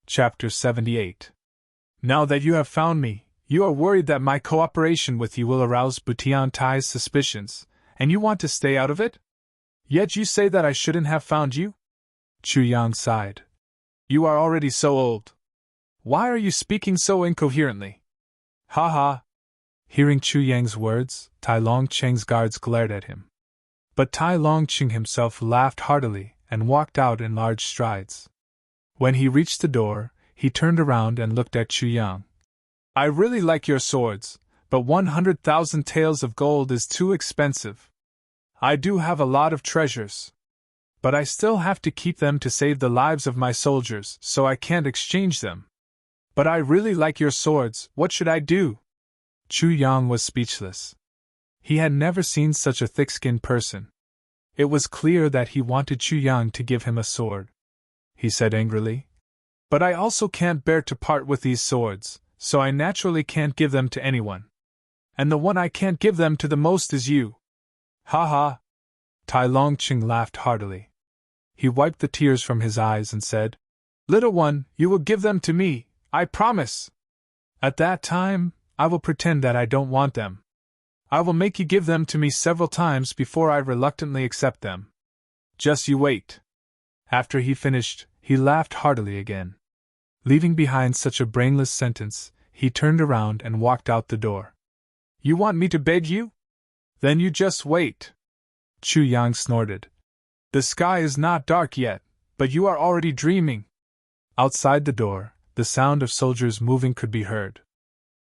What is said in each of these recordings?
Chapter 78. Now that you have found me, you are worried that my cooperation with you will arouse Butian Tai's suspicions, and you want to stay out of it? Yet you say that I shouldn't have found you? Chu Yang sighed. You are already so old. Why are you speaking so incoherently? Ha ha! Hearing Chu Yang's words, Tai Longqing's guards glared at him. But Tai Longqing himself laughed heartily and walked out in large strides. When he reached the door, he turned around and looked at Chu Yang. I really like your swords, but 100,000 taels of gold is too expensive. I do have a lot of treasures, but I still have to keep them to save the lives of my soldiers, so I can't exchange them. But I really like your swords, what should I do? Chu Yang was speechless. He had never seen such a thick-skinned person. It was clear that he wanted Chu Yang to give him a sword. He said angrily. But I also can't bear to part with these swords, so I naturally can't give them to anyone. And the one I can't give them to the most is you. Ha ha! Tai Longqing laughed heartily. He wiped the tears from his eyes and said, Little one, you will give them to me, I promise. At that time, I will pretend that I don't want them. I will make you give them to me several times before I reluctantly accept them. Just you wait. After he finished, he laughed heartily again. Leaving behind such a brainless sentence, he turned around and walked out the door. You want me to beg you? Then you just wait. Chu Yang snorted. The sky is not dark yet, but you are already dreaming. Outside the door, the sound of soldiers moving could be heard.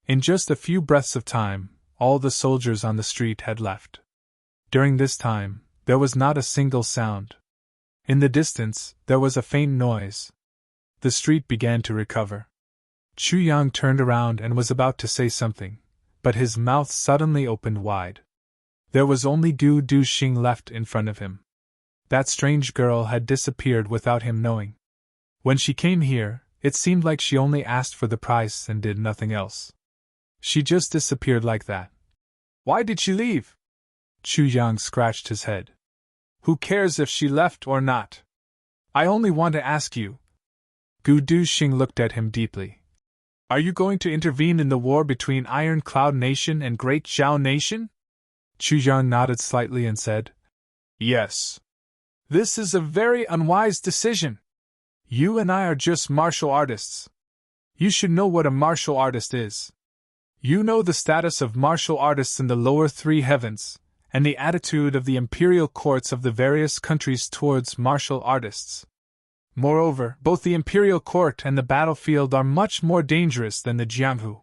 In just a few breaths of time, all the soldiers on the street had left. During this time, there was not a single sound. In the distance, there was a faint noise. The street began to recover. Chu Yang turned around and was about to say something, but his mouth suddenly opened wide. There was only Du Xing left in front of him. That strange girl had disappeared without him knowing. When she came here, it seemed like she only asked for the price and did nothing else. She just disappeared like that. Why did she leave? Chu Yang scratched his head. Who cares if she left or not? I only want to ask you. Du Xing looked at him deeply. Are you going to intervene in the war between Iron Cloud Nation and Great Zhao Nation? Chu Yang nodded slightly and said, Yes. This is a very unwise decision. You and I are just martial artists. You should know what a martial artist is. You know the status of martial artists in the lower three heavens, and the attitude of the imperial courts of the various countries towards martial artists. Moreover, both the imperial court and the battlefield are much more dangerous than the Jianghu.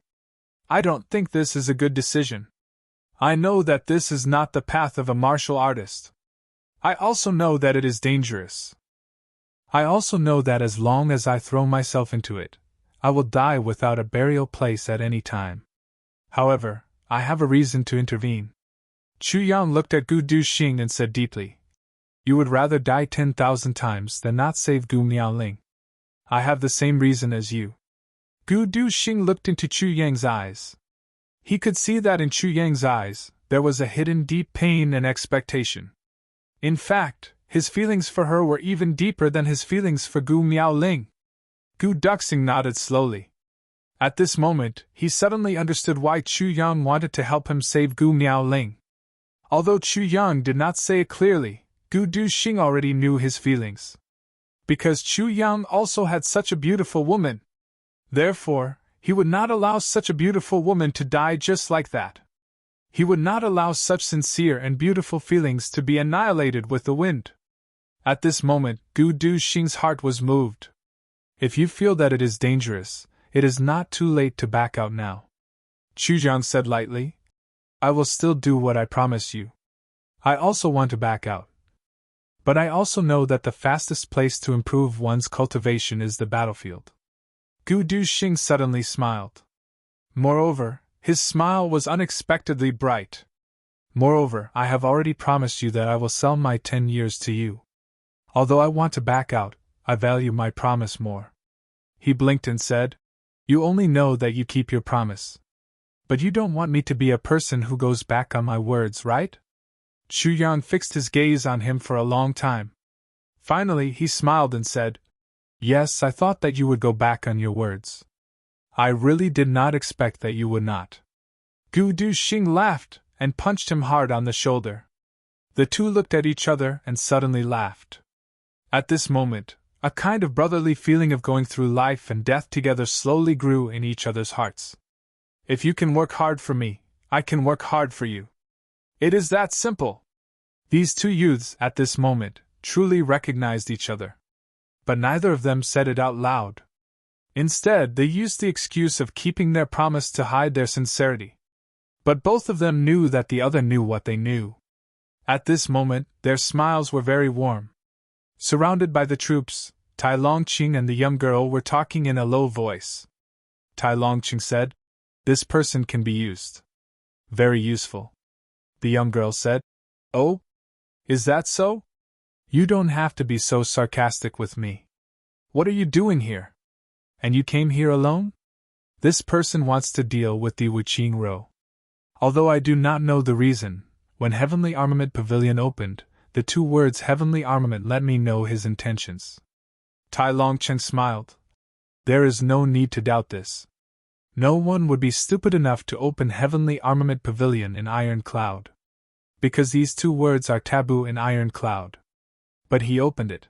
I don't think this is a good decision. I know that this is not the path of a martial artist. I also know that it is dangerous. I also know that as long as I throw myself into it, I will die without a burial place at any time. However, I have a reason to intervene. Chu Yang looked at Du Xing and said deeply, You would rather die 10,000 times than not save Gu Miaoling. I have the same reason as you. Du Xing looked into Chu Yang's eyes. He could see that in Chu Yang's eyes, there was a hidden deep pain and expectation. In fact, his feelings for her were even deeper than his feelings for Gu Miaoling. Du Xing nodded slowly. At this moment, he suddenly understood why Chu Yang wanted to help him save Gu Miaoling. Although Chu Yang did not say it clearly, Du Xing already knew his feelings. Because Chu Yang also had such a beautiful woman. Therefore, he would not allow such a beautiful woman to die just like that. He would not allow such sincere and beautiful feelings to be annihilated with the wind. At this moment, Du Xing's heart was moved. If you feel that it is dangerous, it is not too late to back out now. Chu Yang said lightly. I will still do what I promised you. I also want to back out. But I also know that the fastest place to improve one's cultivation is the battlefield. Du Xing suddenly smiled. Moreover, his smile was unexpectedly bright. Moreover, I have already promised you that I will sell my 10 years to you. Although I want to back out, I value my promise more. He blinked and said, You only know that you keep your promise. But you don't want me to be a person who goes back on my words, right? Chu Yang fixed his gaze on him for a long time. Finally, he smiled and said, Yes, I thought that you would go back on your words. I really did not expect that you would not. Gu Du Xing laughed and punched him hard on the shoulder. The two looked at each other and suddenly laughed. At this moment, a kind of brotherly feeling of going through life and death together slowly grew in each other's hearts. If you can work hard for me, I can work hard for you. It is that simple. These two youths, at this moment, truly recognized each other. But neither of them said it out loud. Instead, they used the excuse of keeping their promise to hide their sincerity. But both of them knew that the other knew what they knew. At this moment, their smiles were very warm. Surrounded by the troops, Tai Longqing and the young girl were talking in a low voice. Tai Longqing said, "This person can be used. Very useful." The young girl said, "Oh? Is that so? You don't have to be so sarcastic with me. What are you doing here? And you came here alone? This person wants to deal with the Wuqing Ro. Although I do not know the reason, when Heavenly Armament Pavilion opened, the two words Heavenly Armament let me know his intentions." Tai Longqing smiled. "There is no need to doubt this. No one would be stupid enough to open Heavenly Armament Pavilion in Iron Cloud. Because these two words are taboo in Iron Cloud. But he opened it.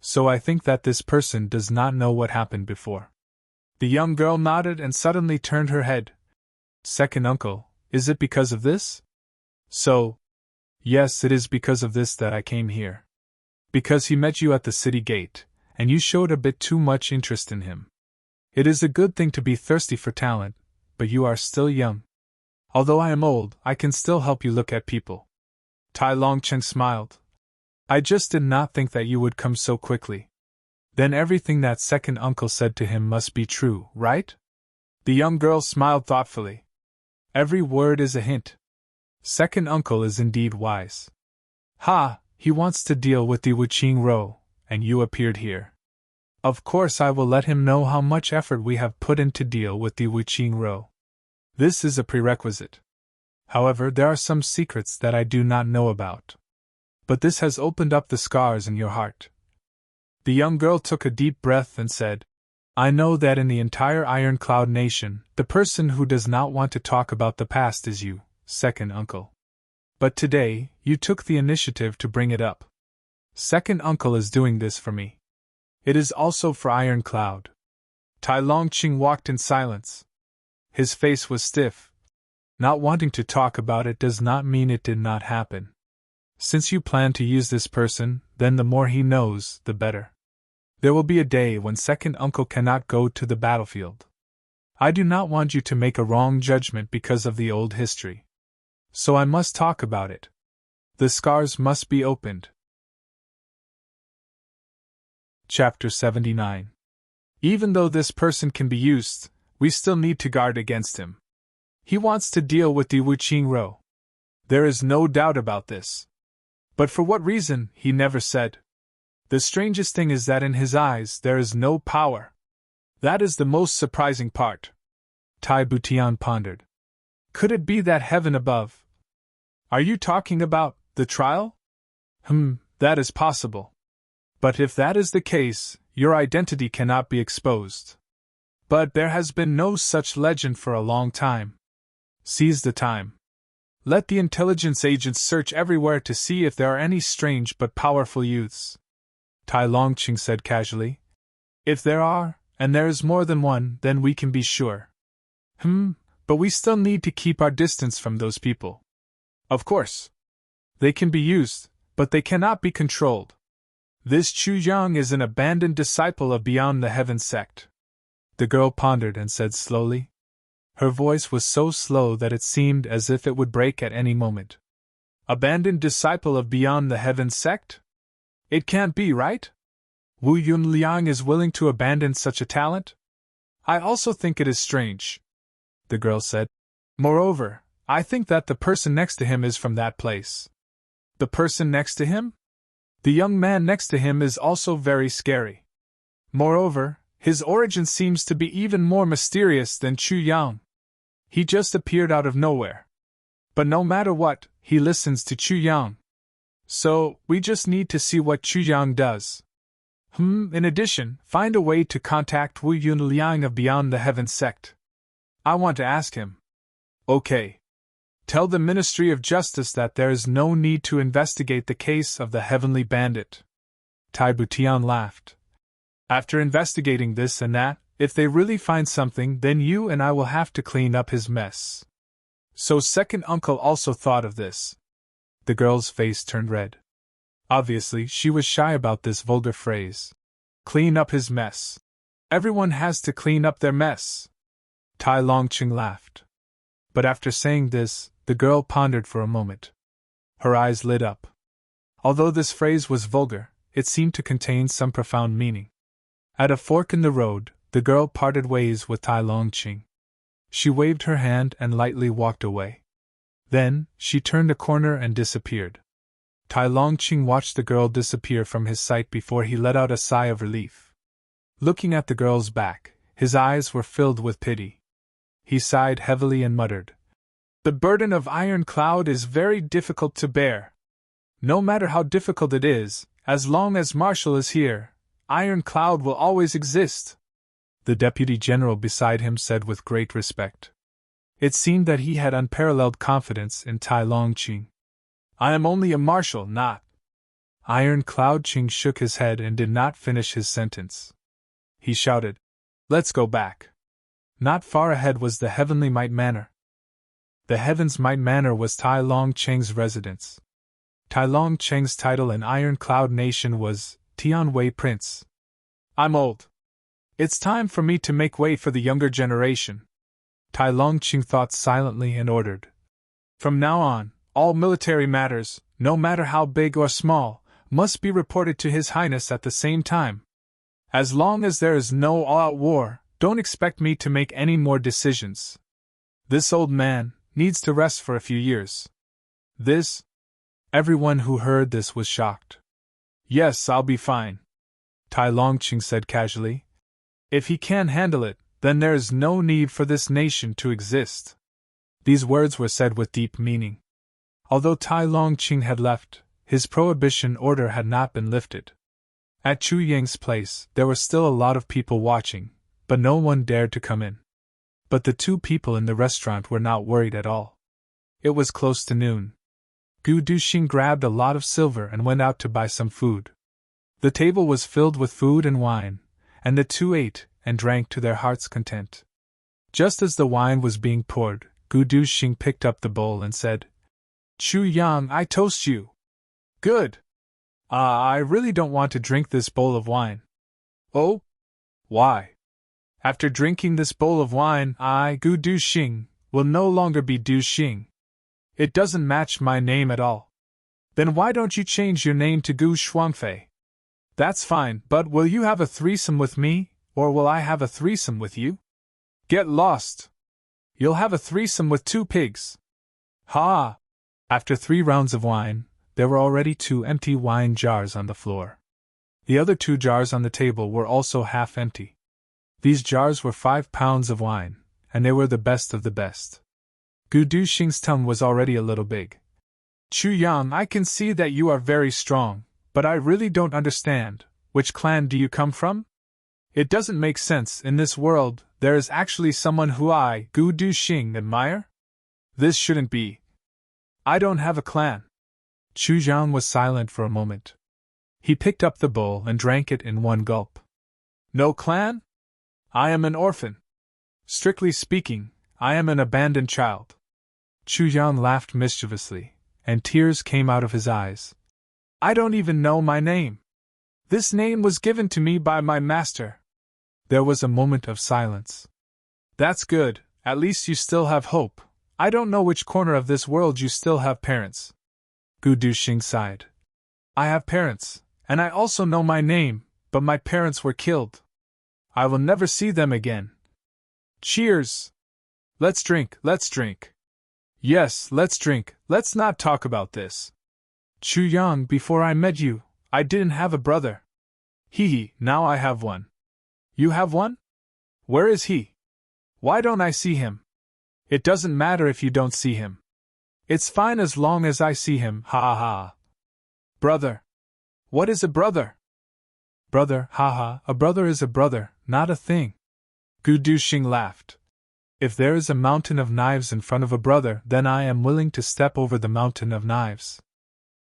So I think that this person does not know what happened before." The young girl nodded and suddenly turned her head. "Second uncle, is it because of this?" "So, yes, it is because of this that I came here. Because he met you at the city gate, and you showed a bit too much interest in him. It is a good thing to be thirsty for talent, but you are still young. Although I am old, I can still help you look at people." Tai Longqing smiled. "I just did not think that you would come so quickly. Then everything that second uncle said to him must be true, right?" The young girl smiled thoughtfully. "Every word is a hint. Second uncle is indeed wise. Ha, he wants to deal with the Wuqing Ro, and you appeared here. Of course I will let him know how much effort we have put in to deal with the Wuqing Ro. This is a prerequisite. However, there are some secrets that I do not know about. But this has opened up the scars in your heart." The young girl took a deep breath and said, "I know that in the entire Iron Cloud Nation, the person who does not want to talk about the past is you, second uncle. But today, you took the initiative to bring it up. Second uncle is doing this for me. It is also for Iron Cloud." Tai Longqing walked in silence. His face was stiff. Not wanting to talk about it does not mean it did not happen. Since you plan to use this person, then the more he knows, the better. There will be a day when second uncle cannot go to the battlefield. I do not want you to make a wrong judgment because of the old history. So I must talk about it. The scars must be opened. Chapter 79. Even though this person can be used, we still need to guard against him. He wants to deal with the Wuqing Ro. There is no doubt about this. But for what reason, he never said. The strangest thing is that in his eyes there is no power. That is the most surprising part. Tai Butian pondered. Could it be that heaven above? Are you talking about the trial? That is possible. But if that is the case, your identity cannot be exposed. But there has been no such legend for a long time. Seize the time. Let the intelligence agents search everywhere to see if there are any strange but powerful youths. Tai Longqing said casually. If there are, and there is more than one, then we can be sure. But we still need to keep our distance from those people. Of course. They can be used, but they cannot be controlled. This Chu Yang is an abandoned disciple of Beyond the Heaven sect. The girl pondered and said slowly. Her voice was so slow that it seemed as if it would break at any moment. Abandoned disciple of Beyond the Heaven sect? It can't be, right? Wu Yunliang is willing to abandon such a talent? I also think it is strange, the girl said. Moreover, I think that the person next to him is from that place. The person next to him? The young man next to him is also very scary. Moreover, his origin seems to be even more mysterious than Chu Yang. He just appeared out of nowhere. But no matter what, he listens to Chu Yang. So, we just need to see what Chu Yang does. In addition, find a way to contact Wu Yun Liang of Beyond the Heavens sect. I want to ask him. Okay. Tell the Ministry of Justice that there is no need to investigate the case of the Heavenly Bandit. Tai Butian laughed. After investigating this and that, if they really find something, then you and I will have to clean up his mess. So second uncle also thought of this. The girl's face turned red. Obviously, she was shy about this vulgar phrase. Clean up his mess. Everyone has to clean up their mess. Tai Longqing laughed. But after saying this, the girl pondered for a moment. Her eyes lit up. Although this phrase was vulgar, it seemed to contain some profound meaning. At a fork in the road, the girl parted ways with Tai Longqing. She waved her hand and lightly walked away. Then, she turned a corner and disappeared. Tai Longqing watched the girl disappear from his sight before he let out a sigh of relief. Looking at the girl's back, his eyes were filled with pity. He sighed heavily and muttered, "The burden of Iron Cloud is very difficult to bear. No matter how difficult it is, as long as Marshall is here, Iron Cloud will always exist." The deputy general beside him said with great respect. It seemed that he had unparalleled confidence in Tai Longqing. "I am only a marshal, not." Iron Cloud Qing shook his head and did not finish his sentence. He shouted, "Let's go back." Not far ahead was the Heavenly Might Manor. The Heaven's Might Manor was Tai Longqing's residence. Tai Longqing's title in Iron Cloud Nation was Tianwei Prince. "I'm old. It's time for me to make way for the younger generation." Tai Longqing thought silently and ordered. "From now on, all military matters, no matter how big or small, must be reported to His Highness at the same time. As long as there is no all-out war, don't expect me to make any more decisions. This old man needs to rest for a few years." This? Everyone who heard this was shocked. "Yes, I'll be fine," Tai Longqing said casually. "If he can't handle it, then there is no need for this nation to exist." These words were said with deep meaning. Although Tai Longqing had left, his prohibition order had not been lifted. At Chu Yang's place, there were still a lot of people watching, but no one dared to come in. But the two people in the restaurant were not worried at all. It was close to noon. Gu Duxing grabbed a lot of silver and went out to buy some food. The table was filled with food and wine, and the two ate and drank to their heart's content. Just as the wine was being poured, Gu Duxing picked up the bowl and said, "Chu Yang, I toast you." "Good. I really don't want to drink this bowl of wine." "Oh? Why?" "After drinking this bowl of wine, I, Gu Duxing, will no longer be Duxing. It doesn't match my name at all." "Then why don't you change your name to Gu Shuangfei?" "That's fine, but will you have a threesome with me, or will I have a threesome with you?" "Get lost. You'll have a threesome with two pigs." "Ha!" After 3 rounds of wine, there were already 2 empty wine jars on the floor. The other 2 jars on the table were also half empty. These jars were 5 pounds of wine, and they were the best of the best. Gu Duxing's tongue was already a little big. "Chu Yang, I can see that you are very strong, but I really don't understand. Which clan do you come from? It doesn't make sense. In this world, there is actually someone who I, Gu Duxing, admire? This shouldn't be. I don't have a clan." Chu Jiang was silent for a moment. He picked up the bowl and drank it in one gulp. "No clan? I am an orphan. Strictly speaking, I am an abandoned child." Chu Jiang laughed mischievously, and tears came out of his eyes. "I don't even know my name. This name was given to me by my master." There was a moment of silence. "That's good, at least you still have hope. I don't know which corner of this world you still have parents." Gu Duxing sighed. "I have parents, and I also know my name, but my parents were killed. I will never see them again." "Cheers! Let's drink, let's drink." "Yes, let's drink, let's not talk about this. Chu Yang, before I met you, I didn't have a brother. Hee, now I have one." "You have one? Where is he? Why don't I see him?" "It doesn't matter if you don't see him. It's fine as long as I see him, ha ha ha." "Brother? What is a brother?" Brother, haha, a brother is a brother, not a thing. Gu Duxing laughed. If there is a mountain of knives in front of a brother, then I am willing to step over the mountain of knives.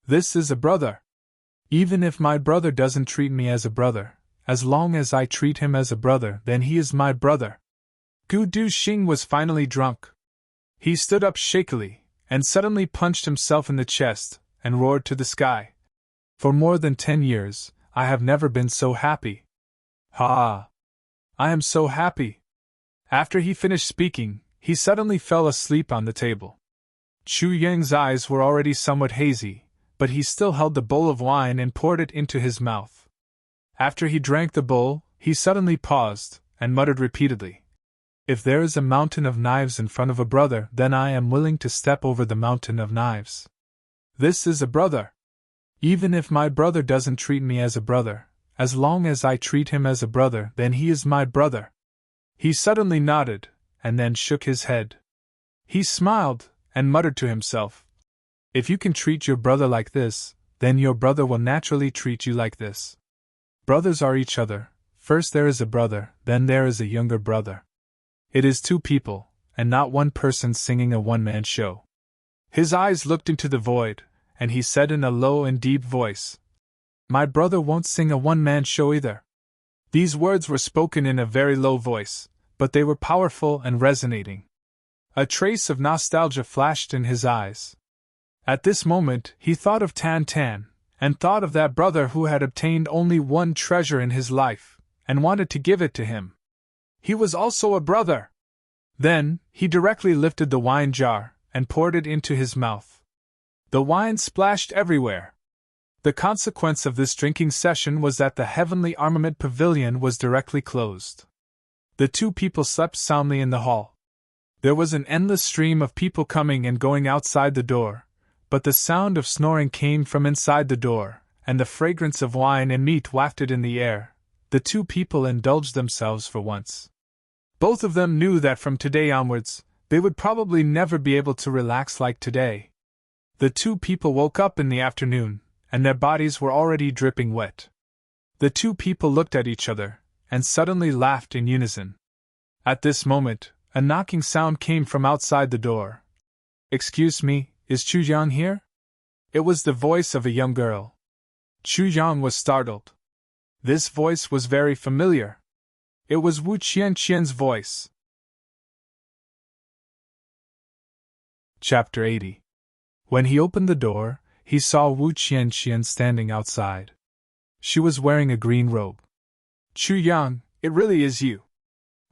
This is a brother. Even if my brother doesn't treat me as a brother, as long as I treat him as a brother, then he is my brother. Gu Duxing was finally drunk. He stood up shakily, and suddenly punched himself in the chest, and roared to the sky. For more than 10 years, I have never been so happy. Ha! I am so happy. After he finished speaking, he suddenly fell asleep on the table. Chu Yang's eyes were already somewhat hazy, but he still held the bowl of wine and poured it into his mouth. After he drank the bowl, he suddenly paused, and muttered repeatedly, If there is a mountain of knives in front of a brother, then I am willing to step over the mountain of knives. This is a brother. Even if my brother doesn't treat me as a brother, as long as I treat him as a brother, then he is my brother. He suddenly nodded, and then shook his head. He smiled, and muttered to himself, If you can treat your brother like this, then your brother will naturally treat you like this. Brothers are each other. First there is a brother, then there is a younger brother. It is two people, and not one person singing a one-man show. His eyes looked into the void, and he said in a low and deep voice, My brother won't sing a one-man show either. These words were spoken in a very low voice, but they were powerful and resonating. A trace of nostalgia flashed in his eyes. At this moment he thought of Tan Tan, and thought of that brother who had obtained only one treasure in his life, and wanted to give it to him. He was also a brother. Then, he directly lifted the wine jar, and poured it into his mouth. The wine splashed everywhere. The consequence of this drinking session was that the Heavenly Armament Pavilion was directly closed. The two people slept soundly in the hall. There was an endless stream of people coming and going outside the door, but the sound of snoring came from inside the door, and the fragrance of wine and meat wafted in the air. The two people indulged themselves for once. Both of them knew that from today onwards, they would probably never be able to relax like today. The two people woke up in the afternoon, and their bodies were already dripping wet. The two people looked at each other, and suddenly laughed in unison. At this moment, a knocking sound came from outside the door. Excuse me, is Chu Yang here? It was the voice of a young girl. Chu Yang was startled. This voice was very familiar. It was Wu Qianqian's voice. Chapter 80. When he opened the door, he saw Wu Qianqian standing outside. She was wearing a green robe. Chu Yang, it really is you.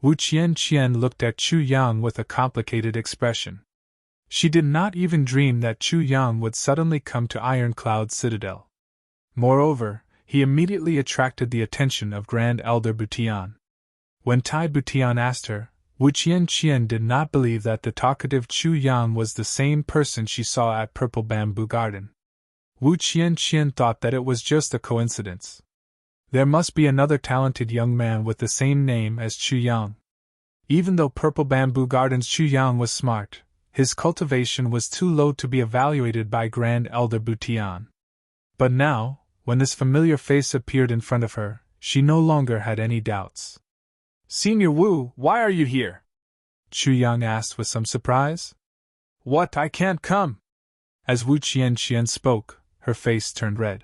Wu Qianqian looked at Chu Yang with a complicated expression. She did not even dream that Chu Yang would suddenly come to Ironcloud Citadel. Moreover, he immediately attracted the attention of Grand Elder Butian. When Tai Butian asked her, Wu Qianqian did not believe that the talkative Chu Yang was the same person she saw at Purple Bamboo Garden. Wu Qianqian thought that it was just a coincidence. There must be another talented young man with the same name as Chu Yang. Even though Purple Bamboo Garden's Chu Yang was smart, his cultivation was too low to be evaluated by Grand Elder Butian. But now, when this familiar face appeared in front of her, she no longer had any doubts. Senior Wu, why are you here? Chu Yang asked with some surprise. What, I can't come? As Wu Qianqian spoke, her face turned red.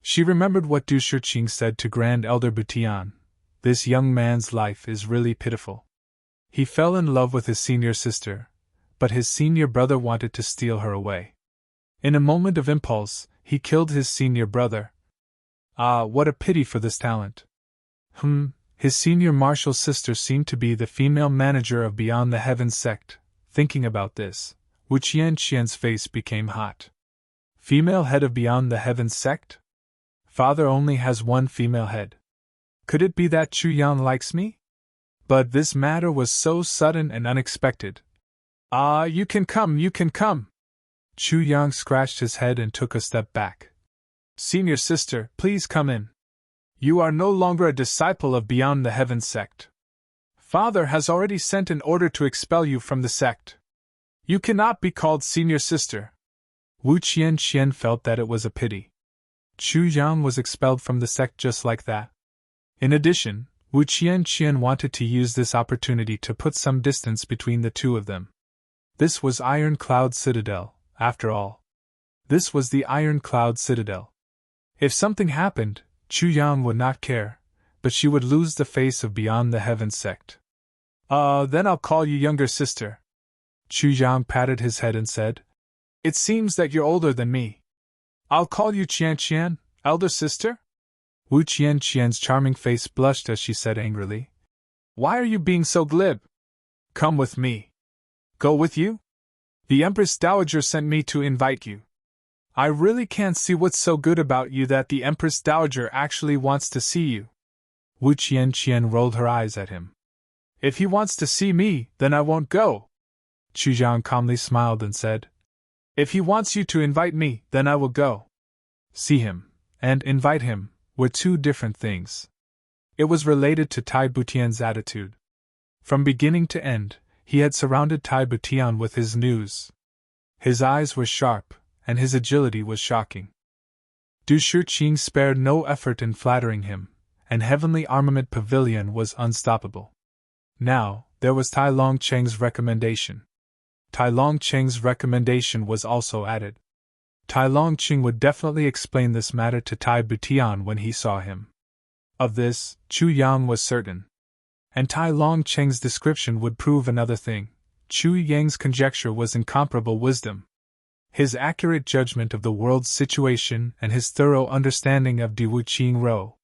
She remembered what Du Shiqing said to Grand Elder Butian. This young man's life is really pitiful. He fell in love with his senior sister, but his senior brother wanted to steal her away. In a moment of impulse, he killed his senior brother. Ah, what a pity for this talent. His senior martial sister seemed to be the female manager of Beyond the Heavens sect. Thinking about this, Wu Qianqian's face became hot. Female head of Beyond the Heavens sect? Father only has one female head. Could it be that Chu Yang likes me? But this matter was so sudden and unexpected. Ah, you can come, you can come. Chu Yang scratched his head and took a step back. Senior sister, please come in. You are no longer a disciple of Beyond the Heavens sect. Father has already sent an order to expel you from the sect. You cannot be called senior sister. Wu Qianqian felt that it was a pity. Chu Yang was expelled from the sect just like that. In addition, Wu Qianqian wanted to use this opportunity to put some distance between the two of them. This was Iron Cloud Citadel, after all. This was the Iron Cloud Citadel. If something happened, Chu Yang would not care, but she would lose the face of Beyond the Heavens sect. Then I'll call you younger sister. Chu Yang patted his head and said, It seems that you're older than me. I'll call you Qianqian, elder sister? Wu Qianqian's charming face blushed as she said angrily, Why are you being so glib? Come with me. Go with you? The Empress Dowager sent me to invite you. I really can't see what's so good about you that the Empress Dowager actually wants to see you. Wu Qianqian rolled her eyes at him. If he wants to see me, then I won't go. Chu Yang calmly smiled and said, If he wants you to invite me, then I will go. See him, and invite him, were two different things. It was related to Tai Butian's attitude. From beginning to end, he had surrounded Tai Butian with his news. His eyes were sharp, and his agility was shocking. Du Shiqing spared no effort in flattering him, and Heavenly Armament Pavilion was unstoppable. Now, there was Tai Longcheng's recommendation. Tai Longcheng's recommendation was also added. Tai Longcheng would definitely explain this matter to Tai Butian when he saw him. Of this, Chu Yang was certain. And Tai Longcheng's description would prove another thing. Chu Yang's conjecture was incomparable wisdom. His accurate judgment of the world's situation and his thorough understanding of Di Wuqing Rou.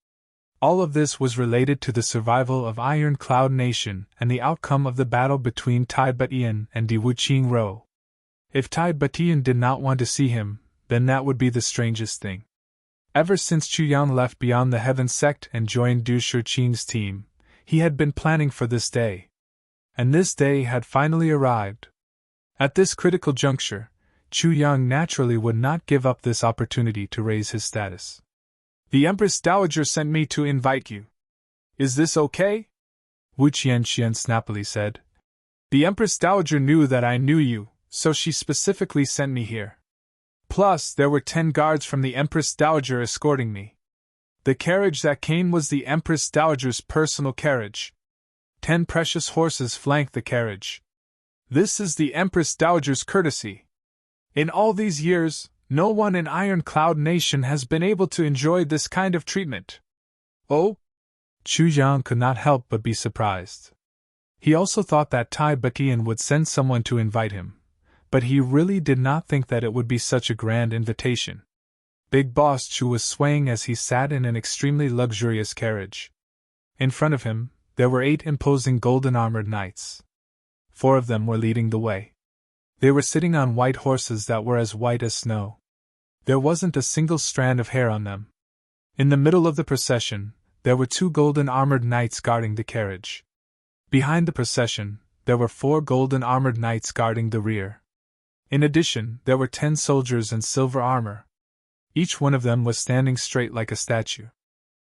All of this was related to the survival of Iron Cloud Nation and the outcome of the battle between Tai Butian and Di Wuqing Rou. If Tai Butian did not want to see him, then that would be the strangest thing. Ever since Chu Yang left Beyond the Heaven sect and joined Du Shiqing's team, he had been planning for this day. And this day had finally arrived. At this critical juncture, Chu Yang naturally would not give up this opportunity to raise his status. The Empress Dowager sent me to invite you. Is this okay? Wu Qianqian snappily said. The Empress Dowager knew that I knew you, so she specifically sent me here. Plus, there were 10 guards from the Empress Dowager escorting me. The carriage that came was the Empress Dowager's personal carriage. 10 precious horses flanked the carriage. This is the Empress Dowager's courtesy. In all these years, no one in Iron Cloud Nation has been able to enjoy this kind of treatment. Oh? Chu Yang could not help but be surprised. He also thought that Tai Butian would send someone to invite him, but he really did not think that it would be such a grand invitation. Big Boss Chu was swaying as he sat in an extremely luxurious carriage. In front of him, there were 8 imposing golden-armored knights. 4 of them were leading the way. They were sitting on white horses that were as white as snow. There wasn't a single strand of hair on them. In the middle of the procession, there were 2 golden-armored knights guarding the carriage. Behind the procession, there were 4 golden-armored knights guarding the rear. In addition, there were 10 soldiers in silver armor. Each one of them was standing straight like a statue.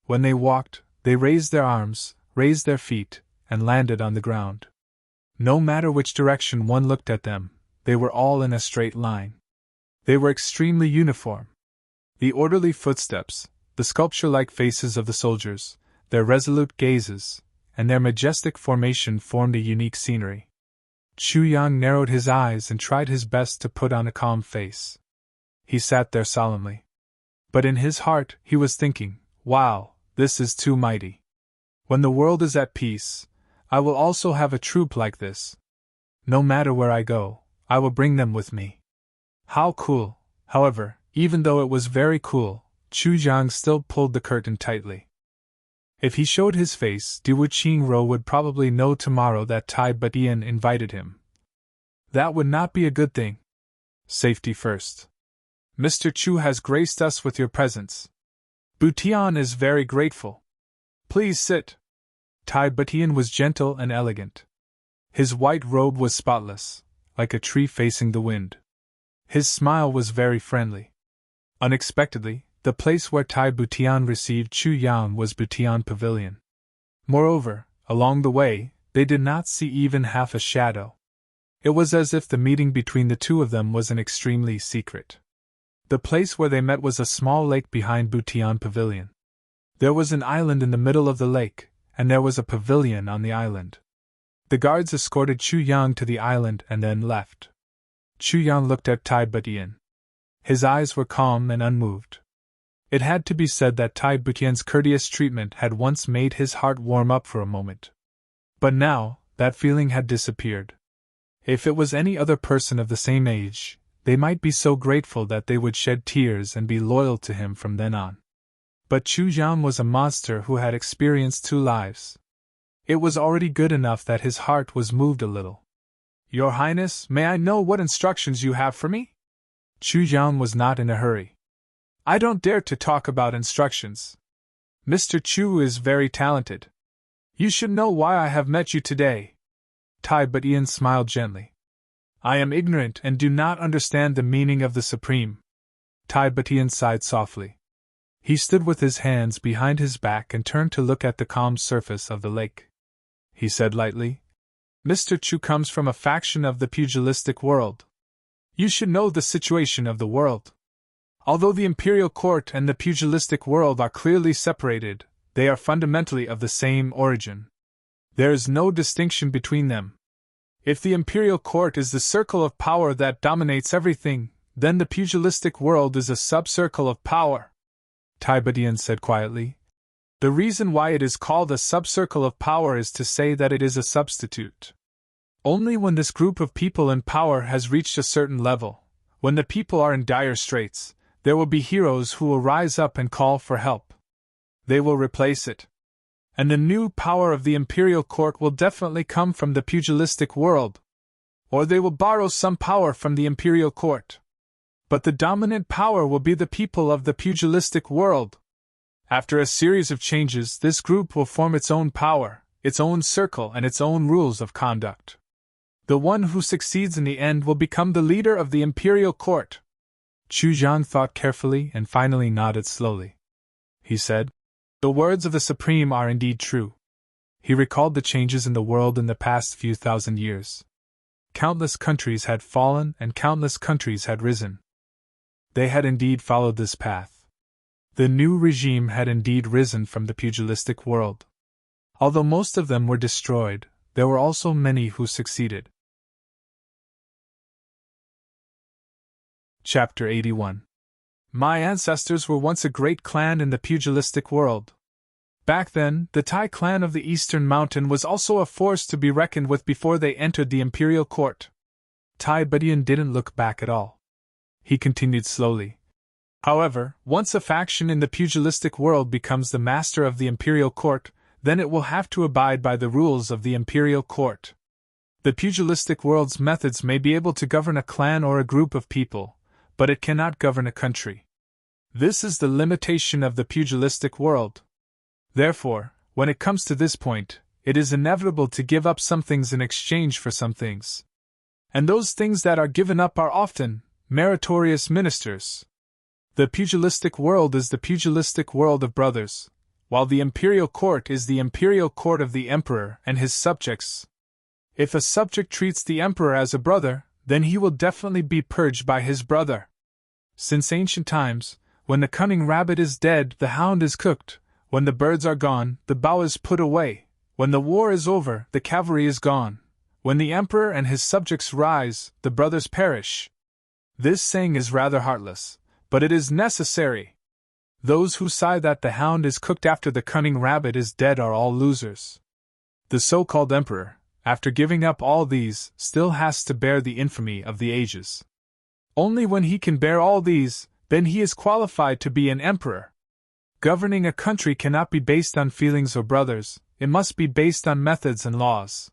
When they walked, they raised their arms, raised their feet, and landed on the ground. No matter which direction one looked at them, they were all in a straight line. They were extremely uniform. The orderly footsteps, the sculpture-like faces of the soldiers, their resolute gazes, and their majestic formation formed a unique scenery. Chu Yang narrowed his eyes and tried his best to put on a calm face. He sat there solemnly. But in his heart, he was thinking, wow, this is too mighty. When the world is at peace, I will also have a troop like this. No matter where I go, I will bring them with me. How cool! However, even though it was very cool, Chu Yang still pulled the curtain tightly. If he showed his face, Di Wuqing Rou would probably know tomorrow that Tai Butian invited him. That would not be a good thing. Safety first. Mr. Chu has graced us with your presence. Butian is very grateful. Please sit. Tai Butian was gentle and elegant. His white robe was spotless, like a tree facing the wind. His smile was very friendly. Unexpectedly, the place where Tai Butian received Chu Yang was Butian Pavilion. Moreover, along the way, they did not see even half a shadow. It was as if the meeting between the two of them was an extremely secret. The place where they met was a small lake behind Butian Pavilion. There was an island in the middle of the lake, and there was a pavilion on the island. The guards escorted Chu Yang to the island and then left. Chu Yang looked at Tai Butian. His eyes were calm and unmoved. It had to be said that Tai Butian's courteous treatment had once made his heart warm up for a moment. But now, that feeling had disappeared. If it was any other person of the same age, they might be so grateful that they would shed tears and be loyal to him from then on. But Chu Yang was a monster who had experienced 2 lives. It was already good enough that his heart was moved a little. "Your Highness, may I know what instructions you have for me?" Chu Yang was not in a hurry. "I don't dare to talk about instructions. Mr. Chu is very talented. You should know why I have met you today." Tai Butian smiled gently. "I am ignorant and do not understand the meaning of the Supreme." Tai Butian sighed softly. He stood with his hands behind his back and turned to look at the calm surface of the lake. He said lightly, "Mr. Chu comes from a faction of the pugilistic world. You should know the situation of the world. Although the imperial court and the pugilistic world are clearly separated, they are fundamentally of the same origin. There is no distinction between them. If the imperial court is the circle of power that dominates everything, then the pugilistic world is a sub-circle of power," Tai Butian said quietly. "The reason why it is called a sub-circle of power is to say that it is a substitute. Only when this group of people in power has reached a certain level, when the people are in dire straits, there will be heroes who will rise up and call for help. They will replace it. And the new power of the imperial court will definitely come from the pugilistic world. Or they will borrow some power from the imperial court. But the dominant power will be the people of the pugilistic world. After a series of changes, this group will form its own power, its own circle, and its own rules of conduct. The one who succeeds in the end will become the leader of the imperial court." Chu Yang thought carefully and finally nodded slowly. He said, "The words of the Supreme are indeed true." He recalled the changes in the world in the past few thousand years. Countless countries had fallen and countless countries had risen. They had indeed followed this path. The new regime had indeed risen from the pugilistic world. Although most of them were destroyed, there were also many who succeeded. Chapter 81. My ancestors were once a great clan in the pugilistic world. Back then, the Tai clan of the Eastern Mountain was also a force to be reckoned with before they entered the imperial court. Tai Butian didn't look back at all. He continued slowly. However, once a faction in the pugilistic world becomes the master of the imperial court, then it will have to abide by the rules of the imperial court. The pugilistic world's methods may be able to govern a clan or a group of people, but it cannot govern a country. This is the limitation of the pugilistic world. Therefore, when it comes to this point, it is inevitable to give up some things in exchange for some things. And those things that are given up are often meritorious ministers. The pugilistic world is the pugilistic world of brothers, while the imperial court is the imperial court of the emperor and his subjects. If a subject treats the emperor as a brother, then he will definitely be purged by his brother. Since ancient times, when the cunning rabbit is dead, the hound is cooked. When the birds are gone, the bow is put away. When the war is over, the cavalry is gone. When the emperor and his subjects rise, the brothers perish. This saying is rather heartless, but it is necessary. Those who sigh that the hound is cooked after the cunning rabbit is dead are all losers. The so-called emperor, after giving up all these, still has to bear the infamy of the ages. Only when he can bear all these, then he is qualified to be an emperor. Governing a country cannot be based on feelings or brothers, it must be based on methods and laws.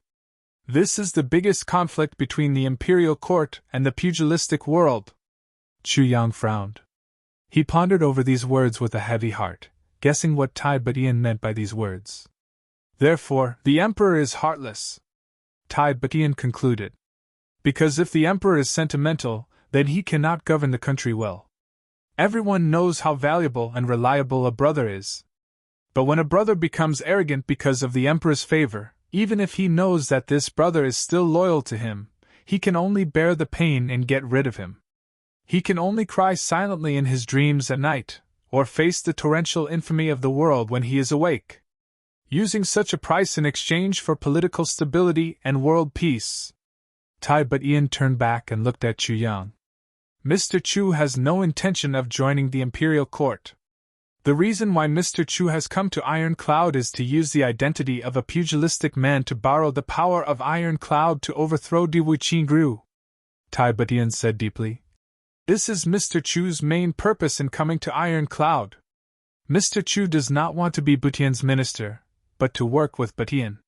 This is the biggest conflict between the imperial court and the pugilistic world. Chu Yang frowned. He pondered over these words with a heavy heart, guessing what Tai Butian meant by these words. Therefore, the emperor is heartless, Tai Butian concluded. Because if the emperor is sentimental, then he cannot govern the country well. Everyone knows how valuable and reliable a brother is. But when a brother becomes arrogant because of the emperor's favor, even if he knows that this brother is still loyal to him, he can only bear the pain and get rid of him. He can only cry silently in his dreams at night, or face the torrential infamy of the world when he is awake. Using such a price in exchange for political stability and world peace. But Ian turned back and looked at Chu Yang. Mr. Chu has no intention of joining the imperial court. The reason why Mr. Chu has come to Iron Cloud is to use the identity of a pugilistic man to borrow the power of Iron Cloud to overthrow Diwu Qingru. But Ian said deeply. This is Mr. Chu's main purpose in coming to Iron Cloud. Mr. Chu does not want to be Butian's minister, but to work with Butian.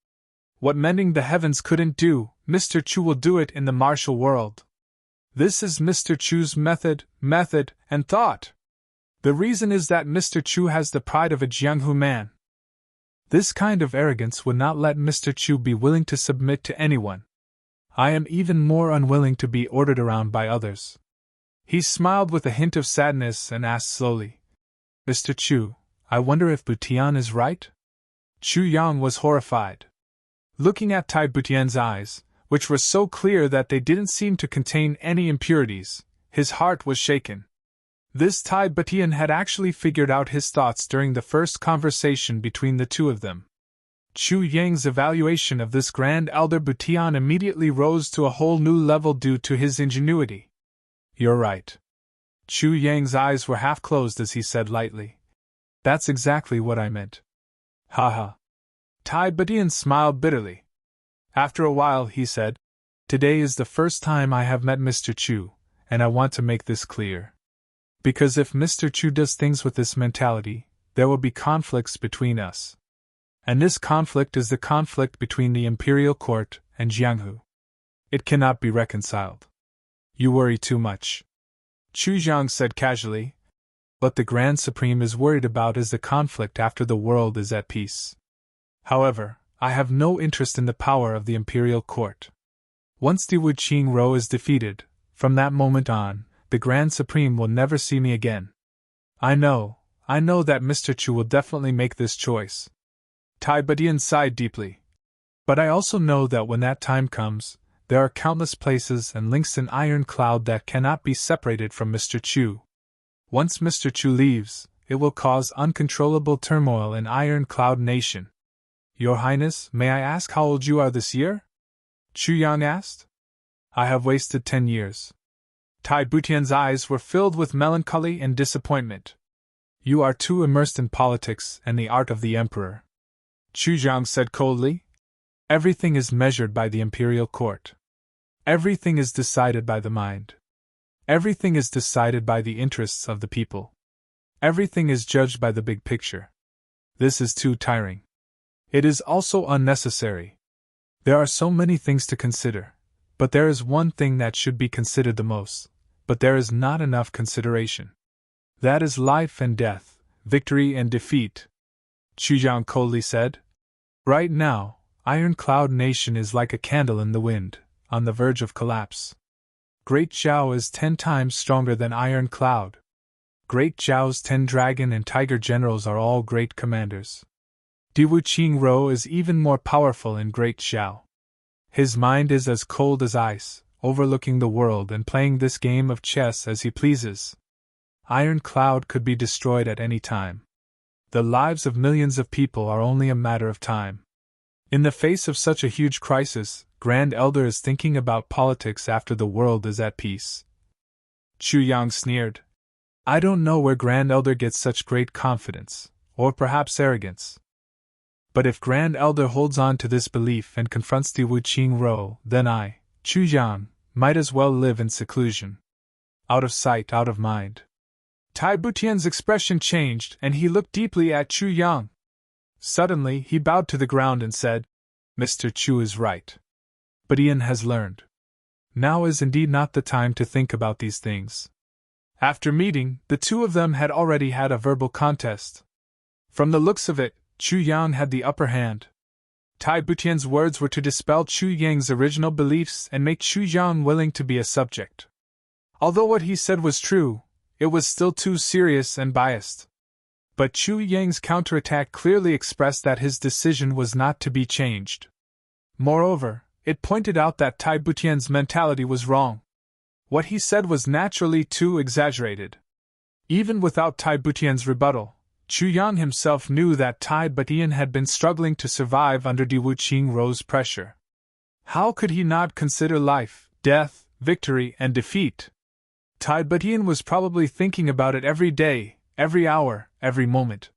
What mending the heavens couldn't do, Mr. Chu will do it in the martial world. This is Mr. Chu's method, and thought. The reason is that Mr. Chu has the pride of a Jianghu man. This kind of arrogance would not let Mr. Chu be willing to submit to anyone. I am even more unwilling to be ordered around by others. He smiled with a hint of sadness and asked slowly, Mr. Chu, I wonder if Butian is right? Chu Yang was horrified. Looking at Butian's eyes, which were so clear that they didn't seem to contain any impurities, his heart was shaken. This Butian had actually figured out his thoughts during the first conversation between the two of them. Chu Yang's evaluation of this Grand Elder Butian immediately rose to a whole new level due to his ingenuity. You're right. Chu Yang's eyes were half closed as he said lightly. That's exactly what I meant. Ha. Butian smiled bitterly. After a while he said, Today is the first time I have met Mr. Chu, and I want to make this clear. Because if Mr. Chu does things with this mentality, there will be conflicts between us. And this conflict is the conflict between the imperial court and Jianghu. It cannot be reconciled. You worry too much. Chu Jiang said casually. What the Grand Supreme is worried about is the conflict after the world is at peace. However, I have no interest in the power of the imperial court. Once Diwu Qingru is defeated, from that moment on, the Grand Supreme will never see me again. I know that Mr. Chu will definitely make this choice. Butian sighed deeply. But I also know that when that time comes, there are countless places and links in Iron Cloud that cannot be separated from Mr. Chu. Once Mr. Chu leaves, it will cause uncontrollable turmoil in Iron Cloud Nation. Your Highness, may I ask how old you are this year? Chu Yang asked. I have wasted 10 years. Butian's eyes were filled with melancholy and disappointment. You are too immersed in politics and the art of the emperor. Chu Jiang said coldly. Everything is measured by the imperial court. Everything is decided by the mind. Everything is decided by the interests of the people. Everything is judged by the big picture. This is too tiring. It is also unnecessary. There are so many things to consider, but there is one thing that should be considered the most, but there is not enough consideration. That is life and death, victory and defeat. Chu Jiang coldly said. Right now, Iron Cloud Nation is like a candle in the wind, on the verge of collapse. Great Zhao is 10 times stronger than Iron Cloud. Great Zhao's 10 dragon and tiger generals are all great commanders. Diwu Qingru is even more powerful in Great Zhao. His mind is as cold as ice, overlooking the world and playing this game of chess as he pleases. Iron Cloud could be destroyed at any time. The lives of millions of people are only a matter of time. In the face of such a huge crisis, Grand Elder is thinking about politics after the world is at peace. Chu Yang sneered. I don't know where Grand Elder gets such great confidence, or perhaps arrogance. But if Grand Elder holds on to this belief and confronts Diwu Qingru, then I, Chu Yang, might as well live in seclusion. Out of sight, out of mind. Butian's expression changed and he looked deeply at Chu Yang. Suddenly he bowed to the ground and said, Mr. Chu is right. But Ian has learned. Now is indeed not the time to think about these things. After meeting, the two of them had already had a verbal contest. From the looks of it, Chu Yang had the upper hand. Butian's words were to dispel Chu Yang's original beliefs and make Chu Yang willing to be a subject. Although what he said was true, it was still too serious and biased. But Chu Yang's counterattack clearly expressed that his decision was not to be changed. Moreover, it pointed out that Butian's mentality was wrong. What he said was naturally too exaggerated. Even without Tai Butian's rebuttal, Chu Yang himself knew that Tai Butian had been struggling to survive under Di Wuqingrou's pressure. How could he not consider life, death, victory, and defeat? Tai Butian was probably thinking about it every day, every hour, every moment.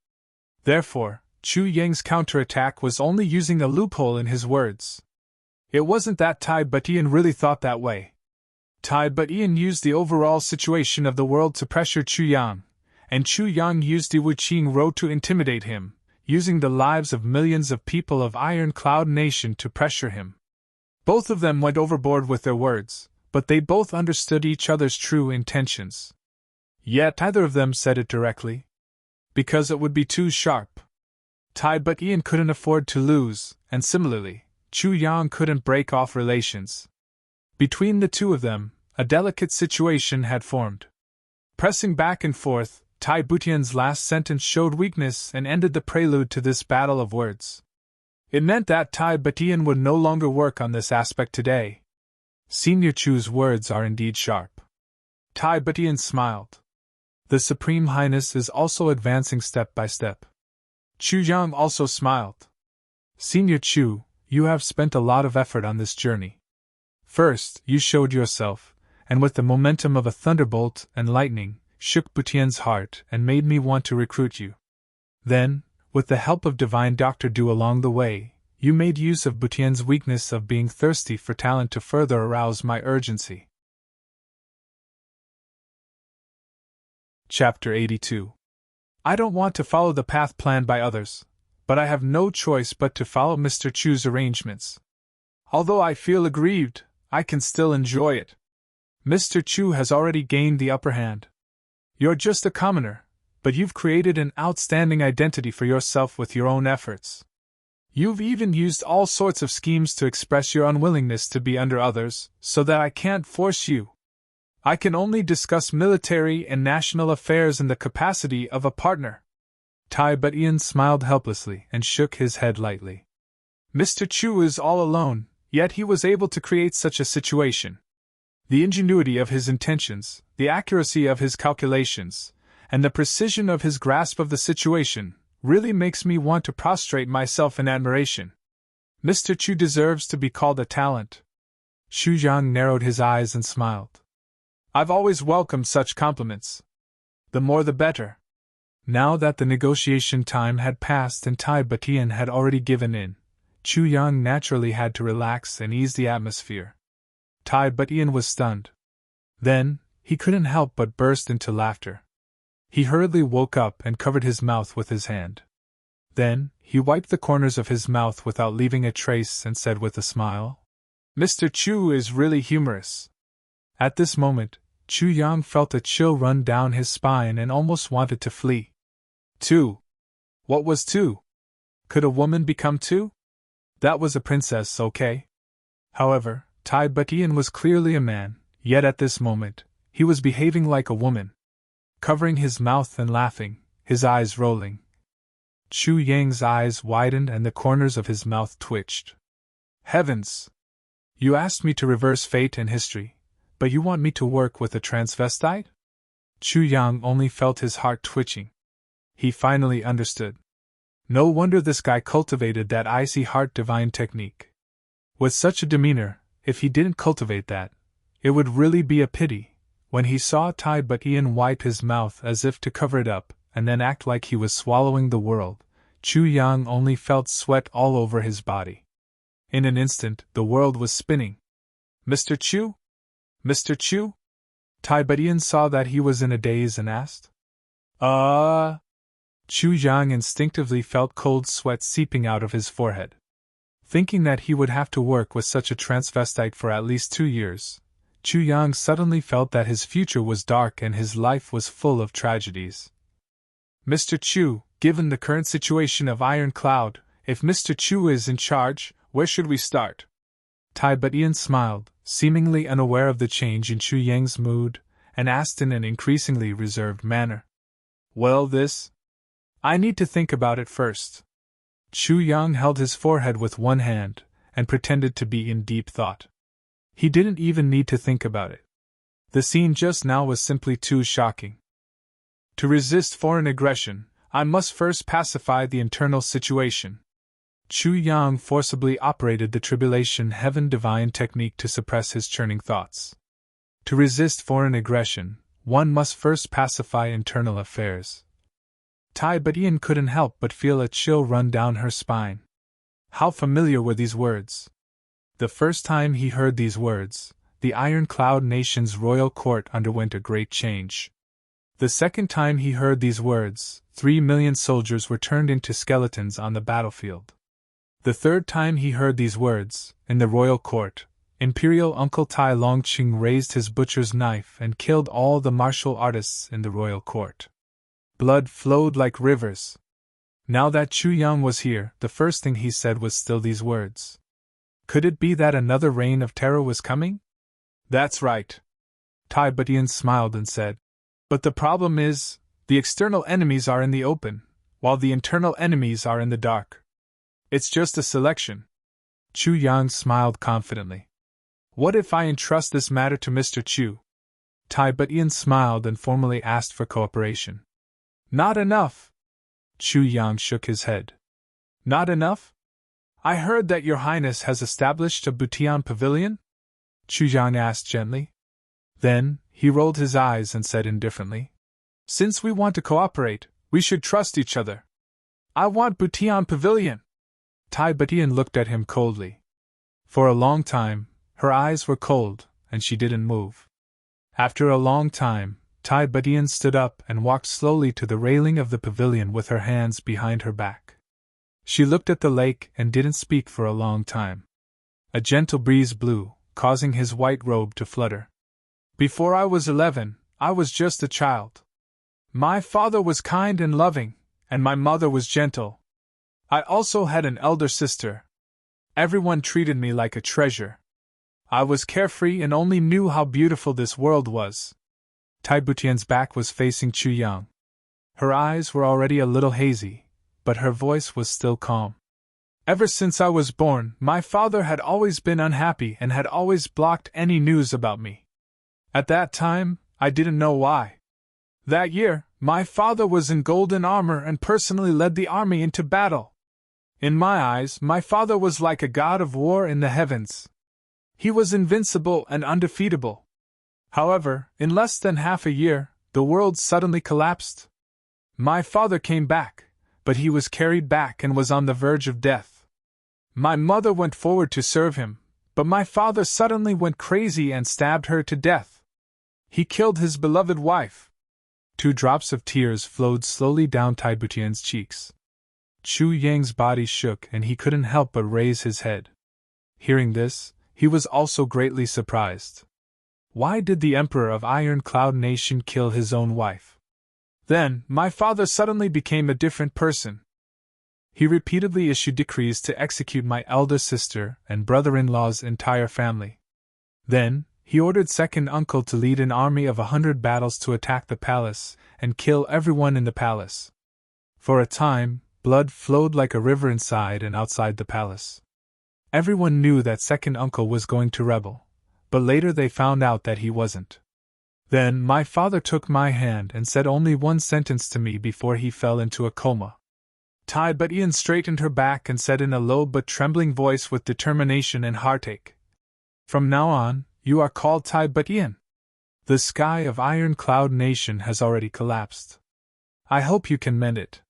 Therefore, Chu Yang's counterattack was only using a loophole in his words. It wasn't that Tai Butian really thought that way. Tai Butian used the overall situation of the world to pressure Chu Yang, and Chu Yang used Di Wuqingrou to intimidate him, using the lives of millions of people of Iron Cloud Nation to pressure him. Both of them went overboard with their words, but they both understood each other's true intentions. Yet neither of them said it directly, because it would be too sharp. Tai Butian couldn't afford to lose, and similarly, Chu Yang couldn't break off relations. Between the two of them, a delicate situation had formed. Pressing back and forth, Tai Butian's last sentence showed weakness and ended the prelude to this battle of words. It meant that Tai Butian would no longer work on this aspect today. Senior Chu's words are indeed sharp. Tai Butian smiled. The Supreme Highness is also advancing step by step. Chu Yang also smiled. Senior Chu, you have spent a lot of effort on this journey. First, you showed yourself, and with the momentum of a thunderbolt and lightning, shook Butian's heart and made me want to recruit you. Then, with the help of Divine Dr. Du along the way, you made use of Butian's weakness of being thirsty for talent to further arouse my urgency. Chapter 82. I don't want to follow the path planned by others, but I have no choice but to follow Mr. Chu's arrangements. Although I feel aggrieved, I can still enjoy it. Mr. Chu has already gained the upper hand. You're just a commoner, but you've created an outstanding identity for yourself with your own efforts. You've even used all sorts of schemes to express your unwillingness to be under others, so that I can't force you. I can only discuss military and national affairs in the capacity of a partner. Tai Butian smiled helplessly and shook his head lightly. Mr. Chu is all alone, yet he was able to create such a situation. The ingenuity of his intentions, the accuracy of his calculations, and the precision of his grasp of the situation really makes me want to prostrate myself in admiration. Mr. Chu deserves to be called a talent. Xu Yang narrowed his eyes and smiled. I've always welcomed such compliments. The more the better. Now that the negotiation time had passed and Tai Butian had already given in, Chu Yang naturally had to relax and ease the atmosphere. Tai Butian was stunned. Then, he couldn't help but burst into laughter. He hurriedly woke up and covered his mouth with his hand. Then, he wiped the corners of his mouth without leaving a trace and said with a smile, Mr. Chu is really humorous. At this moment, Chu Yang felt a chill run down his spine and almost wanted to flee. 2. What was 2? Could a woman become 2? That was a princess, okay? However, Tai Butian was clearly a man, yet at this moment, he was behaving like a woman. Covering his mouth and laughing, his eyes rolling. Chu Yang's eyes widened and the corners of his mouth twitched. Heavens! You asked me to reverse fate and history, but you want me to work with a transvestite? Chu Yang only felt his heart twitching. He finally understood. No wonder this guy cultivated that icy heart divine technique. With such a demeanor, if he didn't cultivate that, it would really be a pity. When he saw Tai Butian wipe his mouth as if to cover it up, and then act like he was swallowing the world, Chu Yang only felt sweat all over his body. In an instant, the world was spinning. Mr. Chu? Mr. Chu? Tai Butian saw that he was in a daze and asked. Chu Yang instinctively felt cold sweat seeping out of his forehead. Thinking that he would have to work with such a transvestite for at least 2 years, Chu Yang suddenly felt that his future was dark and his life was full of tragedies. Mr. Chu, given the current situation of Iron Cloud, if Mr. Chu is in charge, where should we start? Tai Butian smiled, seemingly unaware of the change in Chu Yang's mood, and asked in an increasingly reserved manner. Well, I need to think about it first. Chu Yang held his forehead with one hand, and pretended to be in deep thought. He didn't even need to think about it. The scene just now was simply too shocking. To resist foreign aggression, I must first pacify the internal situation. Chu Yang forcibly operated the tribulation heaven divine technique to suppress his churning thoughts. To resist foreign aggression, one must first pacify internal affairs. Tai Butian couldn't help but feel a chill run down her spine. How familiar were these words? The first time he heard these words, the Iron Cloud Nation's royal court underwent a great change. The second time he heard these words, 3 million soldiers were turned into skeletons on the battlefield. The third time he heard these words, in the royal court, Imperial Uncle Tai Longqing raised his butcher's knife and killed all the martial artists in the royal court. Blood flowed like rivers. Now that Chu Yang was here, the first thing he said was still these words. Could it be that another reign of terror was coming? That's right. Tai Butian smiled and said. But the problem is, the external enemies are in the open, while the internal enemies are in the dark. It's just a selection. Chu Yang smiled confidently. What if I entrust this matter to Mr. Chu? Tai Butian smiled and formally asked for cooperation. Not enough. Chu Yang shook his head. Not enough? I heard that Your Highness has established a Butian pavilion? Chu Yang asked gently. Then, he rolled his eyes and said indifferently. Since we want to cooperate, we should trust each other. I want Butian pavilion. Tai Butian looked at him coldly. For a long time, her eyes were cold, and she didn't move. After a long time, Tai Butian stood up and walked slowly to the railing of the pavilion with her hands behind her back. She looked at the lake and didn't speak for a long time. A gentle breeze blew, causing his white robe to flutter. Before I was 11, I was just a child. My father was kind and loving, and my mother was gentle. I also had an elder sister. Everyone treated me like a treasure. I was carefree and only knew how beautiful this world was. Tai Butian's back was facing Chu Yang. Her eyes were already a little hazy, but her voice was still calm. Ever since I was born, my father had always been unhappy and had always blocked any news about me. At that time, I didn't know why. That year, my father was in golden armor and personally led the army into battle. In my eyes, my father was like a god of war in the heavens. He was invincible and undefeatable. However, in less than half a year, the world suddenly collapsed. My father came back, but he was carried back and was on the verge of death. My mother went forward to serve him, but my father suddenly went crazy and stabbed her to death. He killed his beloved wife. 2 drops of tears flowed slowly down Tai Butian's cheeks. Chu Yang's body shook and he couldn't help but raise his head. Hearing this, he was also greatly surprised. Why did the Emperor of Iron Cloud Nation kill his own wife? Then, my father suddenly became a different person. He repeatedly issued decrees to execute my elder sister and brother-in-law's entire family. Then, he ordered second uncle to lead an army of 100 battles to attack the palace and kill everyone in the palace. For a time, blood flowed like a river inside and outside the palace. Everyone knew that second uncle was going to rebel, but later they found out that he wasn't. Then my father took my hand and said only one sentence to me before he fell into a coma. Tai Butian straightened her back and said in a low but trembling voice with determination and heartache, From now on, you are called Tai Butian. The sky of Iron Cloud Nation has already collapsed. I hope you can mend it.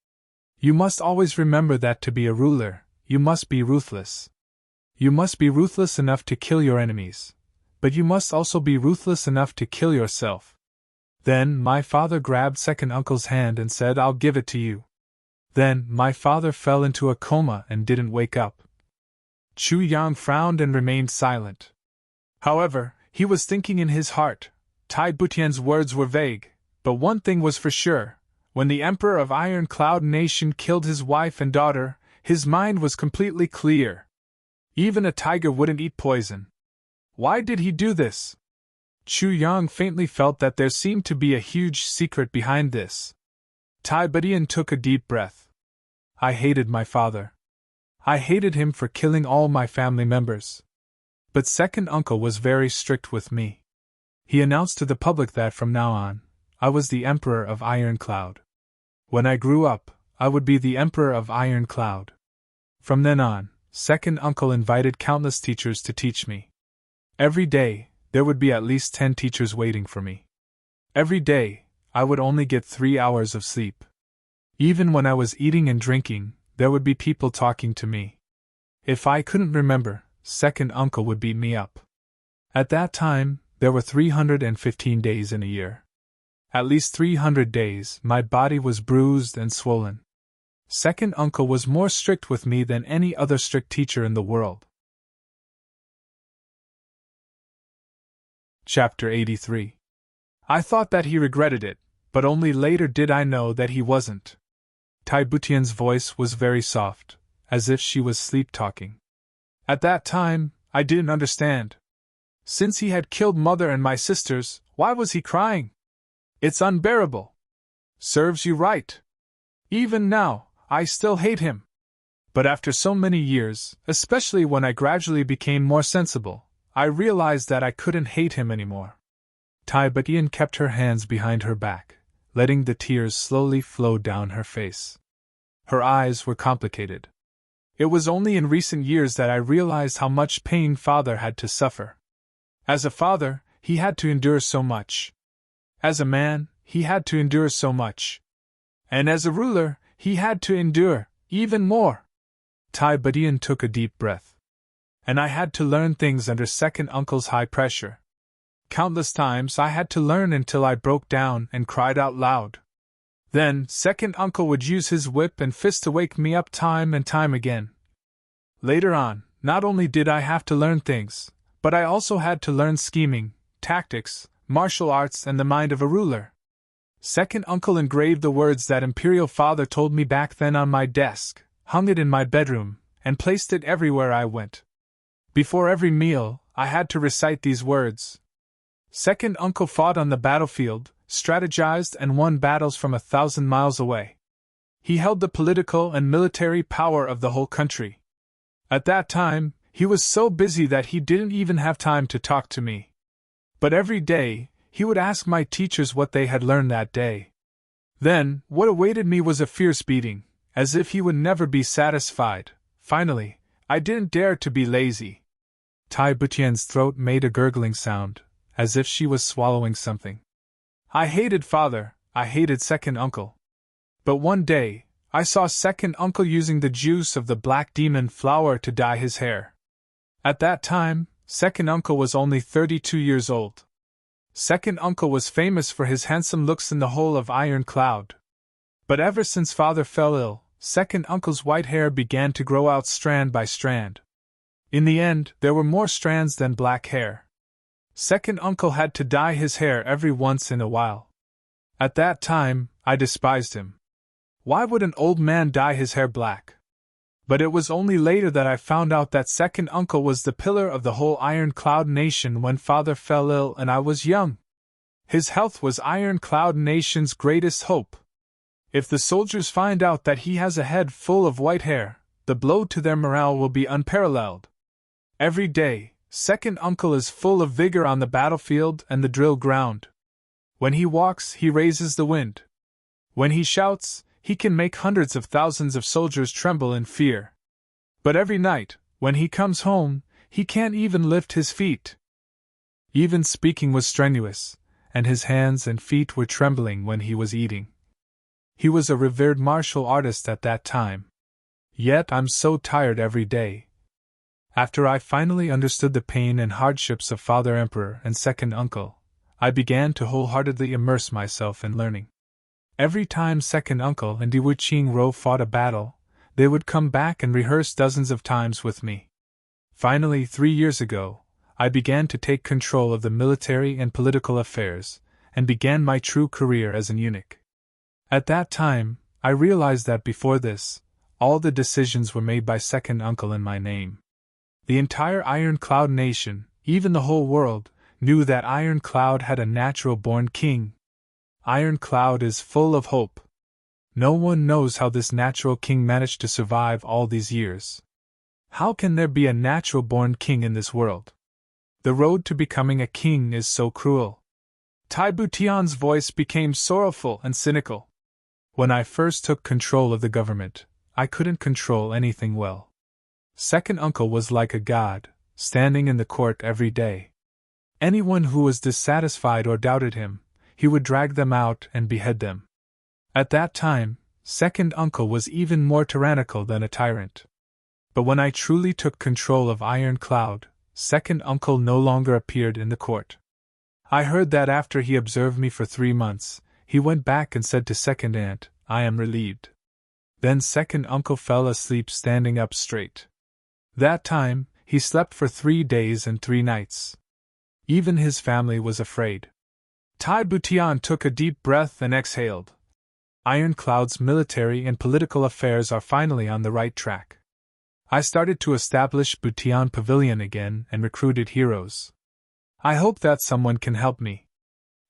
You must always remember that to be a ruler, you must be ruthless. You must be ruthless enough to kill your enemies, but you must also be ruthless enough to kill yourself. Then my father grabbed second uncle's hand and said, I'll give it to you. Then my father fell into a coma and didn't wake up. Chu Yang frowned and remained silent. However, he was thinking in his heart. Tai Butian's words were vague, but one thing was for sure. When the Emperor of Iron Cloud Nation killed his wife and daughter, his mind was completely clear. Even a tiger wouldn't eat poison. Why did he do this? Chu Yang faintly felt that there seemed to be a huge secret behind this. Tai Butian took a deep breath. I hated my father. I hated him for killing all my family members. But second uncle was very strict with me. He announced to the public that from now on, I was the Emperor of Iron Cloud. When I grew up, I would be the Emperor of Iron Cloud. From then on, second uncle invited countless teachers to teach me. Every day, there would be at least 10 teachers waiting for me. Every day, I would only get 3 hours of sleep. Even when I was eating and drinking, there would be people talking to me. If I couldn't remember, second uncle would beat me up. At that time, there were 315 days in a year. At least 300 days, my body was bruised and swollen. Second uncle was more strict with me than any other strict teacher in the world. Chapter 83. I thought that he regretted it, but only later did I know that he wasn't. Butian's voice was very soft, as if she was sleep-talking. At that time, I didn't understand. Since he had killed mother and my sisters, why was he crying? It's unbearable. Serves you right. Even now, I still hate him. But after so many years, especially when I gradually became more sensible, I realized that I couldn't hate him anymore. Butian kept her hands behind her back, letting the tears slowly flow down her face. Her eyes were complicated. It was only in recent years that I realized how much pain father had to suffer. As a father, he had to endure so much. As a man, he had to endure so much. And as a ruler, he had to endure even more. Butian took a deep breath. And I had to learn things under second uncle's high pressure. Countless times I had to learn until I broke down and cried out loud. Then, second uncle would use his whip and fist to wake me up time and time again. Later on, not only did I have to learn things, but I also had to learn scheming, tactics, martial arts, and the mind of a ruler. Second uncle engraved the words that Imperial Father told me back then on my desk, hung it in my bedroom, and placed it everywhere I went. Before every meal, I had to recite these words. Second uncle fought on the battlefield, strategized and won battles from 1,000 miles away. He held the political and military power of the whole country. At that time, he was so busy that he didn't even have time to talk to me. But every day, he would ask my teachers what they had learned that day. Then, what awaited me was a fierce beating, as if he would never be satisfied. Finally, I didn't dare to be lazy. Butian's throat made a gurgling sound, as if she was swallowing something. I hated father, I hated second uncle. But one day, I saw second uncle using the juice of the black demon flower to dye his hair. At that time, second uncle was only 32 years old. Second uncle was famous for his handsome looks in the whole of Iron Cloud. But ever since father fell ill, second uncle's white hair began to grow out strand by strand. In the end, there were more strands than black hair. Second uncle had to dye his hair every once in a while. At that time, I despised him. Why would an old man dye his hair black? But it was only later that I found out that second uncle was the pillar of the whole Iron Cloud Nation when father fell ill and I was young. His health was Iron Cloud Nation's greatest hope. If the soldiers find out that he has a head full of white hair, the blow to their morale will be unparalleled. Every day, second uncle is full of vigor on the battlefield and the drill ground. When he walks, he raises the wind. When he shouts, he can make hundreds of thousands of soldiers tremble in fear. But every night, when he comes home, he can't even lift his feet. Even speaking was strenuous, and his hands and feet were trembling when he was eating. He was a revered martial artist at that time. Yet I'm so tired every day. After I finally understood the pain and hardships of Father Emperor and second uncle, I began to wholeheartedly immerse myself in learning. Every time second uncle and Wu Qingro fought a battle, they would come back and rehearse dozens of times with me. Finally, 3 years ago, I began to take control of the military and political affairs, and began my true career as an eunuch. At that time, I realized that before this, all the decisions were made by second uncle in my name. The entire Iron Cloud Nation, even the whole world, knew that Iron Cloud had a natural-born king. Iron Cloud is full of hope. No one knows how this natural king managed to survive all these years. How can there be a natural-born king in this world? The road to becoming a king is so cruel. Tai Butian's voice became sorrowful and cynical. When I first took control of the government, I couldn't control anything well. Second uncle was like a god, standing in the court every day. Anyone who was dissatisfied or doubted him, he would drag them out and behead them. At that time, second uncle was even more tyrannical than a tyrant. But when I truly took control of Iron Cloud, second uncle no longer appeared in the court. I heard that after he observed me for 3 months, he went back and said to second aunt, "I am relieved." Then second uncle fell asleep standing up straight. That time, he slept for 3 days and 3 nights. Even his family was afraid. Tai Butian took a deep breath and exhaled. Iron Cloud's military and political affairs are finally on the right track. I started to establish Butian Pavilion again and recruited heroes. I hope that someone can help me.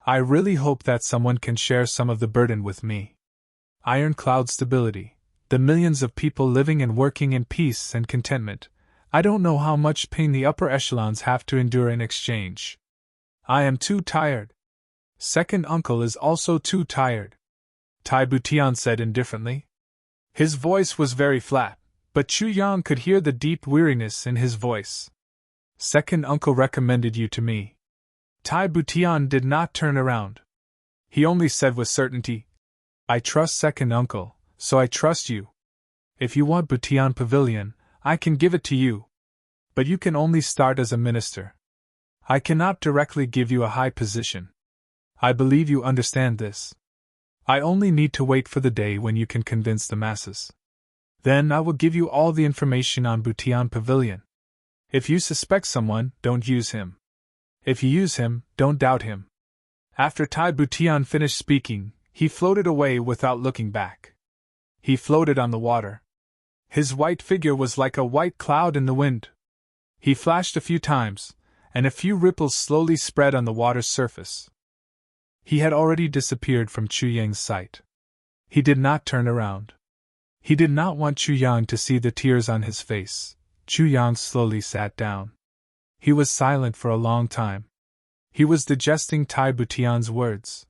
I really hope that someone can share some of the burden with me. Iron Cloud stability, the millions of people living and working in peace and contentment. I don't know how much pain the upper echelons have to endure in exchange. I am too tired. Second uncle is also too tired, Tai Butian said indifferently. His voice was very flat, but Chu Yang could hear the deep weariness in his voice. Second uncle recommended you to me. Tai Butian did not turn around. He only said with certainty, "I trust second uncle, so I trust you. If you want Butian Pavilion, I can give it to you. But you can only start as a minister. I cannot directly give you a high position. I believe you understand this. I only need to wait for the day when you can convince the masses. Then I will give you all the information on Butian Pavilion. If you suspect someone, don't use him. If you use him, don't doubt him." After Tai Butian finished speaking, he floated away without looking back. He floated on the water. His white figure was like a white cloud in the wind. He flashed a few times, and a few ripples slowly spread on the water's surface. He had already disappeared from Chu Yang's sight. He did not turn around. He did not want Chu Yang to see the tears on his face. Chu Yang slowly sat down. He was silent for a long time. He was digesting Tai Butian's words.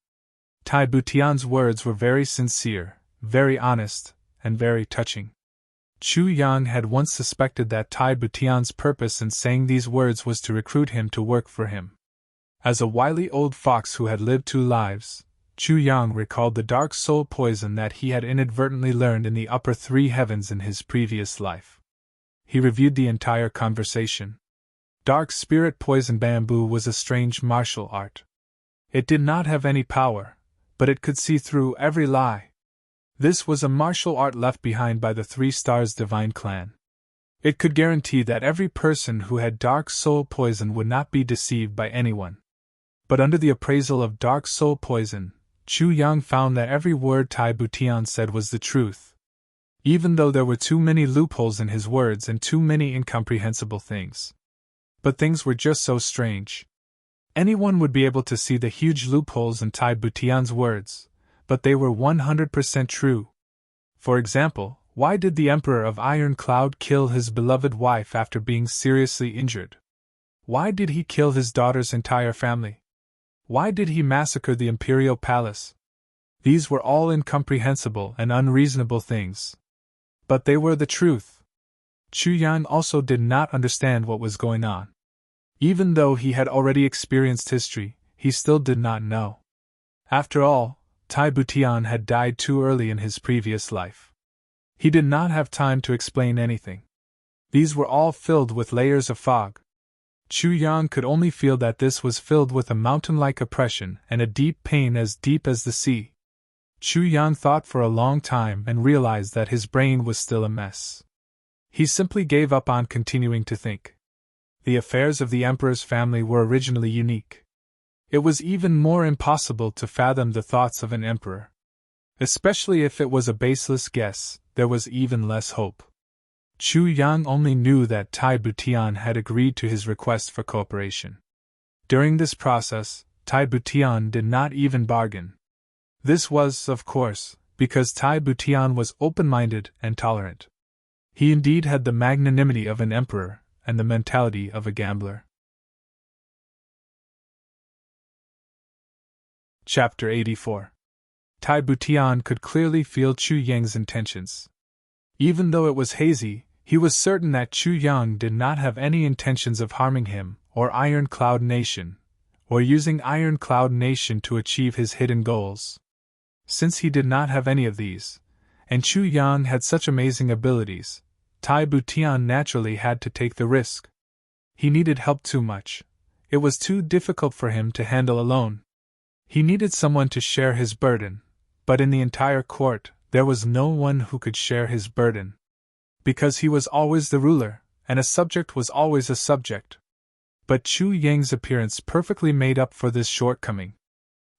Tai Butian's words were very sincere, very honest, and very touching. Chu Yang had once suspected that Tai Butian's purpose in saying these words was to recruit him to work for him. As a wily old fox who had lived 2 lives, Chu Yang recalled the dark soul poison that he had inadvertently learned in the upper 3 heavens in his previous life. He reviewed the entire conversation. Dark spirit poison bamboo was a strange martial art. It did not have any power, but it could see through every lie. This was a martial art left behind by the 3 Stars Divine Clan. It could guarantee that every person who had dark soul poison would not be deceived by anyone. But under the appraisal of dark soul poison, Chu Yang found that every word Tai Butian said was the truth. Even though there were too many loopholes in his words and too many incomprehensible things. But things were just so strange. Anyone would be able to see the huge loopholes in Tai Butian's words, but they were 100% true. For example, why did the Emperor of Iron Cloud kill his beloved wife after being seriously injured? Why did he kill his daughter's entire family? Why did he massacre the imperial palace? These were all incomprehensible and unreasonable things. But they were the truth. Chu Yang also did not understand what was going on. Even though he had already experienced history, he still did not know. After all, Tai Butian had died too early in his previous life. He did not have time to explain anything. These were all filled with layers of fog. Chu Yang could only feel that this was filled with a mountain-like oppression and a deep pain as deep as the sea. Chu Yang thought for a long time and realized that his brain was still a mess. He simply gave up on continuing to think. The affairs of the Emperor's family were originally unique. It was even more impossible to fathom the thoughts of an emperor. Especially if it was a baseless guess, there was even less hope. Chu Yang only knew that Tai Butian had agreed to his request for cooperation. During this process, Tai Butian did not even bargain. This was, of course, because Tai Butian was open-minded and tolerant. He indeed had the magnanimity of an emperor and the mentality of a gambler. Chapter 84. Tai Butian could clearly feel Chu Yang's intentions. Even though it was hazy, he was certain that Chu Yang did not have any intentions of harming him, or Iron Cloud Nation, or using Iron Cloud Nation to achieve his hidden goals. Since he did not have any of these, and Chu Yang had such amazing abilities, Tai Butian naturally had to take the risk. He needed help too much. It was too difficult for him to handle alone. He needed someone to share his burden, but in the entire court, there was no one who could share his burden. Because he was always the ruler, and a subject was always a subject. But Chu Yang's appearance perfectly made up for this shortcoming.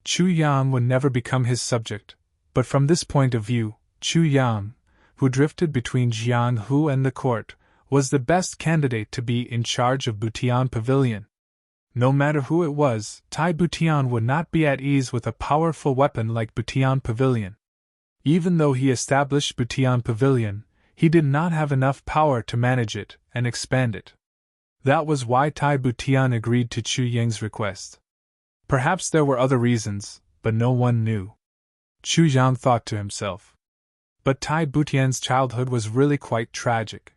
Chu Yang would never become his subject, but from this point of view, Chu Yang, who drifted between Jiang Hu and the court, was the best candidate to be in charge of Butian Pavilion. No matter who it was, Tai Butian would not be at ease with a powerful weapon like Butian Pavilion. Even though he established Butian Pavilion, he did not have enough power to manage it and expand it. That was why Tai Butian agreed to Chu Yang's request. Perhaps there were other reasons, but no one knew. Chu Yang thought to himself. But Tai Butian's childhood was really quite tragic.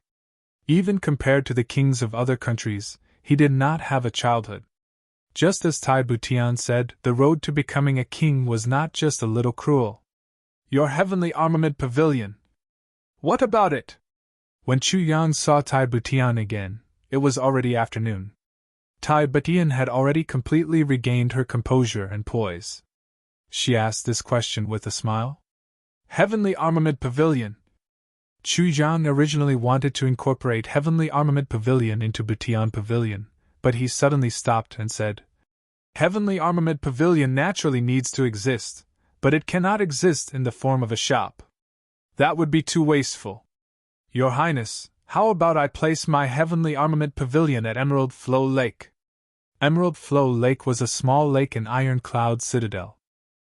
Even compared to the kings of other countries, he did not have a childhood. Just as Tai Butian said, the road to becoming a king was not just a little cruel. Your heavenly armament pavilion. What about it? When Chu Yang saw Tai Butian again, it was already afternoon. Tai Butian had already completely regained her composure and poise. She asked this question with a smile. Heavenly Armament Pavilion. Chu Yang originally wanted to incorporate Heavenly Armament Pavilion into Butian Pavilion, but he suddenly stopped and said, Heavenly Armament Pavilion naturally needs to exist, but it cannot exist in the form of a shop. That would be too wasteful. Your Highness, how about I place my Heavenly Armament Pavilion at Emerald Flow Lake? Emerald Flow Lake was a small lake in Iron Cloud Citadel.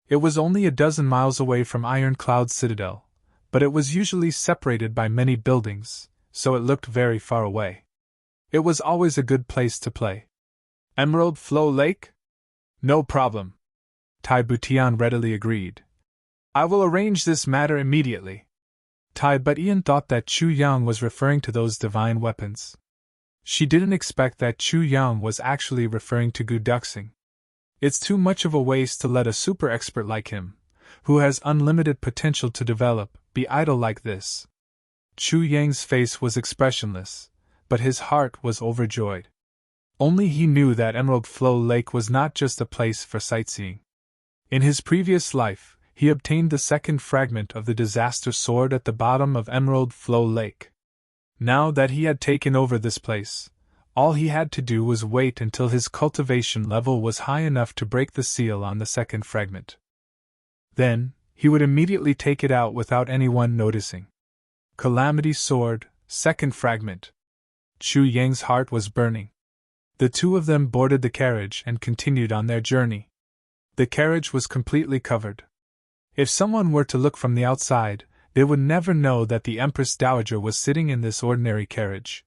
It was only a dozen miles away from Iron Cloud Citadel, but it was usually separated by many buildings, so it looked very far away. It was always a good place to play. Emerald Flow Lake? No problem. Tai Butian readily agreed. I will arrange this matter immediately. Tai Butian thought that Chu Yang was referring to those divine weapons. She didn't expect that Chu Yang was actually referring to Guduxing. It's too much of a waste to let a super expert like him, who has unlimited potential to develop, be idle like this. Chu Yang's face was expressionless, but his heart was overjoyed. Only he knew that Emerald Flow Lake was not just a place for sightseeing. In his previous life, he obtained the second fragment of the disaster sword at the bottom of Emerald Flow Lake. Now that he had taken over this place, all he had to do was wait until his cultivation level was high enough to break the seal on the second fragment. Then, he would immediately take it out without anyone noticing. Calamity Sword, second fragment. Chu Yang's heart was burning. The two of them boarded the carriage and continued on their journey. The carriage was completely covered. If someone were to look from the outside, they would never know that the Empress Dowager was sitting in this ordinary carriage.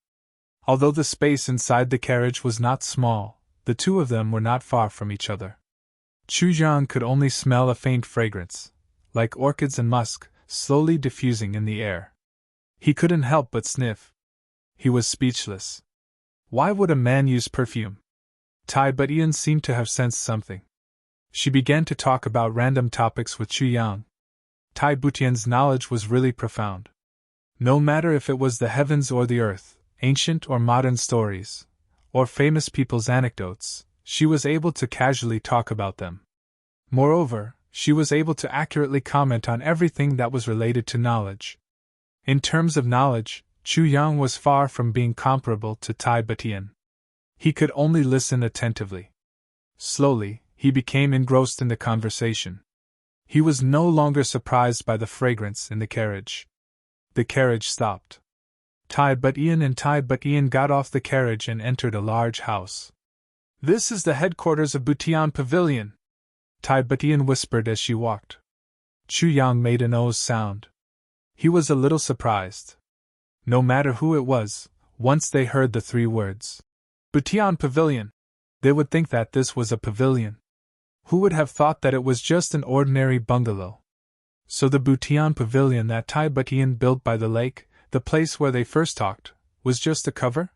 Although the space inside the carriage was not small, the two of them were not far from each other. Chu Yang could only smell a faint fragrance, like orchids and musk, slowly diffusing in the air. He couldn't help but sniff. He was speechless. Why would a man use perfume? Tai Butian seemed to have sensed something. She began to talk about random topics with Chu Yang. Tai Butian's knowledge was really profound. No matter if it was the heavens or the earth, ancient or modern stories, or famous people's anecdotes, she was able to casually talk about them. Moreover, she was able to accurately comment on everything that was related to knowledge. In terms of knowledge, Chu Yang was far from being comparable to Tai Butian. He could only listen attentively. Slowly, he became engrossed in the conversation. He was no longer surprised by the fragrance in the carriage. The carriage stopped. Tai Butian got off the carriage and entered a large house. This is the headquarters of Butian Pavilion, Tai Butian whispered as she walked. Chu Yang made an O's sound. He was a little surprised. No matter who it was, once they heard the three words, Butian Pavilion, they would think that this was a pavilion. Who would have thought that it was just an ordinary bungalow? So the Butian pavilion that Tai Butian built by the lake, the place where they first talked, was just a cover?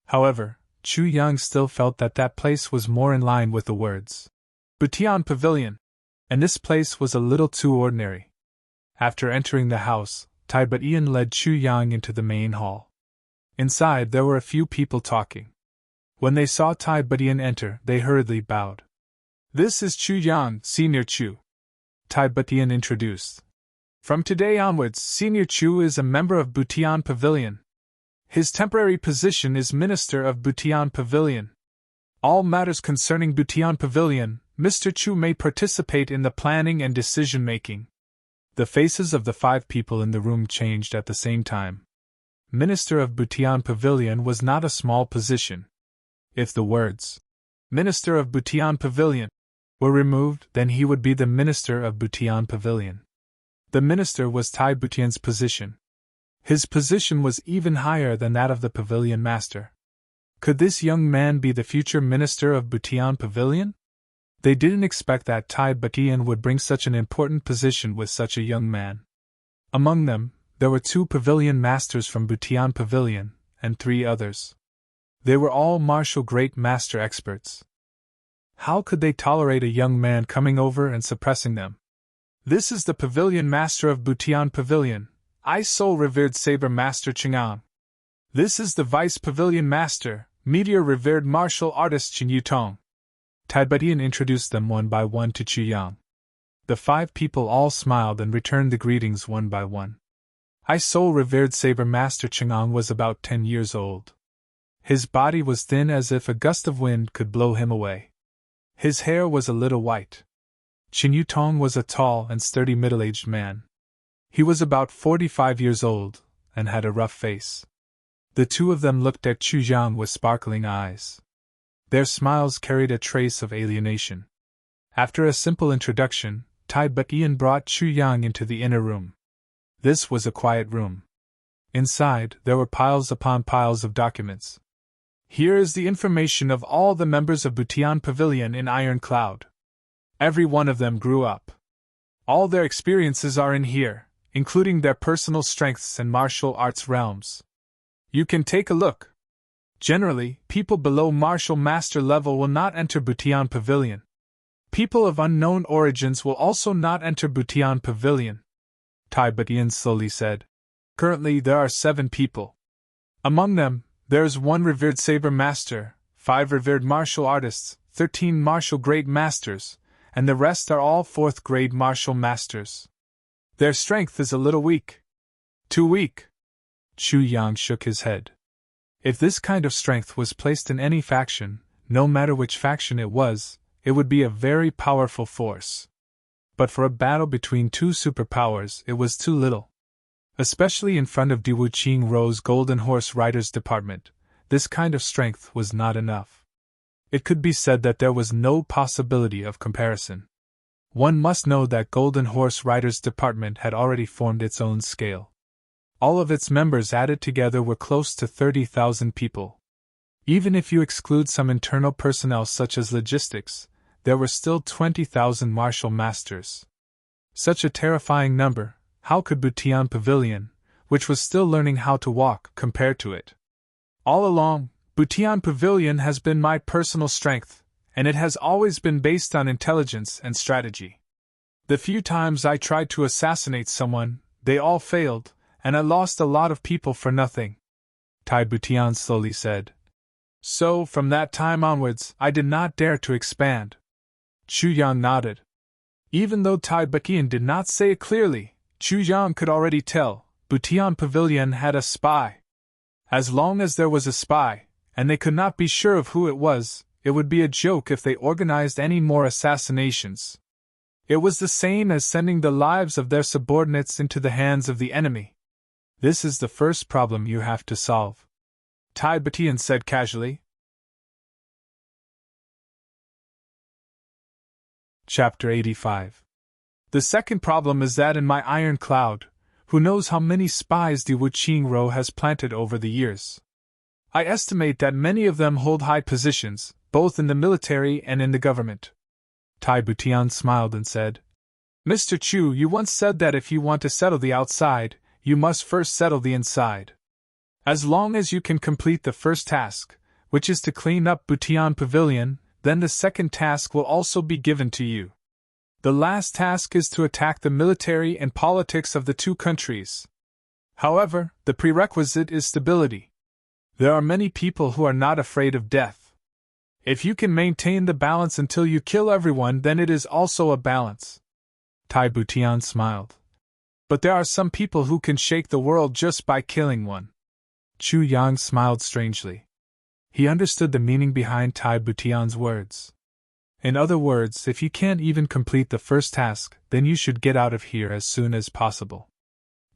However, Chu Yang still felt that that place was more in line with the words Butian Pavilion, and this place was a little too ordinary. After entering the house, Tai Butian led Chu Yang into the main hall. Inside there were a few people talking. When they saw Tai Butian enter, they hurriedly bowed. "This is Chu Yang, Senior Chu," Tai Butian introduced. "From today onwards, Senior Chu is a member of Butian Pavilion. His temporary position is Minister of Butian Pavilion. All matters concerning Butian Pavilion, Mr. Chu may participate in the planning and decision-making." The faces of the 5 people in the room changed at the same time. Minister of Butian Pavilion was not a small position. If the words, Minister of Butian Pavilion, were removed, then he would be the Minister of Butian Pavilion. The Minister was Tai Butian's position. His position was even higher than that of the Pavilion Master. Could this young man be the future Minister of Butian Pavilion? They didn't expect that Tai Butian would bring such an important position with such a young man. Among them, there were 2 Pavilion Masters from Butian Pavilion, and 3 others. They were all martial great master experts. How could they tolerate a young man coming over and suppressing them? "This is the Pavilion Master of Butian Pavilion, I so revered Saber Master Chang'an. This is the Vice Pavilion Master, Meteor revered martial artist Chen Yutong." Tai Butian introduced them one by one to Chu Yang. The 5 people all smiled and returned the greetings one by one. I so revered Saber Master Chang'an was about 10 years old. His body was thin as if a gust of wind could blow him away. His hair was a little white. Chen Yutong was a tall and sturdy middle-aged man. He was about 45 years old, and had a rough face. The 2 of them looked at Chu Yang with sparkling eyes. Their smiles carried a trace of alienation. After a simple introduction, Tai Butian brought Chu Yang into the inner room. This was a quiet room. Inside, there were piles upon piles of documents. "Here is the information of all the members of Butian Pavilion in Iron Cloud. Every one of them grew up. All their experiences are in here, including their personal strengths and martial arts realms. You can take a look. Generally, people below martial master level will not enter Butian Pavilion. People of unknown origins will also not enter Butian Pavilion," Tai Butian slowly said. "Currently there are 7 people. Among them, there is 1 revered saber master, 5 revered martial artists, 13 martial grade masters, and the rest are all 4th grade martial masters. Their strength is a little weak." "Too weak?" Chu Yang shook his head. If this kind of strength was placed in any faction, no matter which faction it would be a very powerful force. But for a battle between 2 superpowers, it was too little. Especially in front of Diwu Qing Ro's Golden Horse Riders Department, this kind of strength was not enough. It could be said that there was no possibility of comparison. One must know that Golden Horse Riders Department had already formed its own scale. All of its members added together were close to 30,000 people. Even if you exclude some internal personnel such as logistics, there were still 20,000 martial masters. Such a terrifying number, how could Butian Pavilion, which was still learning how to walk, compare to it? "All along, Butian Pavilion has been my personal strength, and it has always been based on intelligence and strategy. The few times I tried to assassinate someone, they all failed, and I lost a lot of people for nothing," Tai Butian slowly said. "So, from that time onwards, I did not dare to expand." Chu Yang nodded. Even though Tai Butian did not say it clearly, Chu Yang could already tell, Butian Pavilion had a spy. As long as there was a spy, and they could not be sure of who it would be a joke if they organized any more assassinations. It was the same as sending the lives of their subordinates into the hands of the enemy. "This is the first problem you have to solve," Tai Butian said casually. Chapter 85. "The second problem is that in my Iron Cloud, who knows how many spies Diwu Qing Ro has planted over the years? I estimate that many of them hold high positions, both in the military and in the government." Tai Butian smiled and said, Mr. Chu, you once said that if you want to settle the outside, you must first settle the inside. As long as you can complete the first task, which is to clean up Butian Pavilion, then the second task will also be given to you. The last task is to attack the military and politics of the two countries. However, the prerequisite is stability. There are many people who are not afraid of death. If you can maintain the balance until you kill everyone, then it is also a balance. Tai Butian smiled. But there are some people who can shake the world just by killing one. Chu Yang smiled strangely. He understood the meaning behind Tai Butian's words. In other words, if you can't even complete the first task, then you should get out of here as soon as possible.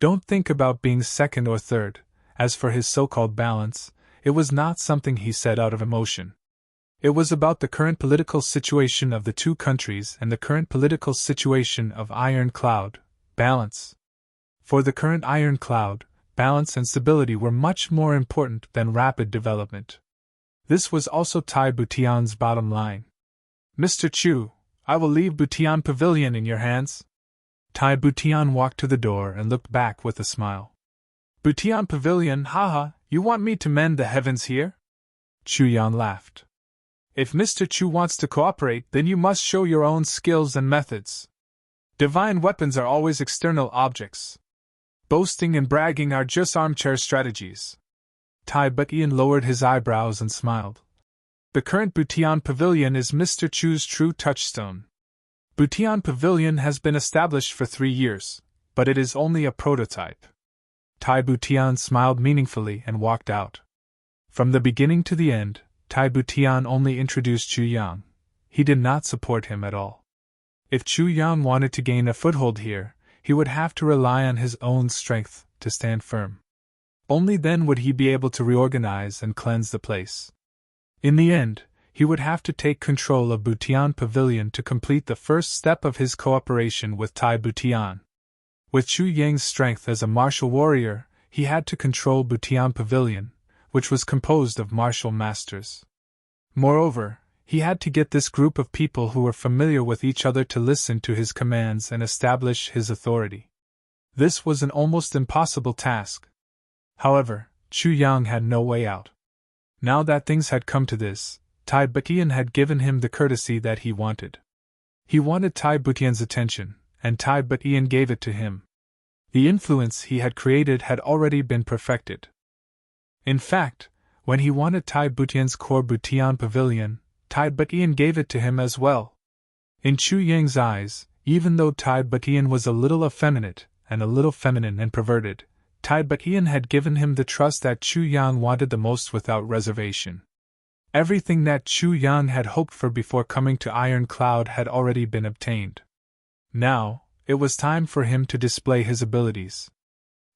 Don't think about being second or third. As for his so-called balance, it was not something he said out of emotion. It was about the current political situation of the two countries and the current political situation of Iron Cloud, balance. For the current Iron Cloud, balance and stability were much more important than rapid development. This was also Tai Butian's bottom line. Mr. Chu, I will leave Butian Pavilion in your hands. Tai Butian walked to the door and looked back with a smile. Butian Pavilion, haha, you want me to mend the heavens here? Chu Yang laughed. If Mr. Chu wants to cooperate, then you must show your own skills and methods. Divine weapons are always external objects. Boasting and bragging are just armchair strategies. Tai Butian lowered his eyebrows and smiled. The current Butian Pavilion is Mr. Chu's true touchstone. Butian Pavilion has been established for 3 years, but it is only a prototype. Tai Butian smiled meaningfully and walked out. From the beginning to the end, Tai Butian only introduced Chu Yang. He did not support him at all. If Chu Yang wanted to gain a foothold here, he would have to rely on his own strength to stand firm. Only then would he be able to reorganize and cleanse the place. In the end, he would have to take control of Butian Pavilion to complete the first step of his cooperation with Tai Butian. With Chu Yang's strength as a martial warrior, he had to control Butian Pavilion, which was composed of martial masters. Moreover, he had to get this group of people who were familiar with each other to listen to his commands and establish his authority. This was an almost impossible task. However, Chu Yang had no way out. Now that things had come to this, Tai Butian had given him the courtesy that he wanted. He wanted Tai Butian's attention, and Tai Butian gave it to him. The influence he had created had already been perfected. In fact, when he wanted Tai Butian's core Butian Pavilion, Tai Butian gave it to him as well. In Chu Yang's eyes, even though Tai Butian was a little effeminate and a little feminine and perverted, Tai Butian had given him the trust that Chu Yang wanted the most without reservation. Everything that Chu Yang had hoped for before coming to Iron Cloud had already been obtained. Now, it was time for him to display his abilities.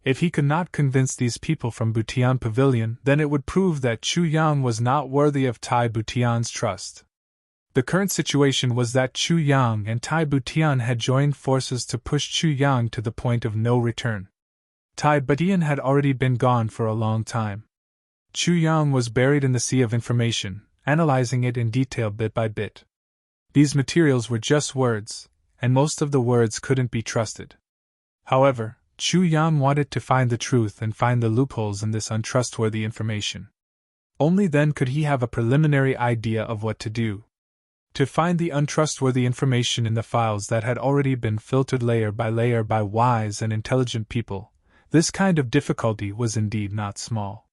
If he could not convince these people from Butian Pavilion, then it would prove that Chu Yang was not worthy of Tai Butian's trust. The current situation was that Chu Yang and Tai Butian had joined forces to push Chu Yang to the point of no return. Tai Butian had already been gone for a long time. Chu Yang was buried in the sea of information, analyzing it in detail bit by bit. These materials were just words, and most of the words couldn't be trusted. However, Chu Yang wanted to find the truth and find the loopholes in this untrustworthy information. Only then could he have a preliminary idea of what to do. To find the untrustworthy information in the files that had already been filtered layer by wise and intelligent people, this kind of difficulty was indeed not small.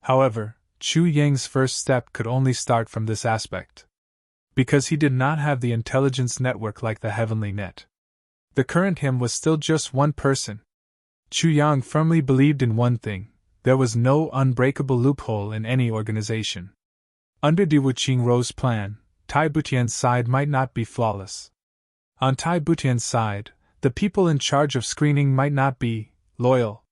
However, Chu Yang's first step could only start from this aspect. Because he did not have the intelligence network like the Heavenly Net. The current him was still just one person. Chu Yang firmly believed in one thing: there was no unbreakable loophole in any organization. Under Di Wuqingrou's plan, Tai Butian's side might not be flawless. On Tai Butian's side, the people in charge of screening might not be loyal.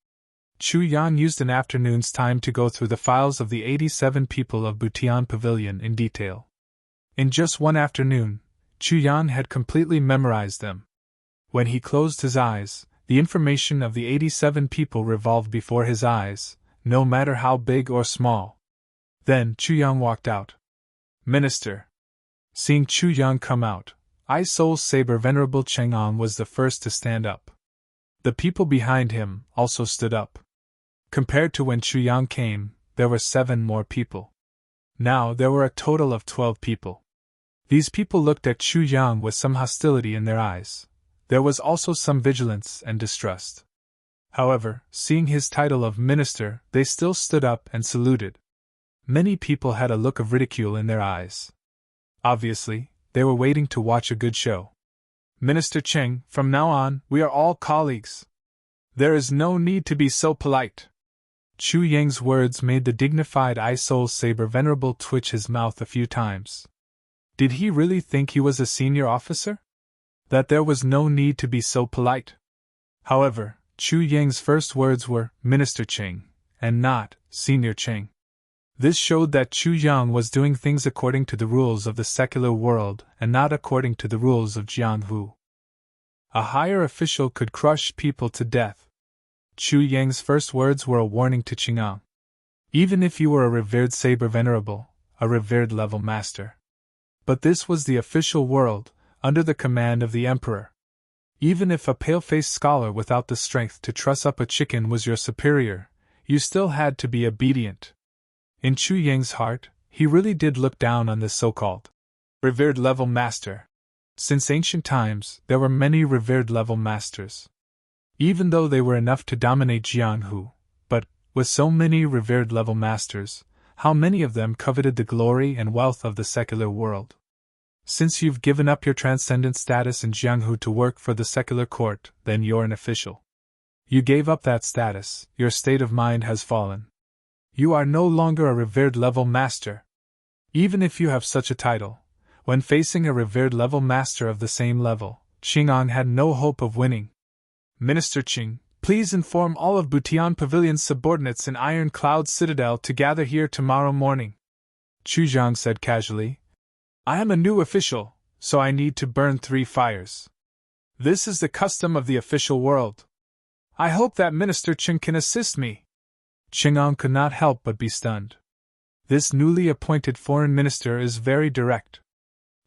Chu Yang used an afternoon's time to go through the files of the 87 people of Butian Pavilion in detail. In just one afternoon, Chu Yang had completely memorized them. When he closed his eyes, the information of the 87 people revolved before his eyes, no matter how big or small. Then Chu Yang walked out. Minister. Seeing Chu Yang come out, Soul Saber Venerable Chang'an was the first to stand up. The people behind him also stood up. Compared to when Chu Yang came, there were 7 more people. Now there were a total of 12 people. These people looked at Chu Yang with some hostility in their eyes. There was also some vigilance and distrust. However, seeing his title of minister, they still stood up and saluted. Many people had a look of ridicule in their eyes. Obviously, they were waiting to watch a good show. Minister Cheng, from now on, we are all colleagues. There is no need to be so polite. Chu Yang's words made the dignified Soul Saber Venerable twitch his mouth a few times. Did he really think he was a senior officer? That there was no need to be so polite? However, Chu Yang's first words were, Minister Cheng, and not, Senior Cheng. This showed that Chu Yang was doing things according to the rules of the secular world and not according to the rules of Jianwu. A higher official could crush people to death. Chu Yang's first words were a warning to Chang'an. Even if you were a revered saber venerable, a revered level master. But this was the official world, under the command of the emperor. Even if a pale-faced scholar without the strength to truss up a chicken was your superior, you still had to be obedient. In Chu Yang's heart, he really did look down on this so-called revered level master. Since ancient times, there were many revered level masters. Even though they were enough to dominate Jianhu, but, with so many revered level masters, how many of them coveted the glory and wealth of the secular world? Since you've given up your transcendent status in Jianghu to work for the secular court, then you're an official. You gave up that status, your state of mind has fallen. You are no longer a revered level master. Even if you have such a title, when facing a revered level master of the same level, Chang'an had no hope of winning. Minister Qing, please inform all of Butian Pavilion's subordinates in Iron Cloud Citadel to gather here tomorrow morning. Chu Zhang said casually. I am a new official, so I need to burn 3 fires. This is the custom of the official world. I hope that Minister Qing can assist me. Chang'an could not help but be stunned. This newly appointed foreign minister is very direct.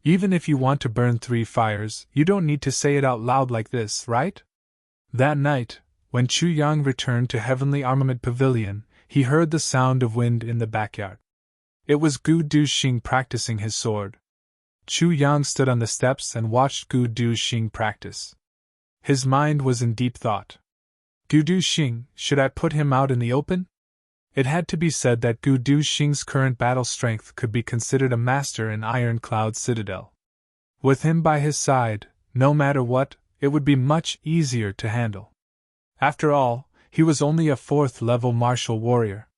Even if you want to burn 3 fires, you don't need to say it out loud like this, right? That night, when Chu Yang returned to Heavenly Armament Pavilion, he heard the sound of wind in the backyard. It was Gu Duxing practicing his sword. Chu Yang stood on the steps and watched Gu Duxing practice. His mind was in deep thought. Gu Duxing, should I put him out in the open? It had to be said that Gu Duxing's current battle strength could be considered a master in Iron Cloud Citadel. With him by his side, no matter what, it would be much easier to handle. After all, he was only a 4th-level martial warrior.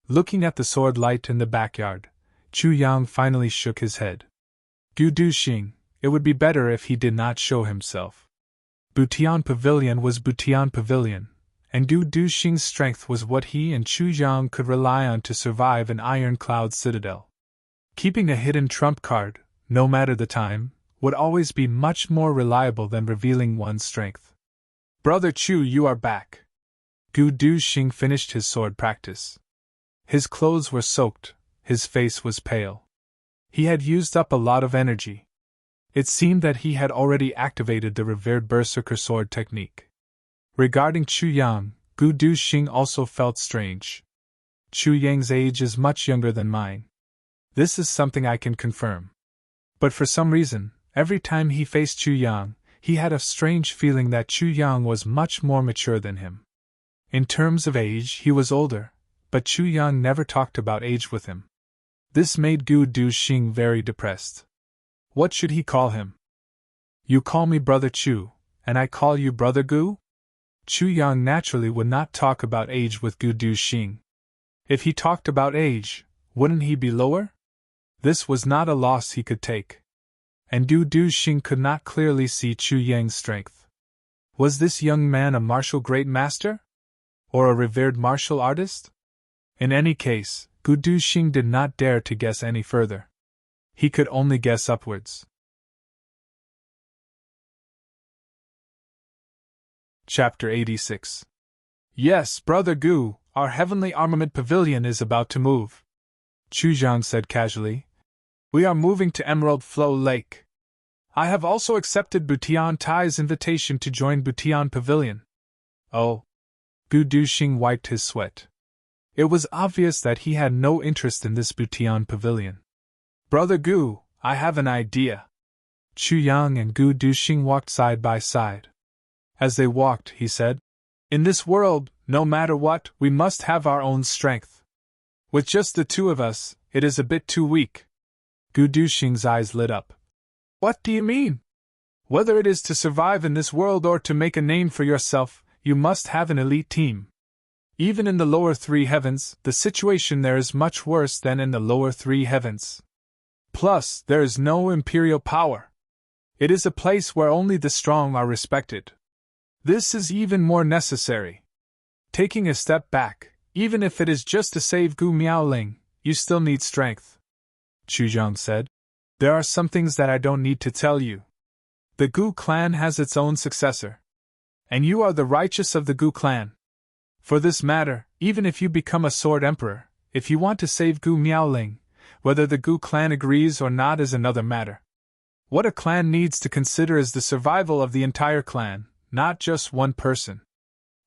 Looking at the sword light in the backyard, Chu Yang finally shook his head. Gu Duxing, it would be better if he did not show himself. Butian Pavilion was Butian Pavilion, and Gu Duxing's strength was what he and Chu Yang could rely on to survive in Iron Cloud Citadel. Keeping a hidden trump card, no matter the time, would always be much more reliable than revealing one's strength. Brother Chu, you are back. Gu Duxing finished his sword practice. His clothes were soaked, his face was pale. He had used up a lot of energy. It seemed that he had already activated the revered berserker sword technique. Regarding Chu Yang, Gu Duxing also felt strange. Chu Yang's age is much younger than mine. This is something I can confirm. But for some reason, every time he faced Chu Yang, he had a strange feeling that Chu Yang was much more mature than him. In terms of age, he was older, but Chu Yang never talked about age with him. This made Gu Duxing very depressed. What should he call him? You call me Brother Chu, and I call you Brother Gu? Chu Yang naturally would not talk about age with Gu Duxing. If he talked about age, wouldn't he be lower? This was not a loss he could take. And Gu Duxing could not clearly see Chu Yang's strength. Was this young man a martial great master? Or a revered martial artist? In any case, Gu Duxing did not dare to guess any further. He could only guess upwards. Chapter 86. Yes, Brother Gu, our Heavenly Armament Pavilion is about to move. Chu Zhang said casually. We are moving to Emerald Flow Lake. I have also accepted Butian Tai's invitation to join Butian Pavilion. Oh. Gu Duxing wiped his sweat. It was obvious that he had no interest in this Butian Pavilion. Brother Gu, I have an idea. Chu Yang and Gu Duxing walked side by side. As they walked, he said, in this world, no matter what, we must have our own strength. With just the two of us, it is a bit too weak. Gu Duxing's eyes lit up. What do you mean? Whether it is to survive in this world or to make a name for yourself, you must have an elite team. Even in the lower three heavens, the situation there is much worse than in the lower three heavens. Plus, there is no imperial power. It is a place where only the strong are respected. This is even more necessary. Taking a step back, even if it is just to save Gu Miaoling, you still need strength. Chu Yang said. There are some things that I don't need to tell you. The Gu clan has its own successor. And you are the righteous of the Gu clan. For this matter, even if you become a sword emperor, if you want to save Gu Miaoling, whether the Gu clan agrees or not is another matter. What a clan needs to consider is the survival of the entire clan, not just one person.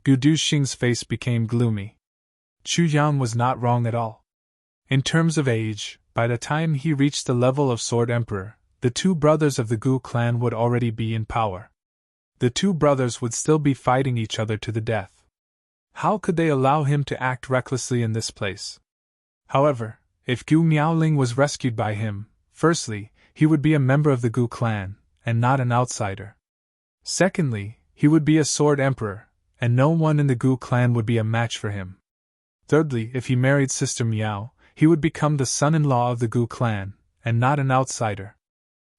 Gu Duxing's face became gloomy. Chu Yang was not wrong at all. In terms of age, by the time he reached the level of Sword Emperor, the two brothers of the Gu clan would already be in power. The two brothers would still be fighting each other to the death. How could they allow him to act recklessly in this place? However, if Gu Miaoling was rescued by him, firstly, he would be a member of the Gu clan, and not an outsider. Secondly, he would be a Sword Emperor, and no one in the Gu clan would be a match for him. Thirdly, if he married Sister Miao, he would become the son-in-law of the Gu clan, and not an outsider.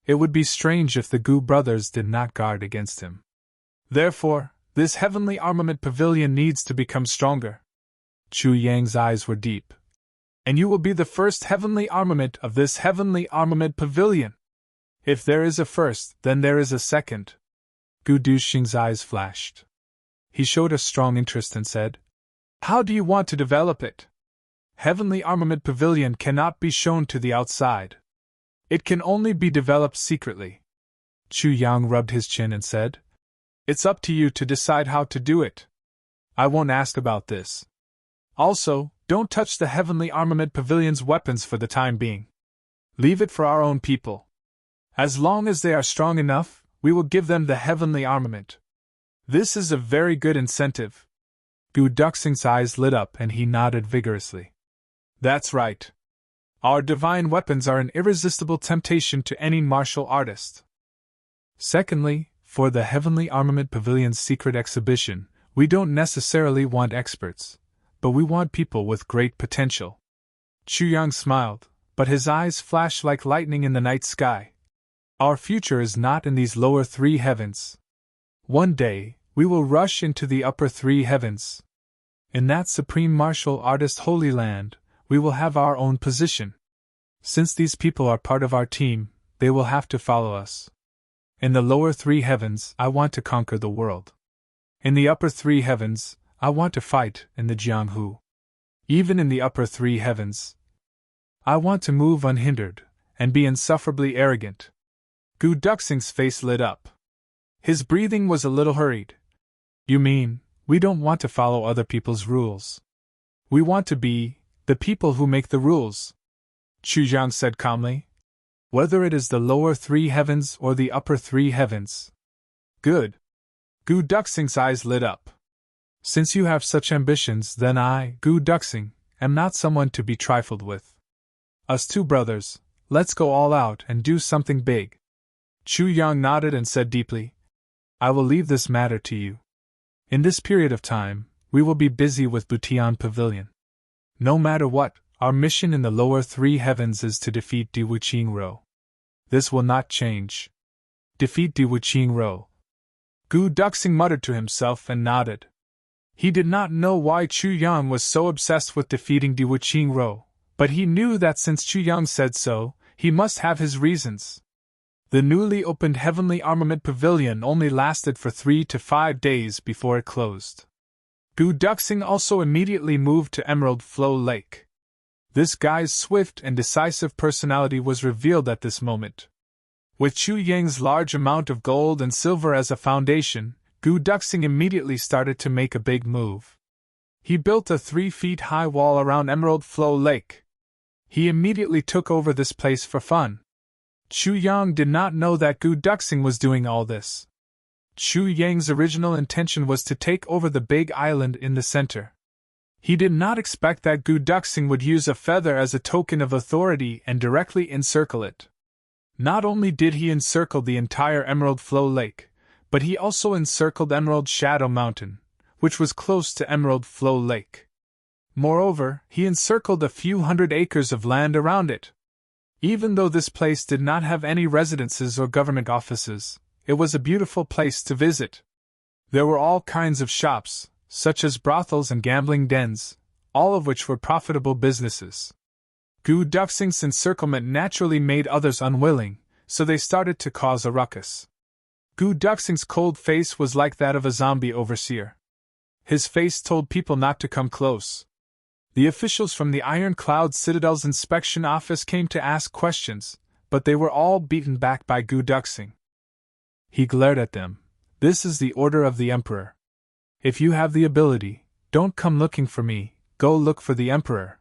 It would be strange if the Gu brothers did not guard against him. Therefore, this heavenly armament pavilion needs to become stronger. Chu Yang's eyes were deep. And you will be the first heavenly armament of this heavenly armament pavilion. If there is a first, then there is a second. Gu Duxing's eyes flashed. He showed a strong interest and said, How do you want to develop it? Heavenly Armament Pavilion cannot be shown to the outside. It can only be developed secretly. Chu Yang rubbed his chin and said, It's up to you to decide how to do it. I won't ask about this. Also, don't touch the Heavenly Armament Pavilion's weapons for the time being. Leave it for our own people. As long as they are strong enough, we will give them the Heavenly Armament. This is a very good incentive. Gu Duxing's eyes lit up and he nodded vigorously. That's right. Our divine weapons are an irresistible temptation to any martial artist. Secondly, for the Heavenly Armament Pavilion's secret exhibition, we don't necessarily want experts, but we want people with great potential. Chu Yang smiled, but his eyes flashed like lightning in the night sky. Our future is not in these lower three heavens. One day, we will rush into the upper three heavens. In that supreme martial artist holy land, we will have our own position. Since these people are part of our team, they will have to follow us. In the lower three heavens, I want to conquer the world. In the upper three heavens, I want to fight in the Jianghu. Even in the upper three heavens, I want to move unhindered and be insufferably arrogant. Gu Duxing's face lit up. His breathing was a little hurried. You mean, we don't want to follow other people's rules. We want to be the people who make the rules. Chu Yang said calmly. Whether it is the lower three heavens or the upper three heavens. Good. Gu Duxing's eyes lit up. Since you have such ambitions, then I, Gu Duxing, am not someone to be trifled with. Us two brothers, let's go all out and do something big. Chu Yang nodded and said deeply, I will leave this matter to you. In this period of time, we will be busy with Butian Pavilion. No matter what, our mission in the lower three heavens is to defeat Di Wuqingro. This will not change. Defeat Di Wuqingro. Gu Duxing muttered to himself and nodded. He did not know why Chu Yang was so obsessed with defeating Di Wuqingro, but he knew that since Chu Yang said so, he must have his reasons. The newly opened Heavenly Armament Pavilion only lasted for 3 to 5 days before it closed. Gu Duxing also immediately moved to Emerald Flow Lake. This guy's swift and decisive personality was revealed at this moment. With Chu Yang's large amount of gold and silver as a foundation, Gu Duxing immediately started to make a big move. He built a 3-feet-high wall around Emerald Flow Lake. He immediately took over this place for fun. Chu Yang did not know that Gu Duxing was doing all this. Chu Yang's original intention was to take over the big island in the center. He did not expect that Gu Duxing would use a feather as a token of authority and directly encircle it. Not only did he encircle the entire Emerald Flow Lake, but he also encircled Emerald Shadow Mountain, which was close to Emerald Flow Lake. Moreover, he encircled a few hundred acres of land around it. Even though this place did not have any residences or government offices, it was a beautiful place to visit. There were all kinds of shops, such as brothels and gambling dens, all of which were profitable businesses. Gu Duxing's encirclement naturally made others unwilling, so they started to cause a ruckus. Gu Duxing's cold face was like that of a zombie overseer. His face told people not to come close. The officials from the Iron Cloud Citadel's inspection office came to ask questions, but they were all beaten back by Gu Duxing. He glared at them. "This is the order of the Emperor. If you have the ability, don't come looking for me, go look for the Emperor."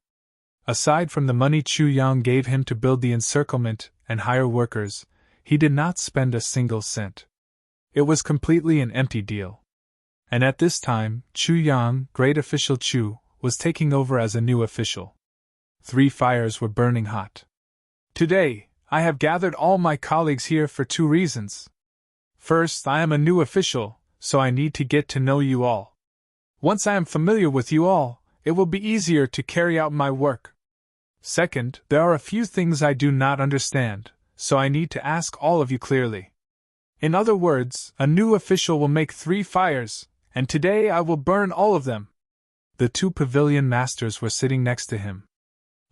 Aside from the money Chu Yang gave him to build the encirclement and hire workers, he did not spend a single cent. It was completely an empty deal. And at this time, Chu Yang, Great Official Chu, was taking over as a new official. 3 fires were burning hot. "Today, I have gathered all my colleagues here for 2 reasons. First, I am a new official, so I need to get to know you all. Once I am familiar with you all, it will be easier to carry out my work. Second, there are a few things I do not understand, so I need to ask all of you clearly. In other words, a new official will make 3 fires, and today I will burn all of them." The 2 pavilion masters were sitting next to him.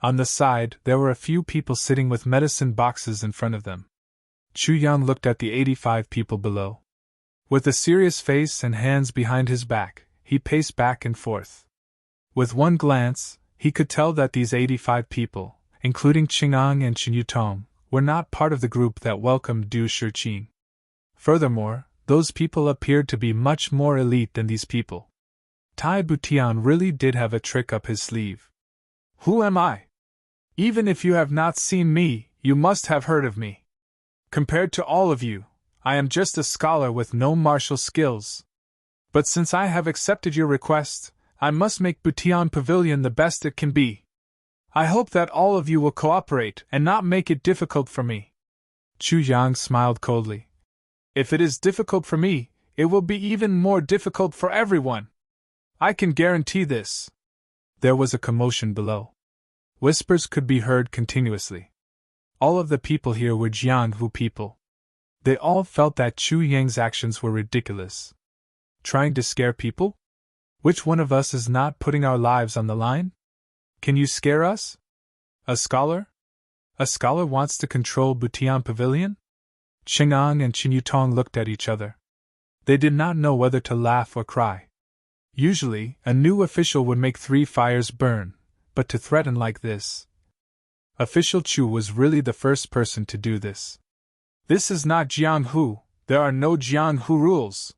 On the side, there were a few people sitting with medicine boxes in front of them. Chu Yang looked at the 85 people below. With a serious face and hands behind his back, he paced back and forth. With one glance, he could tell that these 85 people, including Qing'an and Chen Yutong, were not part of the group that welcomed Du Shiqing. Furthermore, those people appeared to be much more elite than these people. Tai Butian really did have a trick up his sleeve. "Who am I? Even if you have not seen me, you must have heard of me. Compared to all of you, I am just a scholar with no martial skills. But since I have accepted your request, I must make Butian Pavilion the best it can be. I hope that all of you will cooperate and not make it difficult for me." Chu Yang smiled coldly. "If it is difficult for me, it will be even more difficult for everyone. I can guarantee this." There was a commotion below. Whispers could be heard continuously. All of the people here were Jianghu people. They all felt that Chu Yang's actions were ridiculous. Trying to scare people? Which one of us is not putting our lives on the line? Can you scare us? A scholar? A scholar wants to control Butian Pavilion? Qing'an and Chen Yutong looked at each other. They did not know whether to laugh or cry. Usually, a new official would make 3 fires burn, but to threaten like this. Official Chu was really the first person to do this. This is not Jianghu, there are no Jianghu rules.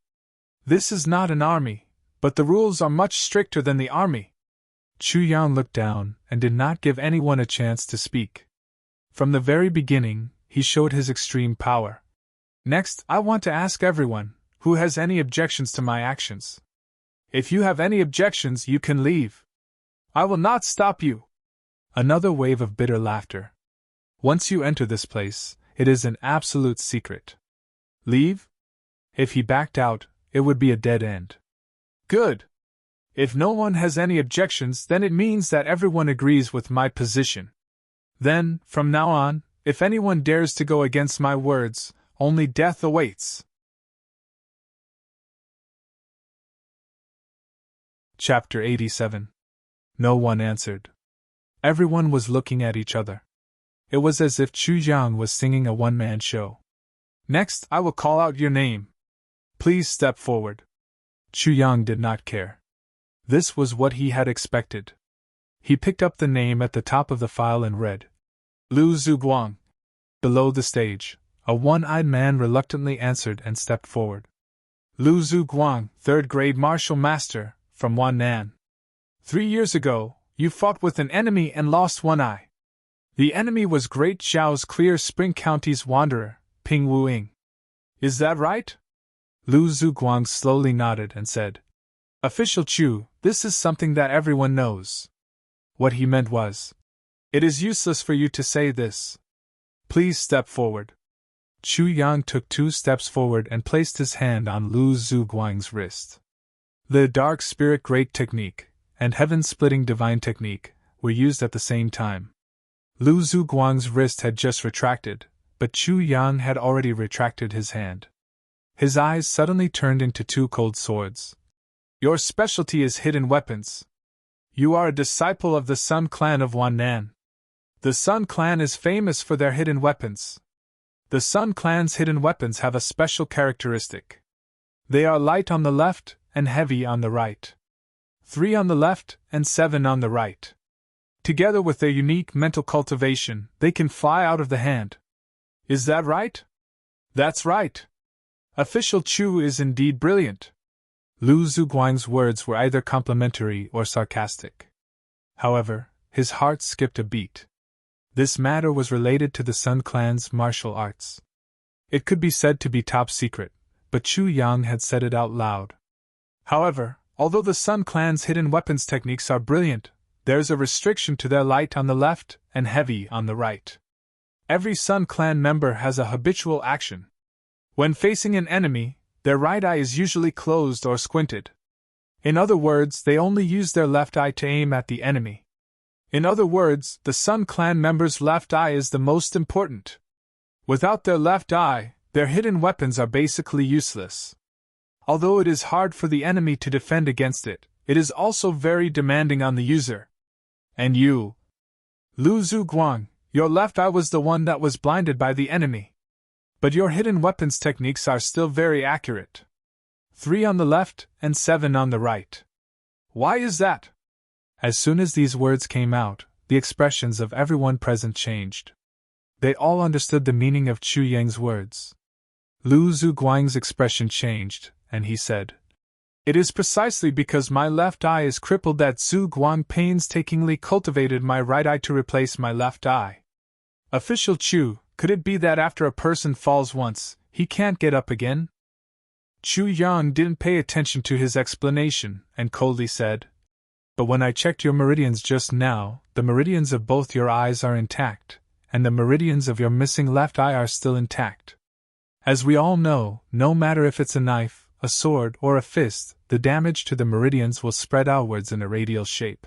This is not an army, but the rules are much stricter than the army. Chu Yang looked down and did not give anyone a chance to speak. From the very beginning, he showed his extreme power. Next, I want to ask everyone, who has any objections to my actions? If you have any objections, you can leave. I will not stop you. Another wave of bitter laughter. Once you enter this place, it is an absolute secret. Leave? If he backed out, it would be a dead end. Good. If no one has any objections, then it means that everyone agrees with my position. Then, from now on, if anyone dares to go against my words, only death awaits. Chapter 87. No one answered. Everyone was looking at each other. It was as if Chu Yang was singing a one-man show. Next, I will call out your name. Please step forward. Chu Yang did not care. This was what he had expected. He picked up the name at the top of the file and read, Lu Zhuguang. Below the stage, A one-eyed man reluctantly answered and stepped forward. Lu Zhuguang, 3rd grade martial master, from Wannan. 3 years ago, you fought with an enemy and lost one eye. The enemy was Great Zhao's Clear Spring County's wanderer, Ping Wuing. Is that right? Lu Zhuguang slowly nodded and said, Official Chu, this is something that everyone knows. What he meant was, it is useless for you to say this. Please step forward. Chu Yang took 2 steps forward and placed his hand on Lu Zhuguang's wrist. The Dark Spirit Great Technique and Heaven-Splitting Divine Technique were used at the same time. Lu Zhuguang's wrist had just retracted, but Chu Yang had already retracted his hand. His eyes suddenly turned into 2 cold swords. Your specialty is hidden weapons. You are a disciple of the Sun Clan of Wannan. The Sun Clan is famous for their hidden weapons. The Sun Clan's hidden weapons have a special characteristic. They are light on the left and heavy on the right. 3 on the left and 7 on the right. Together with their unique mental cultivation, they can fly out of the hand. Is that right? That's right. Official Chu is indeed brilliant. Lu Zhuguang's words were either complimentary or sarcastic. However, his heart skipped a beat. This matter was related to the Sun Clan's martial arts. It could be said to be top secret, but Chu Yang had said it out loud. However, although the Sun Clan's hidden weapons techniques are brilliant, there's a restriction to their light on the left and heavy on the right. Every Sun Clan member has a habitual action. When facing an enemy, their right eye is usually closed or squinted. In other words, they only use their left eye to aim at the enemy. In other words, the Sun Clan member's left eye is the most important. Without their left eye, their hidden weapons are basically useless. Although it is hard for the enemy to defend against it, it is also very demanding on the user. And you, Lu Zhuguang, your left eye was the one that was blinded by the enemy. But your hidden weapons techniques are still very accurate. 3 on the left and 7 on the right. Why is that? As soon as these words came out, the expressions of everyone present changed. They all understood the meaning of Chu Yang's words. Lu Zhuguang's expression changed, and he said, It is precisely because my left eye is crippled that Zhuguang painstakingly cultivated my right eye to replace my left eye. Official Chu, could it be that after a person falls once, he can't get up again? Chu Yang didn't pay attention to his explanation, and coldly said, But when I checked your meridians just now, the meridians of both your eyes are intact, and the meridians of your missing left eye are still intact. As we all know, no matter if it's a knife, a sword, or a fist, the damage to the meridians will spread outwards in a radial shape.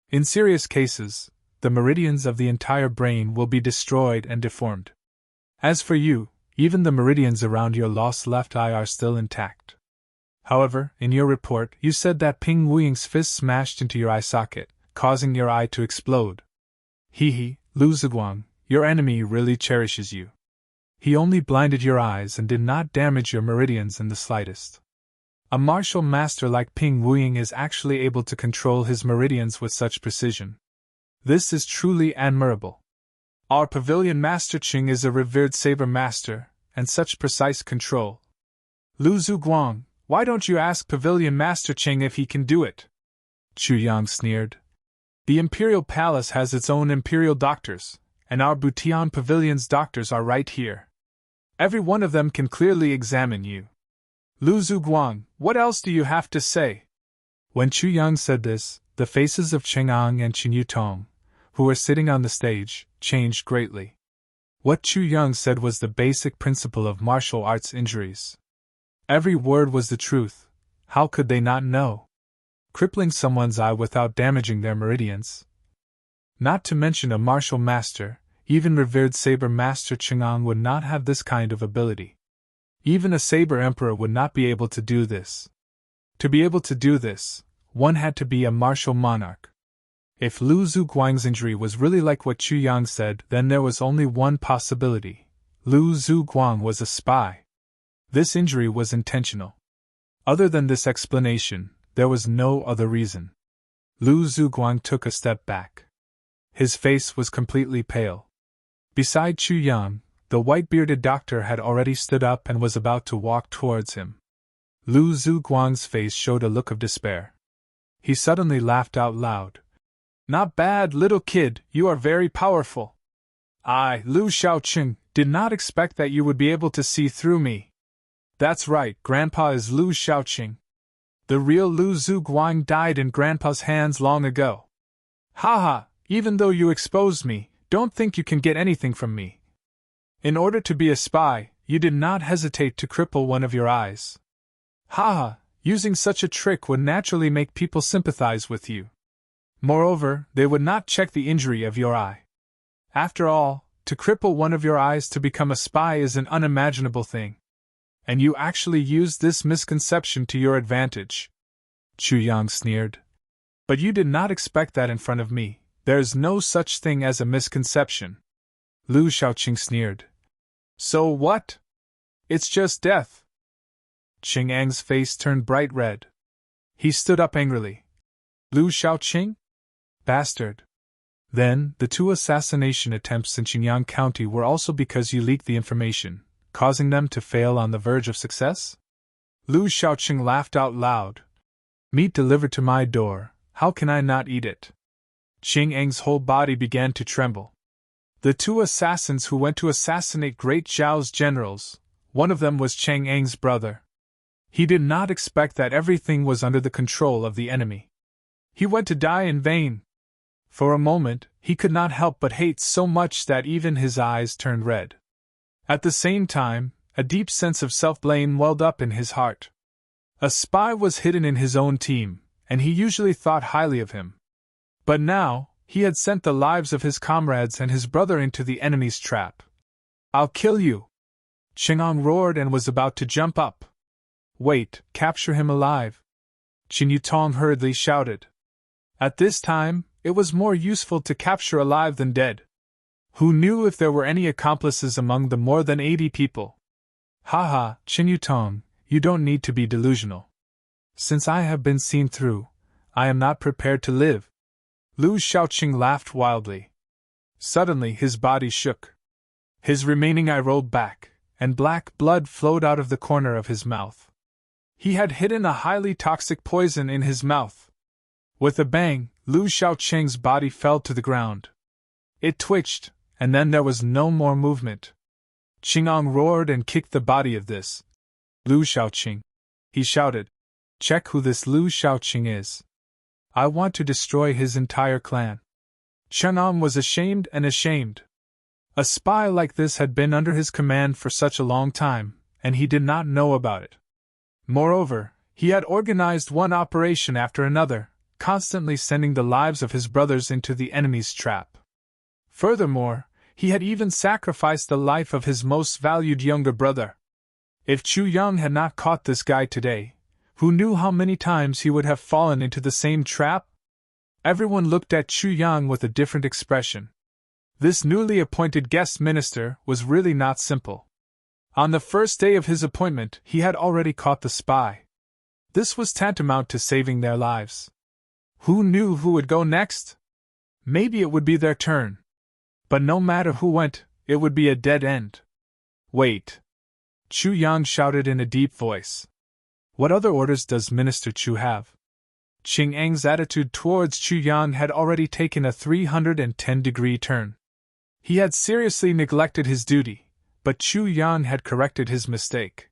In serious cases, the meridians of the entire brain will be destroyed and deformed. As for you, even the meridians around your lost left eye are still intact. However, in your report, you said that Ping Wuying's fist smashed into your eye socket, causing your eye to explode. Hee, Lu Zhuguang, your enemy really cherishes you. He only blinded your eyes and did not damage your meridians in the slightest. A martial master like Ping Wuying is actually able to control his meridians with such precision. This is truly admirable. Our pavilion master Qing is a revered saber master, and such precise control. Lu Zhuguang, why don't you ask pavilion master Qing if he can do it? Chu Yang sneered. The Imperial Palace has its own Imperial doctors, and our Butian Pavilion's doctors are right here. Every one of them can clearly examine you. Lu Zhuguang, what else do you have to say? When Chu Yang said this, the faces of Cheng'ang and Qin Yutong, who were sitting on the stage, changed greatly. What Chu Yang said was the basic principle of martial arts injuries. Every word was the truth. How could they not know? Crippling someone's eye without damaging their meridians. Not to mention a martial master, even revered saber master Cheng'ang would not have this kind of ability. Even a saber emperor would not be able to do this. To be able to do this, one had to be a martial monarch. If Lu Zhuguang's injury was really like what Chu Yang said, then there was only one possibility. Lu Zhuguang was a spy. This injury was intentional. Other than this explanation, there was no other reason. Lu Zhuguang took a step back. His face was completely pale. Beside Chu Yang, The white-bearded doctor had already stood up and was about to walk towards him. Lu Zhuguang's face showed a look of despair. He suddenly laughed out loud. Not bad, little kid, you are very powerful. I, Lu Shaoqing, did not expect that you would be able to see through me. That's right, Grandpa is Lu Shaoqing. The real Lu Zhuguang died in Grandpa's hands long ago. Haha, even though you exposed me, don't think you can get anything from me. In order to be a spy, you did not hesitate to cripple one of your eyes. Haha, using such a trick would naturally make people sympathize with you. Moreover, they would not check the injury of your eye. After all, to cripple one of your eyes to become a spy is an unimaginable thing. And you actually used this misconception to your advantage. Chu Yang sneered. But you did not expect that in front of me. There is no such thing as a misconception. Lu Shaoqing sneered. So what? It's just death. Qing Ang's face turned bright red. He stood up angrily. Lu Shaoqing? Bastard. Then, the 2 assassination attempts in Qingyang County were also because you leaked the information, causing them to fail on the verge of success? Lu Shaoqing laughed out loud. Meat delivered to my door, how can I not eat it? Qing Ang's whole body began to tremble. The 2 assassins who went to assassinate Great Zhao's generals, one of them was Chang Ang's brother. He did not expect that everything was under the control of the enemy. He went to die in vain. For a moment, he could not help but hate so much that even his eyes turned red. At the same time, a deep sense of self-blame welled up in his heart. A spy was hidden in his own team, and he usually thought highly of him. But now, he had sent the lives of his comrades and his brother into the enemy's trap. I'll kill you! Qingang roared and was about to jump up. Wait, capture him alive! Qin Yutong hurriedly shouted. At this time, it was more useful to capture alive than dead. Who knew if there were any accomplices among the more than 80 people? Haha, Qin Yutong, you don't need to be delusional. Since I have been seen through, I am not prepared to live. Lu Shaoqing laughed wildly. Suddenly his body shook. His remaining eye rolled back, and black blood flowed out of the corner of his mouth. He had hidden a highly toxic poison in his mouth. With a bang, Lu Shaoqing's body fell to the ground. It twitched, and then there was no more movement. Qingang roared and kicked the body of this Lu Shaoqing. He shouted, "Check who this Lu Shaoqing is. I want to destroy his entire clan." Qingang was ashamed and ashamed. A spy like this had been under his command for such a long time, and he did not know about it. Moreover, he had organized one operation after another, constantly sending the lives of his brothers into the enemy's trap. Furthermore, he had even sacrificed the life of his most valued younger brother. If Chu Yang had not caught this guy today, who knew how many times he would have fallen into the same trap? Everyone looked at Chu Yang with a different expression. This newly appointed guest minister was really not simple. On the first day of his appointment, he had already caught the spy. This was tantamount to saving their lives. Who knew who would go next? Maybe it would be their turn. But no matter who went, it would be a dead end. Wait! Chu Yang shouted in a deep voice. What other orders does Minister Chu have? Qing Ang's attitude towards Chu Yang had already taken a 310-degree turn. He had seriously neglected his duty, but Chu Yang had corrected his mistake.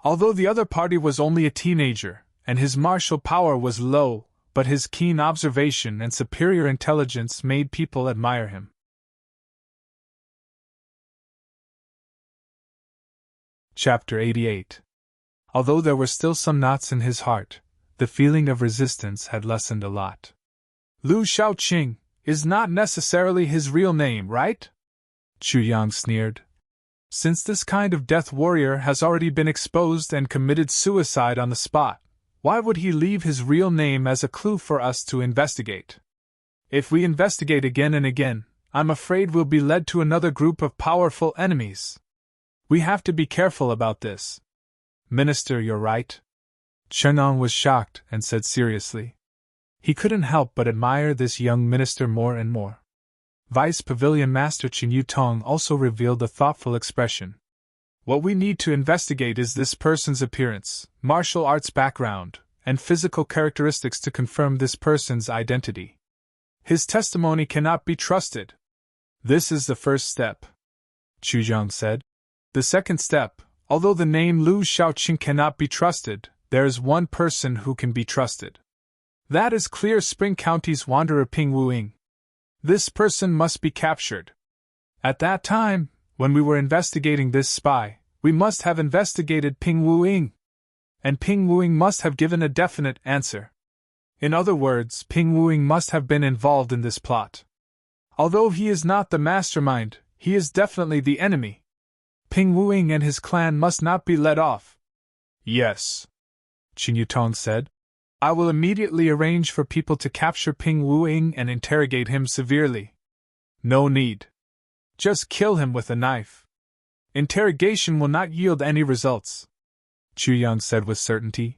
Although the other party was only a teenager, and his martial power was low, but his keen observation and superior intelligence made people admire him. Chapter 88. Although there were still some knots in his heart, the feeling of resistance had lessened a lot. Lu Shaoqing is not necessarily his real name, right? Chu Yang sneered. Since this kind of death warrior has already been exposed and committed suicide on the spot, why would he leave his real name as a clue for us to investigate? If we investigate again and again, I'm afraid we'll be led to another group of powerful enemies. We have to be careful about this. Minister, you're right. Chen was shocked and said seriously. He couldn't help but admire this young minister more and more. Vice Pavilion Master Qin Yutong also revealed a thoughtful expression. What we need to investigate is this person's appearance, martial arts background, and physical characteristics to confirm this person's identity. His testimony cannot be trusted. This is the first step, Chu Zhang said. The second step, although the name Lu Xiaoqing cannot be trusted, there is one person who can be trusted. That is Clear Spring County's wanderer Ping Wuing. This person must be captured. At that time, when we were investigating this spy, we must have investigated Ping Wuing. And Ping Wuing must have given a definite answer. In other words, Ping Wuing must have been involved in this plot. Although he is not the mastermind, he is definitely the enemy. Ping Wuing and his clan must not be let off. Yes, Qin Yutong said. I will immediately arrange for people to capture Ping Wuing and interrogate him severely. No need. Just kill him with a knife. Interrogation will not yield any results, Chu Yang said with certainty.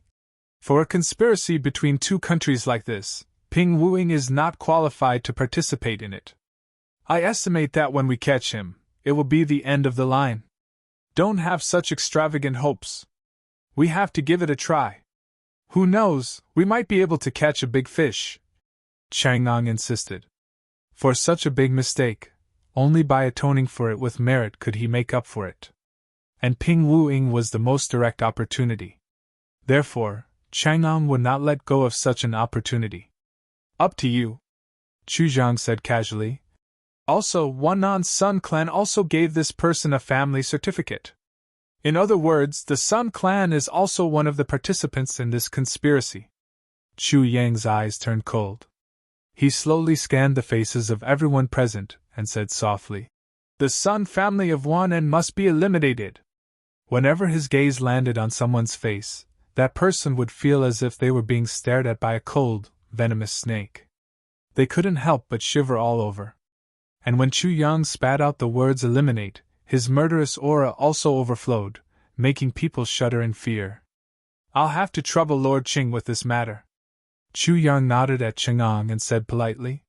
For a conspiracy between two countries like this, Ping Wuing is not qualified to participate in it. I estimate that when we catch him, it will be the end of the line. Don't have such extravagant hopes. We have to give it a try. Who knows, we might be able to catch a big fish, Chang'an insisted. For such a big mistake, only by atoning for it with merit could he make up for it. And Ping Wuing was the most direct opportunity. Therefore, Chang'an would not let go of such an opportunity. Up to you, Chu Zhang said casually. Also, Wan'an's Sun Clan also gave this person a family certificate. In other words, the Sun Clan is also one of the participants in this conspiracy. Chu Yang's eyes turned cold. He slowly scanned the faces of everyone present and said softly, "The Sun family of Wan'an must be eliminated." Whenever his gaze landed on someone's face, that person would feel as if they were being stared at by a cold, venomous snake. They couldn't help but shiver all over. And when Chu Yang spat out the words eliminate, his murderous aura also overflowed, making people shudder in fear. I'll have to trouble Lord Qing with this matter. Chu Yang nodded at Chang'an and said politely.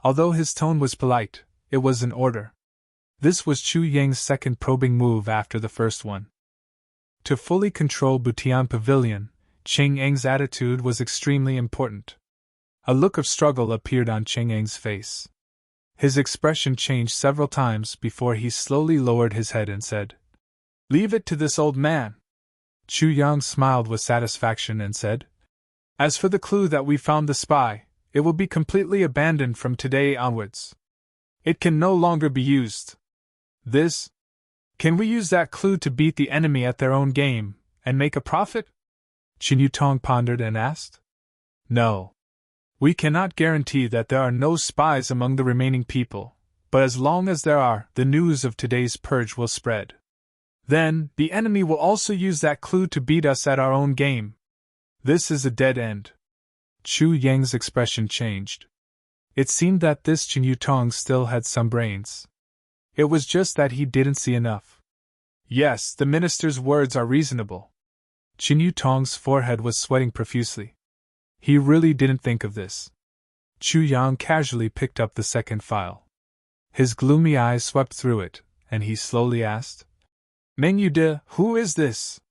Although his tone was polite, it was an order. This was Chu Yang's second probing move after the first one. To fully control Butian Pavilion, Chang'an's attitude was extremely important. A look of struggle appeared on Chang'an's face. His expression changed several times before he slowly lowered his head and said, "Leave it to this old man." Chu Yang smiled with satisfaction and said, "As for the clue that we found the spy, it will be completely abandoned from today onwards. It can no longer be used. This? Can we use that clue to beat the enemy at their own game, and make a profit?" Qin Yutong pondered and asked. "No. We cannot guarantee that there are no spies among the remaining people, but as long as there are, the news of today's purge will spread. Then, the enemy will also use that clue to beat us at our own game. This is a dead end." Chu Yang's expression changed. It seemed that this Qin Yutong still had some brains. It was just that he didn't see enough. Yes, the minister's words are reasonable. Qin Yutong's forehead was sweating profusely. He really didn't think of this. Chu Yang casually picked up the second file. His gloomy eyes swept through it, and he slowly asked, "Meng Yude, who is this?"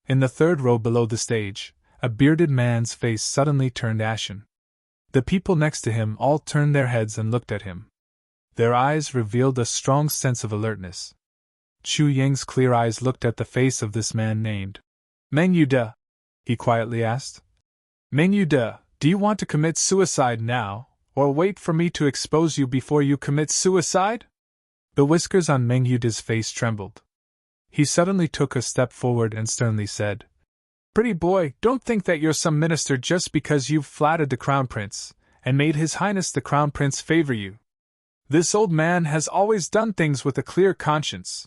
In the third row below the stage, a bearded man's face suddenly turned ashen. The people next to him all turned their heads and looked at him. Their eyes revealed a strong sense of alertness. Chu Yang's clear eyes looked at the face of this man named Meng Yude. He quietly asked, "Meng Yude, do you want to commit suicide now, or wait for me to expose you before you commit suicide?" The whiskers on Meng Yude's face trembled. He suddenly took a step forward and sternly said, "Pretty boy, don't think that you're some minister just because you've flattered the Crown Prince, and made His Highness the Crown Prince favor you. This old man has always done things with a clear conscience.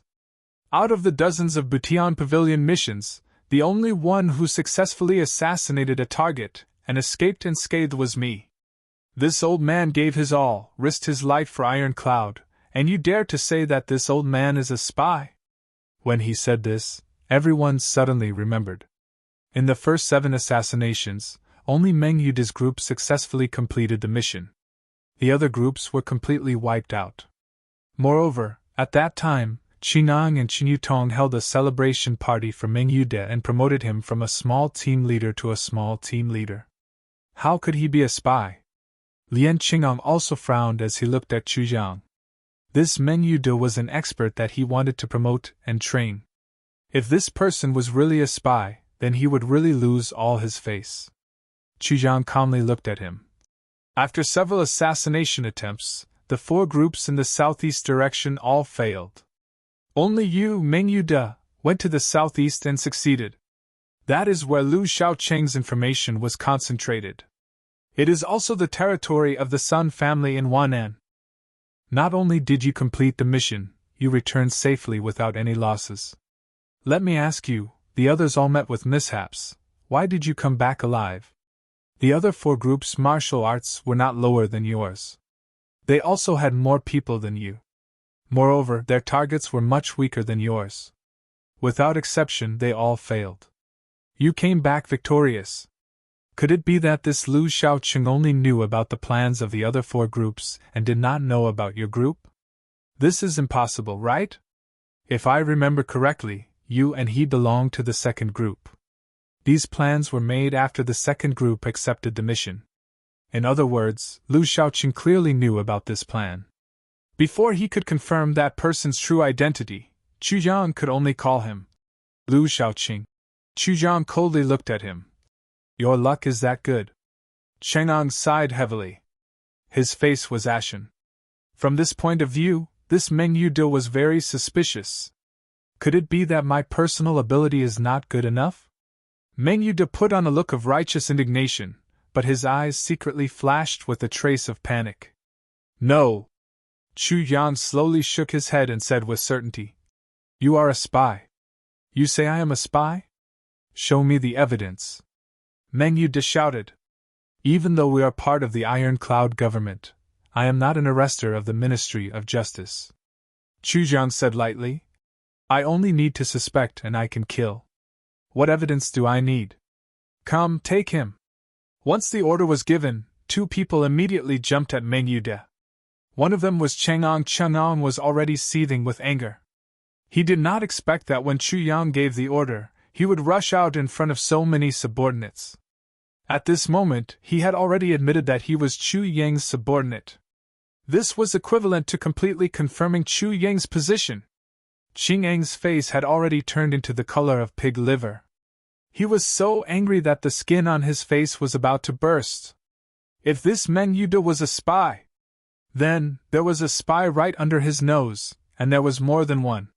Out of the dozens of Butian Pavilion missions, the only one who successfully assassinated a target and escaped unscathed was me. This old man gave his all, risked his life for Iron Cloud, and you dare to say that this old man is a spy?" When he said this, everyone suddenly remembered. In the first 7 assassinations, only Meng Yude's group successfully completed the mission. The other groups were completely wiped out. Moreover, at that time, Qinang and Qin Yutong held a celebration party for Meng Yude and promoted him from a small team leader to a small team leader. How could he be a spy? Lian Qingang also frowned as he looked at Chu Jiang. This Meng Yude was an expert that he wanted to promote and train. If this person was really a spy, then he would really lose all his face. Chu Jiang calmly looked at him. After several assassination attempts, the 4 groups in the southeast direction all failed. Only you, Meng Yude, went to the southeast and succeeded. That is where Lu Shaoqing's information was concentrated. It is also the territory of the Sun family in Huanan. Not only did you complete the mission, you returned safely without any losses. Let me ask you, the others all met with mishaps. Why did you come back alive? The other 4 groups' martial arts were not lower than yours. They also had more people than you. Moreover, their targets were much weaker than yours. Without exception, they all failed. You came back victorious. Could it be that this Lu Shaoqing only knew about the plans of the other 4 groups and did not know about your group? This is impossible, right? If I remember correctly, you and he belong to the second group. These plans were made after the second group accepted the mission. In other words, Lu Shaoqing clearly knew about this plan. Before he could confirm that person's true identity, Chu Jiang could only call him Lu Shaoqing. Chu Jiang coldly looked at him. Your luck is that good. Chang'an sighed heavily. His face was ashen. From this point of view, this Meng Yude was very suspicious. Could it be that my personal ability is not good enough? Meng Yude put on a look of righteous indignation, but his eyes secretly flashed with a trace of panic. No. Chu Yan slowly shook his head and said with certainty. You are a spy. You say I am a spy? Show me the evidence. Meng Yude shouted. Even though we are part of the Iron Cloud government, I am not an arrester of the Ministry of Justice. Chu Jiang said lightly. I only need to suspect and I can kill. What evidence do I need? Come, take him. Once the order was given, 2 people immediately jumped at Meng Yude. One of them was Chang'an. Chang'an was already seething with anger. He did not expect that when Chu Yang gave the order, he would rush out in front of so many subordinates. At this moment, he had already admitted that he was Chu Yang's subordinate. This was equivalent to completely confirming Chu Yang's position. Qing Yang's face had already turned into the color of pig liver. He was so angry that the skin on his face was about to burst. If this Meng Yude was a spy, then there was a spy right under his nose, and there was more than one.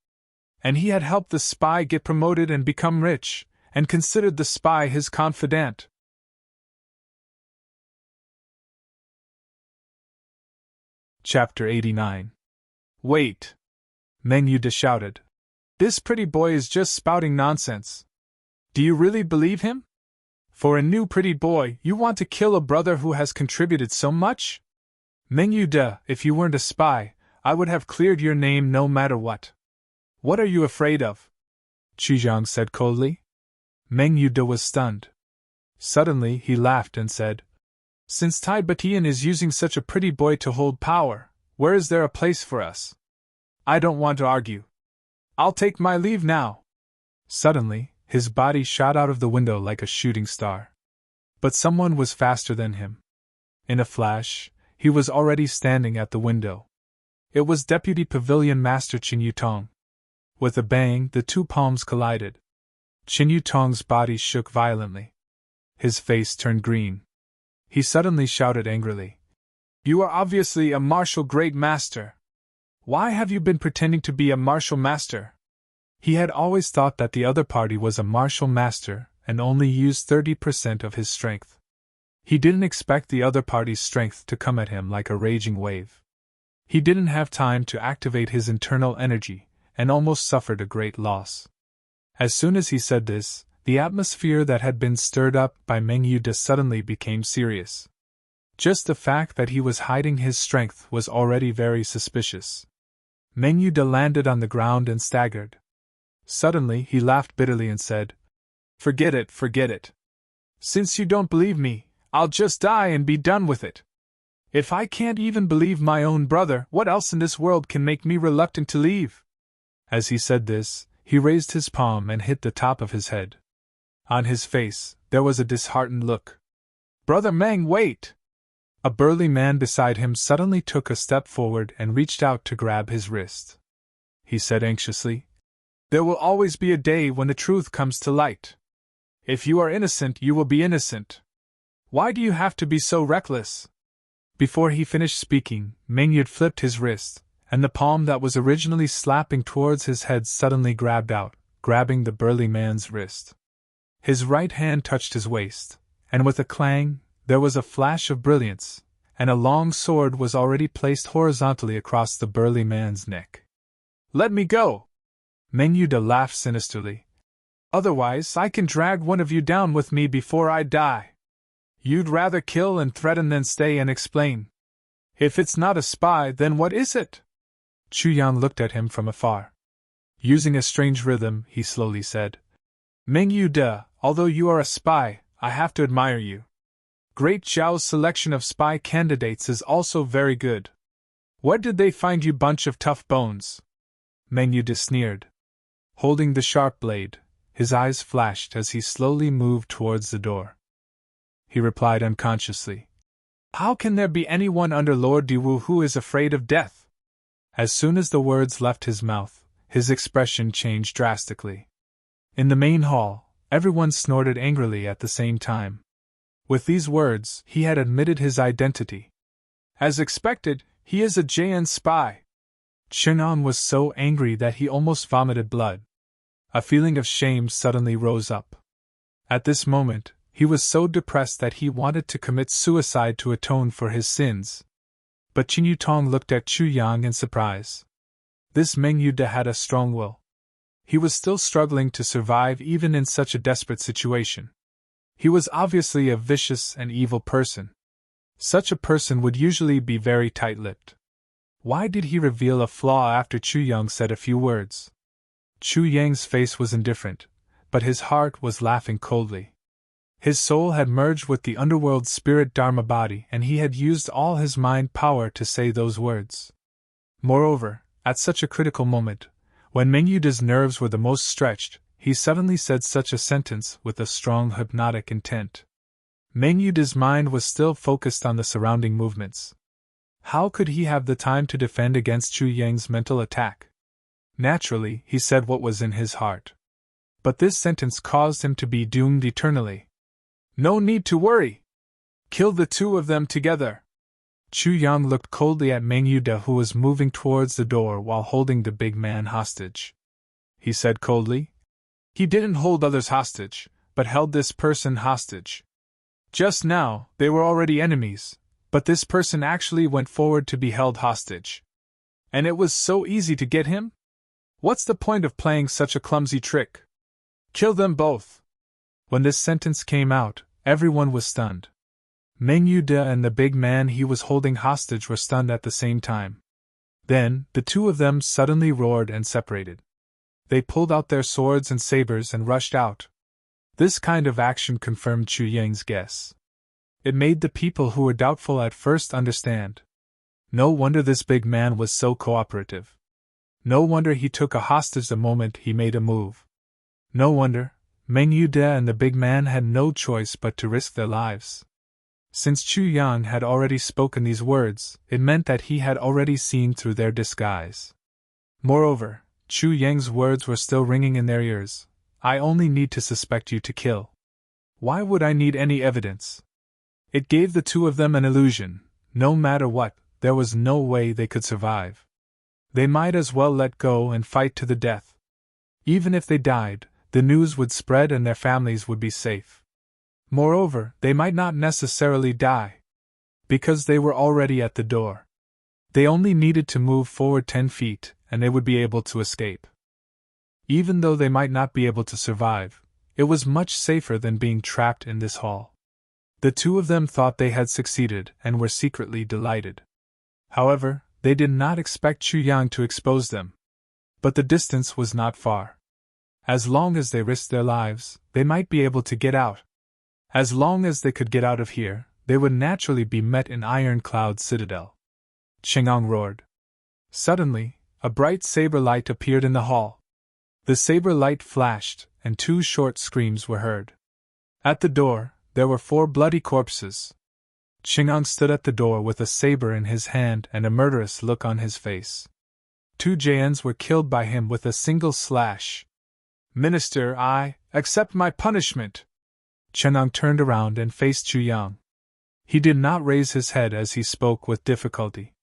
And he had helped the spy get promoted and become rich, and considered the spy his confidant. Chapter 89. Wait! Meng Yude shouted. This pretty boy is just spouting nonsense. Do you really believe him? For a new pretty boy, you want to kill a brother who has contributed so much? Meng Yude, if you weren't a spy, I would have cleared your name no matter what. What are you afraid of? Chu Jiang said coldly. Meng Yude was stunned. Suddenly he laughed and said, Since Tai Batian is using such a pretty boy to hold power, where is there a place for us? I don't want to argue. I'll take my leave now. Suddenly, his body shot out of the window like a shooting star. But someone was faster than him. In a flash, he was already standing at the window. It was Deputy Pavilion Master Qin Yutong. With a bang, the 2 palms collided. Qin Yutong's body shook violently. His face turned green. He suddenly shouted angrily. You are obviously a martial great master. Why have you been pretending to be a martial master? He had always thought that the other party was a martial master and only used 30% of his strength. He didn't expect the other party's strength to come at him like a raging wave. He didn't have time to activate his internal energy and almost suffered a great loss. As soon as he said this, the atmosphere that had been stirred up by Meng Yude suddenly became serious. Just the fact that he was hiding his strength was already very suspicious. Meng Yude landed on the ground and staggered. Suddenly he laughed bitterly and said, Forget it, forget it. Since you don't believe me, I'll just die and be done with it. If I can't even believe my own brother, what else in this world can make me reluctant to leave? As he said this, he raised his palm and hit the top of his head. On his face, there was a disheartened look. Brother Meng, wait! A burly man beside him suddenly took a step forward and reached out to grab his wrist. He said anxiously, There will always be a day when the truth comes to light. If you are innocent, you will be innocent. Why do you have to be so reckless? Before he finished speaking, Meng Yu flipped his wrist, and the palm that was originally slapping towards his head suddenly grabbed out, grabbing the burly man's wrist. His right hand touched his waist, and with a clang, there was a flash of brilliance, and a long sword was already placed horizontally across the burly man's neck. Let me go! Meng Yu laughed sinisterly. Otherwise, I can drag one of you down with me before I die. You'd rather kill and threaten than stay and explain. If it's not a spy, then what is it? Chu Yang looked at him from afar. Using a strange rhythm, he slowly said, Meng Yu, although you are a spy, I have to admire you. Great Zhao's selection of spy candidates is also very good. Where did they find you, bunch of tough bones? Meng Yu sneered. Holding the sharp blade, his eyes flashed as he slowly moved towards the door. He replied unconsciously, How can there be anyone under Lord Diwu who is afraid of death? As soon as the words left his mouth, his expression changed drastically. In the main hall, everyone snorted angrily at the same time. With these words, he had admitted his identity. As expected, he is a JN spy. Chen was so angry that he almost vomited blood. A feeling of shame suddenly rose up. At this moment, he was so depressed that he wanted to commit suicide to atone for his sins. But Qin Yutong looked at Chu Yang in surprise. This Meng Yu had a strong will. He was still struggling to survive even in such a desperate situation. He was obviously a vicious and evil person. Such a person would usually be very tight-lipped. Why did he reveal a flaw after Chu Yang said a few words? Chu Yang's face was indifferent, but his heart was laughing coldly. His soul had merged with the underworld spirit Dharma body, and he had used all his mind power to say those words. Moreover, at such a critical moment, when Meng Yu's nerves were the most stretched, he suddenly said such a sentence with a strong hypnotic intent. Meng Yu's mind was still focused on the surrounding movements. How could he have the time to defend against Chu Yang's mental attack? Naturally, he said what was in his heart. But this sentence caused him to be doomed eternally. No need to worry. Kill the two of them together. Chu Yang looked coldly at Meng Yu, who was moving towards the door while holding the big man hostage. He said coldly, He didn't hold others hostage, but held this person hostage. Just now, they were already enemies, but this person actually went forward to be held hostage. And it was so easy to get him? What's the point of playing such a clumsy trick? Kill them both. When this sentence came out, everyone was stunned. Meng Yu and the big man he was holding hostage were stunned at the same time. Then, the two of them suddenly roared and separated. They pulled out their swords and sabers and rushed out. This kind of action confirmed Chu Yang's guess. It made the people who were doubtful at first understand. No wonder this big man was so cooperative. No wonder he took a hostage the moment he made a move. No wonder Meng Yu and the big man had no choice but to risk their lives. Since Chu Yang had already spoken these words, it meant that he had already seen through their disguise. Moreover, Chu Yang's words were still ringing in their ears. I only need to suspect you to kill. Why would I need any evidence? It gave the two of them an illusion. No matter what, there was no way they could survive. They might as well let go and fight to the death. Even if they died, the news would spread and their families would be safe. Moreover, they might not necessarily die, because they were already at the door. They only needed to move forward 10 feet, and they would be able to escape. Even though they might not be able to survive, it was much safer than being trapped in this hall. The two of them thought they had succeeded and were secretly delighted. However, they did not expect Chu Yang to expose them. But the distance was not far. As long as they risked their lives, they might be able to get out. As long as they could get out of here, they would naturally be met in Iron Cloud Citadel. Chang'an roared. Suddenly, a bright saber light appeared in the hall. The saber light flashed, and 2 short screams were heard. At the door, there were 4 bloody corpses. Chang'an stood at the door with a saber in his hand and a murderous look on his face. 2 Jains were killed by him with a single slash. Minister, I accept my punishment. Chang'an turned around and faced Chu Yang. He did not raise his head as he spoke with difficulty.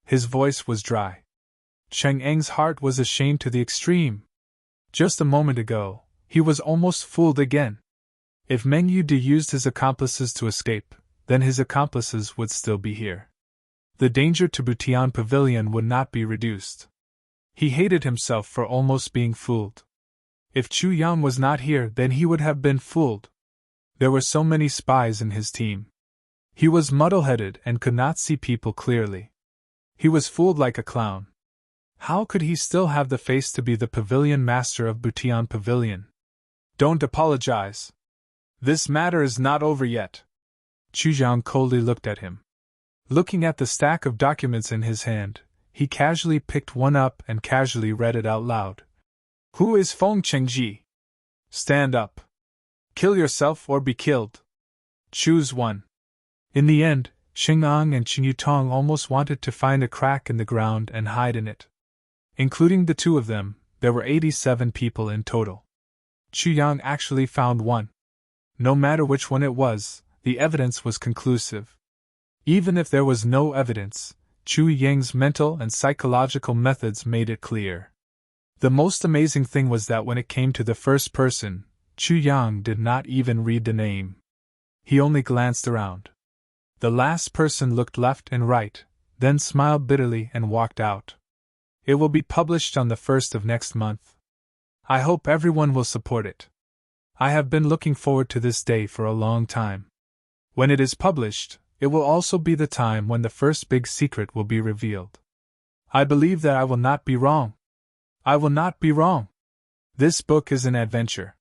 His voice was dry. Chang'an's heart was ashamed to the extreme. Just a moment ago, he was almost fooled again. If Meng Yude used his accomplices to escape, then his accomplices would still be here. The danger to Butian Pavilion would not be reduced. He hated himself for almost being fooled. If Chu Yang was not here, then he would have been fooled. There were so many spies in his team. He was muddle-headed and could not see people clearly. He was fooled like a clown. How could he still have the face to be the pavilion master of Butian Pavilion? Don't apologize. This matter is not over yet. Chu Yang coldly looked at him. Looking at the stack of documents in his hand, he casually picked one up and casually read it out loud. Who is Feng Chengji? Stand up. Kill yourself or be killed. Choose one. In the end, Xing'an and Qin Yutong almost wanted to find a crack in the ground and hide in it. Including the 2 of them, there were 87 people in total. Chu Yang actually found one. No matter which one it was, the evidence was conclusive. Even if there was no evidence, Chu Yang's mental and psychological methods made it clear. The most amazing thing was that when it came to the first person, Chu Yang did not even read the name. He only glanced around. The last person looked left and right, then smiled bitterly and walked out. It will be published on the 1st of next month. I hope everyone will support it. I have been looking forward to this day for a long time. When it is published, it will also be the time when the first big secret will be revealed. I believe that I will not be wrong. I will not be wrong. This book is an adventure.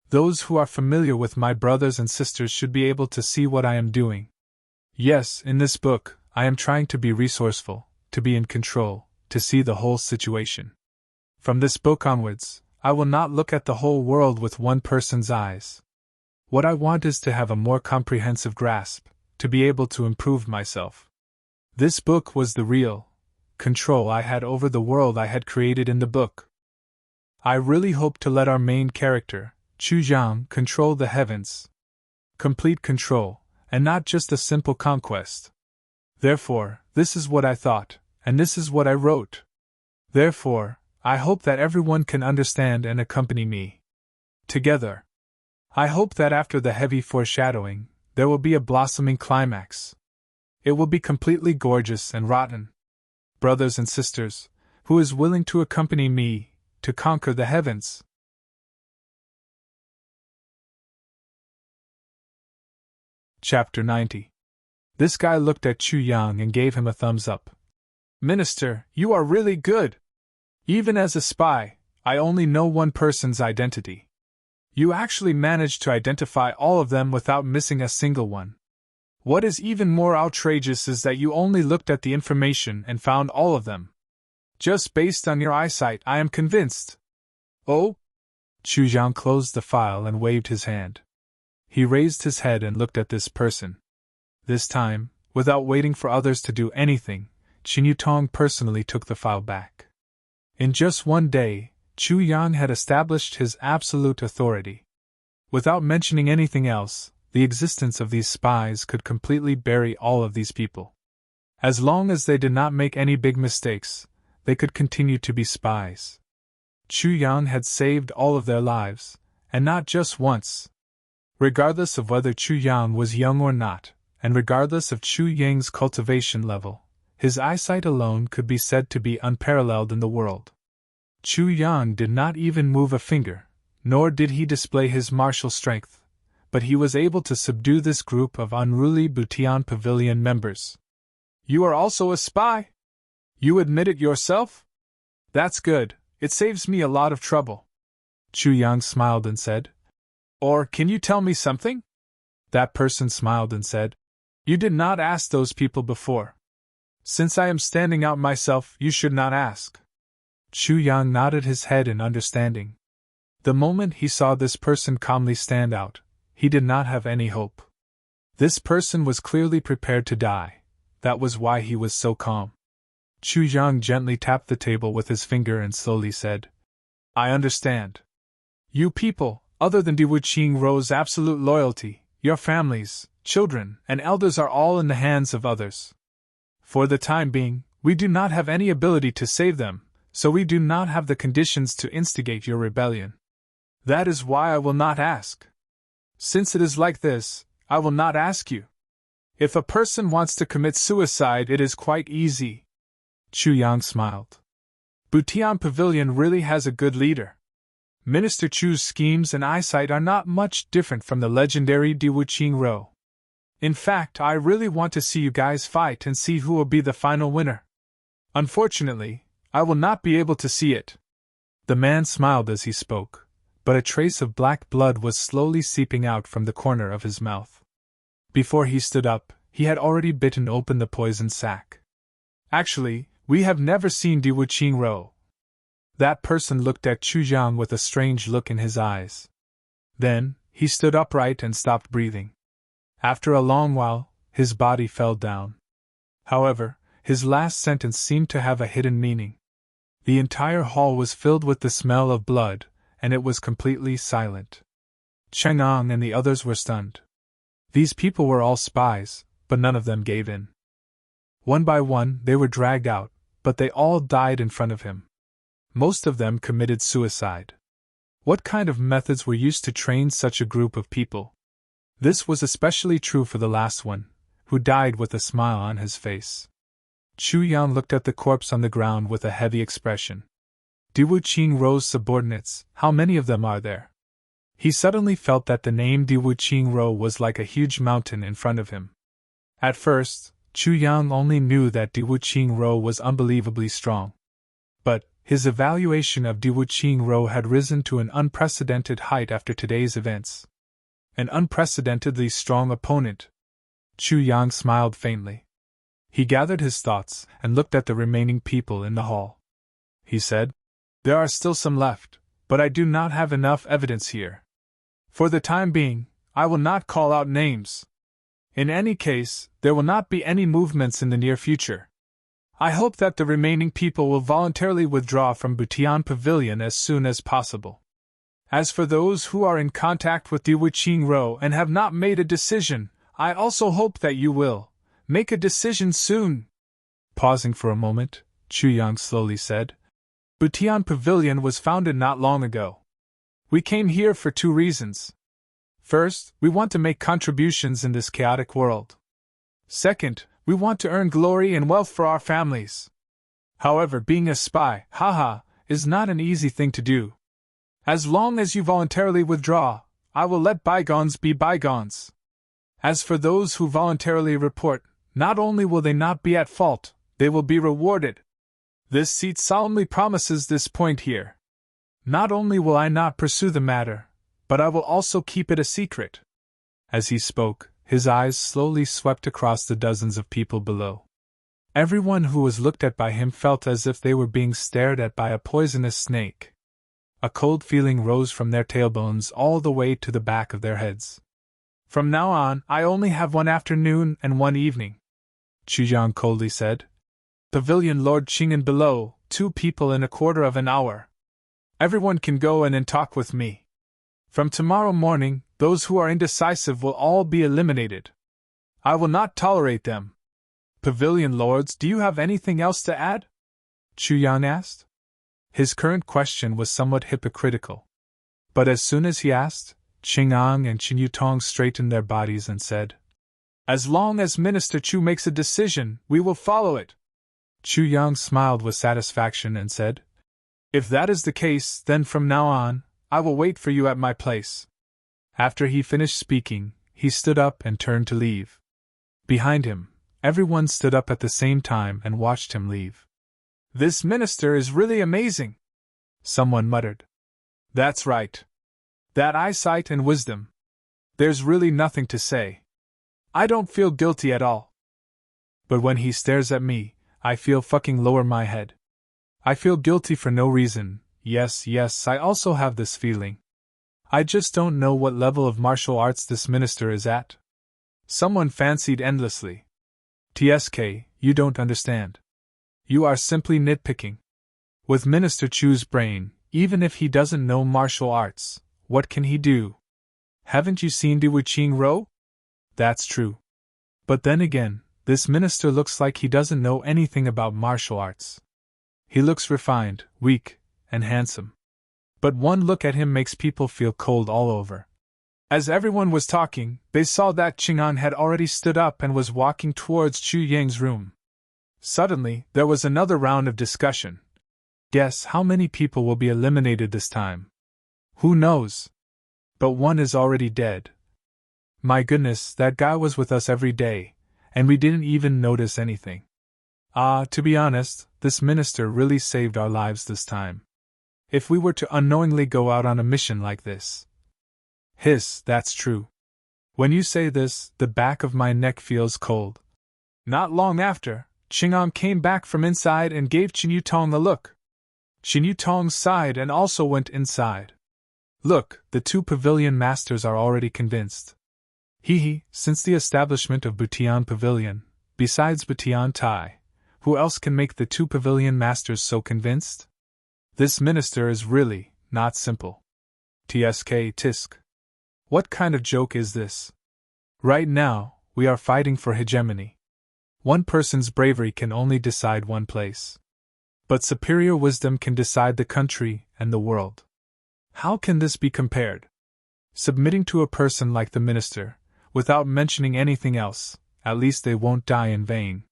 Those who are familiar with my brothers and sisters should be able to see what I am doing. Yes, in this book, I am trying to be resourceful, to be in control, to see the whole situation. From this book onwards, I will not look at the whole world with one person's eyes. What I want is to have a more comprehensive grasp, to be able to improve myself. This book was the real control I had over the world I had created in the book. I really hope to let our main character, Chu Yang, control the heavens. Complete control, and not just a simple conquest. Therefore, this is what I thought, and this is what I wrote. Therefore, I hope that everyone can understand and accompany me. Together. I hope that after the heavy foreshadowing, there will be a blossoming climax. It will be completely gorgeous and rotten. Brothers and sisters, who is willing to accompany me, to conquer the heavens? Chapter 90. This guy looked at Chu Yang and gave him a thumbs up. Minister, you are really good. Even as a spy, I only know one person's identity. You actually managed to identify all of them without missing a single one. What is even more outrageous is that you only looked at the information and found all of them. Just based on your eyesight, I am convinced. Oh? Chu Yang closed the file and waved his hand. He raised his head and looked at this person. This time, without waiting for others to do anything, Qin Yutong personally took the file back. In just one day, Chu Yang had established his absolute authority. Without mentioning anything else, the existence of these spies could completely bury all of these people. As long as they did not make any big mistakes, they could continue to be spies. Chu Yang had saved all of their lives, and not just once. Regardless of whether Chu Yang was young or not, and regardless of Chu Yang's cultivation level, his eyesight alone could be said to be unparalleled in the world. Chu Yang did not even move a finger, nor did he display his martial strength, but he was able to subdue this group of unruly Butian Pavilion members. You are also a spy? You admit it yourself? That's good, it saves me a lot of trouble. Chu Yang smiled and said. Or can you tell me something? That person smiled and said. You did not ask those people before. Since I am standing out myself, you should not ask. Chu Yang nodded his head in understanding. The moment he saw this person calmly stand out, he did not have any hope. This person was clearly prepared to die. That was why he was so calm. Chu Yang gently tapped the table with his finger and slowly said, I understand. You people, other than Diwuqing Ro's absolute loyalty, your families, children, and elders are all in the hands of others. For the time being, we do not have any ability to save them, so we do not have the conditions to instigate your rebellion. That is why I will not ask. Since it is like this, I will not ask you. If a person wants to commit suicide, it is quite easy. Chu Yang smiled. Butian Pavilion really has a good leader. Minister Chu's schemes and eyesight are not much different from the legendary Diwuqing Ro. In fact, I really want to see you guys fight and see who will be the final winner. Unfortunately, I will not be able to see it. The man smiled as he spoke, but a trace of black blood was slowly seeping out from the corner of his mouth. Before he stood up, he had already bitten open the poison sac. Actually, we have never seen Diwuqing Ro. That person looked at Chu Yang with a strange look in his eyes. Then, he stood upright and stopped breathing. After a long while, his body fell down. However, his last sentence seemed to have a hidden meaning. The entire hall was filled with the smell of blood, and it was completely silent. Chang'an and the others were stunned. These people were all spies, but none of them gave in. One by one, they were dragged out, but they all died in front of him. Most of them committed suicide. What kind of methods were used to train such a group of people? This was especially true for the last one, who died with a smile on his face. Chu Yang looked at the corpse on the ground with a heavy expression. Diwuqing Ro's subordinates, how many of them are there? He suddenly felt that the name Diwuqing Ro was like a huge mountain in front of him. At first, Chu Yang only knew that Diwuqing Ro was unbelievably strong. But his evaluation of Diwuqing Ro had risen to an unprecedented height after today's events. An unprecedentedly strong opponent. Chu Yang smiled faintly. He gathered his thoughts and looked at the remaining people in the hall. He said, There are still some left, but I do not have enough evidence here. For the time being, I will not call out names. In any case, there will not be any movements in the near future. I hope that the remaining people will voluntarily withdraw from Butian Pavilion as soon as possible. As for those who are in contact with Diwuqing Ro and have not made a decision, I also hope that you will make a decision soon. Pausing for a moment, Chu Yang slowly said, Butian Pavilion was founded not long ago. We came here for 2 reasons. First, we want to make contributions in this chaotic world. Second, we want to earn glory and wealth for our families. However, being a spy, is not an easy thing to do. As long as you voluntarily withdraw, I will let bygones be bygones. As for those who voluntarily report, not only will they not be at fault, they will be rewarded. This seat solemnly promises this point here. Not only will I not pursue the matter, but I will also keep it a secret. As he spoke, his eyes slowly swept across the dozens of people below. Everyone who was looked at by him felt as if they were being stared at by a poisonous snake. A cold feeling rose from their tailbones all the way to the back of their heads. From now on, I only have 1 afternoon and 1 evening, Chu Yang coldly said. Pavilion Lord Qing'an below, 2 people in a quarter of an hour. Everyone can go in and talk with me. From tomorrow morning, those who are indecisive will all be eliminated. I will not tolerate them. Pavilion Lords, do you have anything else to add? Chu Yang asked. His current question was somewhat hypocritical. But as soon as he asked, Qing'an and Qin Yutong straightened their bodies and said, As long as Minister Chu makes a decision, we will follow it. Chu Yang smiled with satisfaction and said, If that is the case, then from now on, I will wait for you at my place. After he finished speaking, he stood up and turned to leave. Behind him, everyone stood up at the same time and watched him leave. This minister is really amazing, someone muttered. That's right. That eyesight and wisdom. There's really nothing to say. I don't feel guilty at all. But when he stares at me, I feel fucking lower my head. I feel guilty for no reason. Yes, I also have this feeling. I just don't know what level of martial arts this minister is at. Someone fancied endlessly. TSK, you don't understand. You are simply nitpicking. With Minister Chu's brain, even if he doesn't know martial arts, what can he do? Haven't you seen Di Wuqing Ro? That's true. But then again, this minister looks like he doesn't know anything about martial arts. He looks refined, weak, and handsome. But one look at him makes people feel cold all over. As everyone was talking, they saw that Chang'an had already stood up and was walking towards Chu Yang's room. Suddenly, there was another round of discussion. Guess how many people will be eliminated this time? Who knows? But one is already dead. My goodness, that guy was with us every day, and we didn't even notice anything. To be honest, this minister really saved our lives this time. If we were to unknowingly go out on a mission like this. Hiss, that's true. When you say this, the back of my neck feels cold. Not long after, Chang'an came back from inside and gave Qin Yutong a look. Qin Yutong sighed and also went inside. Look, the two pavilion masters are already convinced. Since the establishment of Butian Pavilion, besides Butian Tai, who else can make the two pavilion masters so convinced? This minister is really not simple. Tisk. What kind of joke is this? Right now, we are fighting for hegemony. One person's bravery can only decide one place. But superior wisdom can decide the country and the world. How can this be compared? Submitting to a person like the minister, without mentioning anything else, at least they won't die in vain.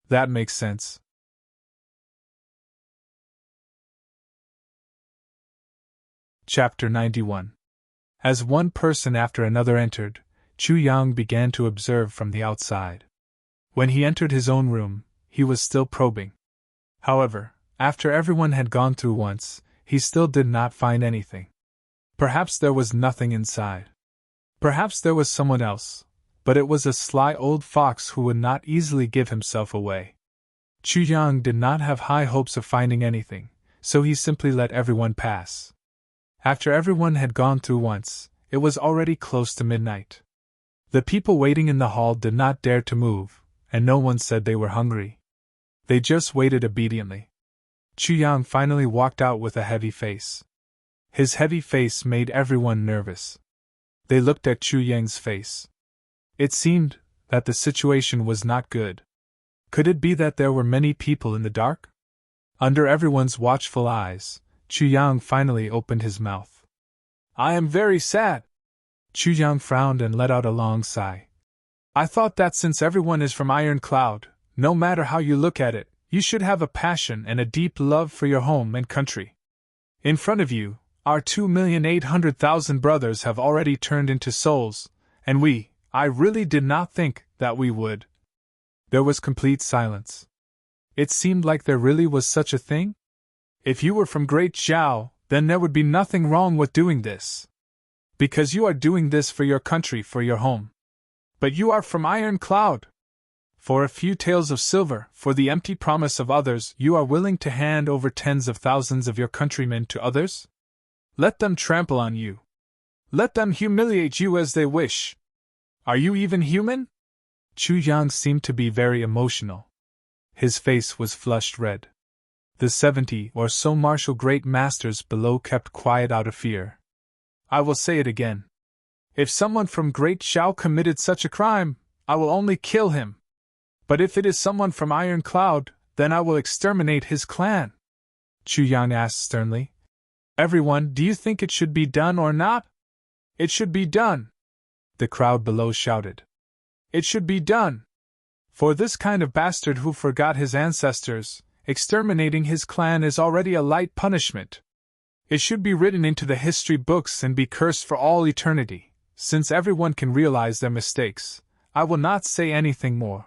That makes sense. Chapter 91. As one person after another entered, Chu Yang began to observe from the outside. When he entered his own room, he was still probing. However, after everyone had gone through once, he still did not find anything. Perhaps there was nothing inside. Perhaps there was someone else, but it was a sly old fox who would not easily give himself away. Chu Yang did not have high hopes of finding anything, so he simply let everyone pass. After everyone had gone through once, it was already close to midnight. The people waiting in the hall did not dare to move, and no one said they were hungry. They just waited obediently. Chu Yang finally walked out with a heavy face. His heavy face made everyone nervous. They looked at Chu Yang's face. It seemed that the situation was not good. Could it be that there were many people in the dark? Under everyone's watchful eyes, Chu Yang finally opened his mouth. I am very sad. Chu Yang frowned and let out a long sigh. I thought that since everyone is from Iron Cloud, no matter how you look at it, you should have a passion and a deep love for your home and country. In front of you, our 2,800,000 brothers have already turned into souls, and I really did not think that we would. There was complete silence. It seemed like there really was such a thing. If you were from Great Zhao, then there would be nothing wrong with doing this. Because you are doing this for your country, for your home. But you are from Iron Cloud. For a few taels of silver, for the empty promise of others, you are willing to hand over tens of thousands of your countrymen to others? Let them trample on you. Let them humiliate you as they wish. Are you even human? Chu Yang seemed to be very emotional. His face was flushed red. The 70 or so martial great masters below kept quiet out of fear. I will say it again. If someone from Great Zhao committed such a crime, I will only kill him. But if it is someone from Iron Cloud, then I will exterminate his clan. Chu Yang asked sternly. Everyone, do you think it should be done or not? It should be done. The crowd below shouted. It should be done. For this kind of bastard who forgot his ancestors, exterminating his clan is already a light punishment. It should be written into the history books and be cursed for all eternity. Since everyone can realize their mistakes, I will not say anything more.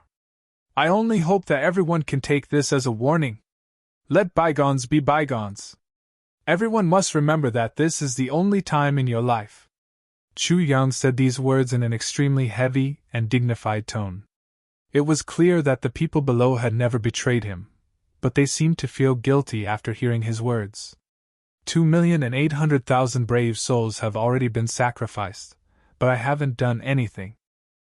I only hope that everyone can take this as a warning. Let bygones be bygones. Everyone must remember that this is the only time in your life. Chu Yang said these words in an extremely heavy and dignified tone. It was clear that the people below had never betrayed him, but they seemed to feel guilty after hearing his words. 2,800,000 brave souls have already been sacrificed, but I haven't done anything.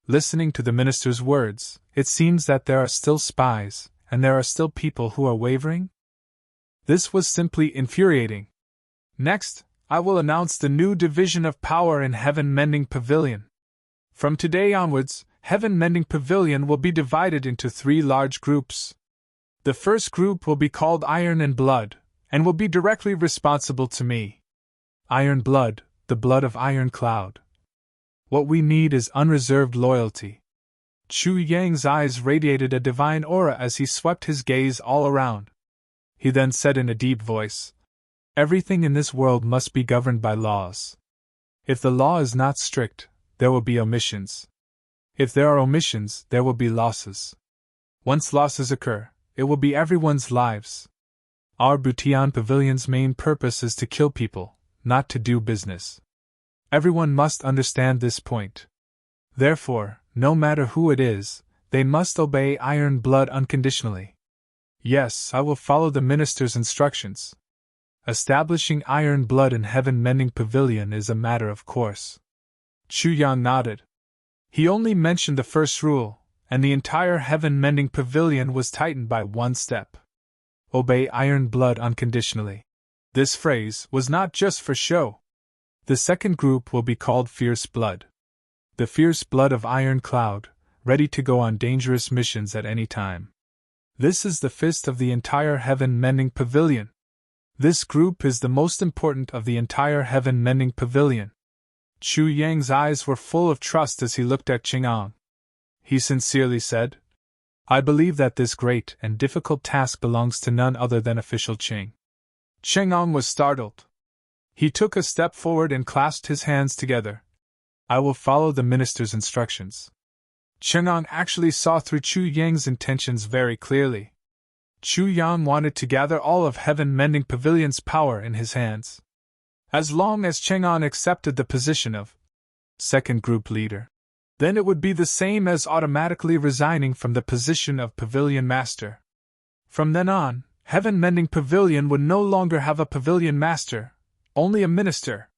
Listening to the minister's words, it seems that there are still spies, and there are still people who are wavering? This was simply infuriating. Next, I will announce the new division of power in Heaven Mending Pavilion. From today onwards, Heaven Mending Pavilion will be divided into 3 large groups. The first group will be called Iron and Blood, and will be directly responsible to me. Iron Blood, the blood of Iron Cloud. What we need is unreserved loyalty. Chu Yang's eyes radiated a divine aura as he swept his gaze all around. He then said in a deep voice, "Everything in this world must be governed by laws. If the law is not strict, there will be omissions. If there are omissions, there will be losses. Once losses occur, it will be everyone's lives. Our Butian Pavilion's main purpose is to kill people, not to do business. Everyone must understand this point. Therefore, no matter who it is, they must obey Iron Blood unconditionally. Yes, I will follow the minister's instructions. Establishing Iron Blood in Heaven Mending Pavilion is a matter of course." Chu Yang nodded. He only mentioned the first rule, and the entire Heaven Mending Pavilion was tightened by one step. Obey Iron Blood unconditionally. This phrase was not just for show. The second group will be called Fierce Blood. The fierce blood of Iron Cloud, ready to go on dangerous missions at any time. This is the fist of the entire Heaven Mending Pavilion. This group is the most important of the entire Heaven Mending Pavilion. Chu Yang's eyes were full of trust as he looked at Chang'an. He sincerely said, "I believe that this great and difficult task belongs to none other than official Cheng." Chang'an was startled. He took a step forward and clasped his hands together. "I will follow the minister's instructions." Chang'an actually saw through Chu Yang's intentions very clearly. Chu Yang wanted to gather all of Heaven Mending Pavilion's power in his hands. As long as Chang'an accepted the position of second group leader, then it would be the same as automatically resigning from the position of Pavilion Master. From then on, Heaven Mending Pavilion would no longer have a Pavilion Master, only a minister.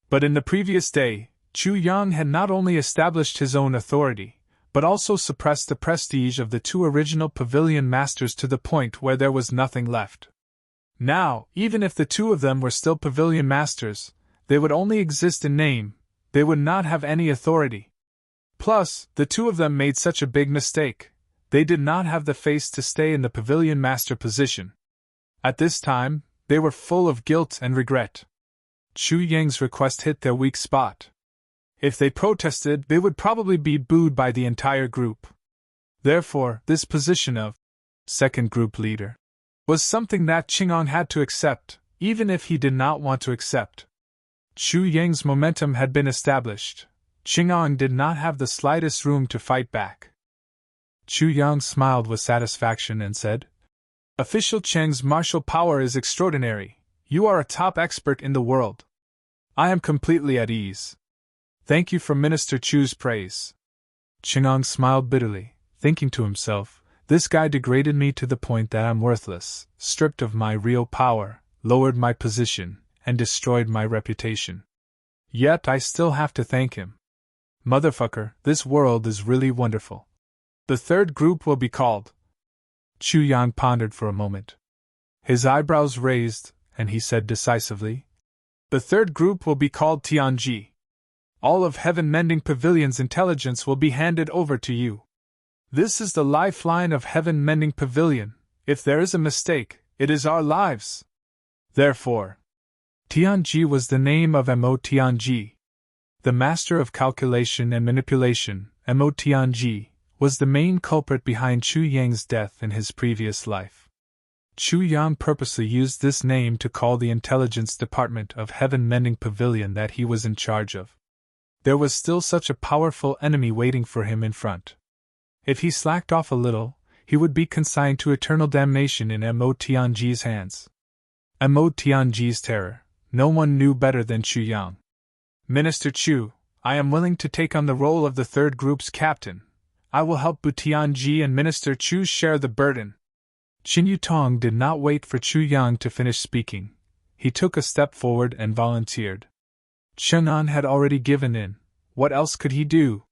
But in the previous day, Chu Yang had not only established his own authority, but also suppressed the prestige of the 2 original Pavilion Masters to the point where there was nothing left. Now, even if the 2 of them were still Pavilion Masters, they would only exist in name, they would not have any authority. Plus, the 2 of them made such a big mistake, they did not have the face to stay in the Pavilion Master position. At this time, they were full of guilt and regret. Chu Yang's request hit their weak spot. If they protested, they would probably be booed by the entire group. Therefore, this position of second group leader was something that Chang'an had to accept, even if he did not want to accept. Chu Yang's momentum had been established. Chang'an did not have the slightest room to fight back. Chu Yang smiled with satisfaction and said, "Official Cheng's martial power is extraordinary. You are a top expert in the world. I am completely at ease. Thank you for Minister Chu's praise." Chang'an smiled bitterly, thinking to himself, "This guy degraded me to the point that I'm worthless, stripped of my real power, lowered my position, and destroyed my reputation. Yet I still have to thank him. Motherfucker, this world is really wonderful." The third group will be called. Chu Yang pondered for a moment. His eyebrows raised, and he said decisively, "The third group will be called Tianji. All of Heaven Mending Pavilion's intelligence will be handed over to you. This is the lifeline of Heaven Mending Pavilion. If there is a mistake, it is our lives. Therefore, Tianji was the name of Mo Tianji. The master of calculation and manipulation, Mo Tianji, was the main culprit behind Chu Yang's death in his previous life. Chu Yang purposely used this name to call the intelligence department of Heaven Mending Pavilion that he was in charge of. There was still such a powerful enemy waiting for him in front. If he slacked off a little, he would be consigned to eternal damnation in Mo Tianji's hands. Mo Tianji's terror, no one knew better than Chu Yang. "Minister Chu, I am willing to take on the role of the third group's captain. I will help Butianji and Minister Chu share the burden. Qin Yutong did not wait for Chu Yang to finish speaking. He took a step forward and volunteered. Cheng'an had already given in. What else could he do?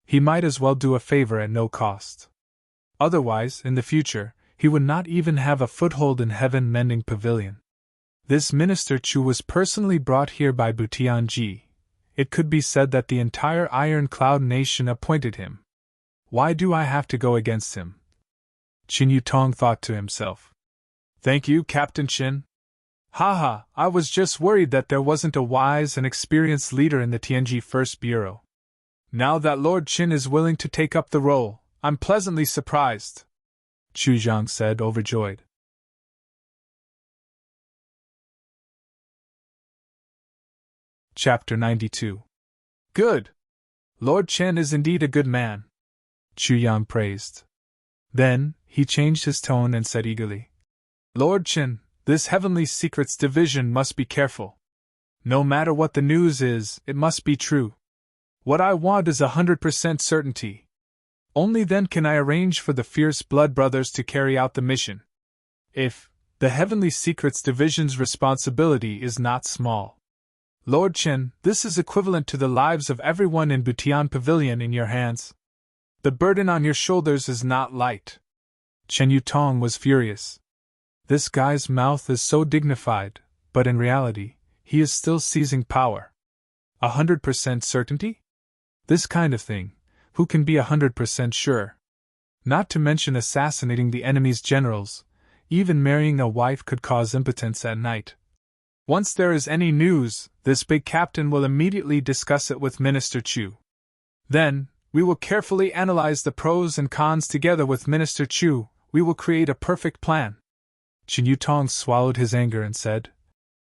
He might as well do a favor at no cost. Otherwise, in the future, he would not even have a foothold in Heaven Mending Pavilion. This Minister Chu was personally brought here by Butianji. It could be said that the entire Iron Cloud Nation appointed him. Why do I have to go against him? Qin Yutong thought to himself. Thank you, Captain Qin. Haha, I was just worried that there wasn't a wise and experienced leader in the Tianji First Bureau. Now that Lord Qin is willing to take up the role, I'm pleasantly surprised, Chu Zhang said, overjoyed. Chapter 92. Good! Lord Chen is indeed a good man, Chu Yang praised. Then, he changed his tone and said eagerly, Lord Chen, this Heavenly Secrets Division must be careful. No matter what the news is, it must be true. What I want is 100% certainty. Only then can I arrange for the Fierce Blood Brothers to carry out the mission. If the Heavenly Secrets Division's responsibility is not small. Lord Chen, this is equivalent to the lives of everyone in Butian Pavilion in your hands. The burden on your shoulders is not light. Chen Yutong was furious. This guy's mouth is so dignified, but in reality, he is still seizing power. 100% certainty? This kind of thing, who can be 100% sure? Not to mention assassinating the enemy's generals, even marrying a wife could cause impotence at night. Once there is any news, this big captain will immediately discuss it with Minister Chu. Then, we will carefully analyze the pros and cons together with Minister Chu. We will create a perfect plan. Qin Yutong swallowed his anger and said,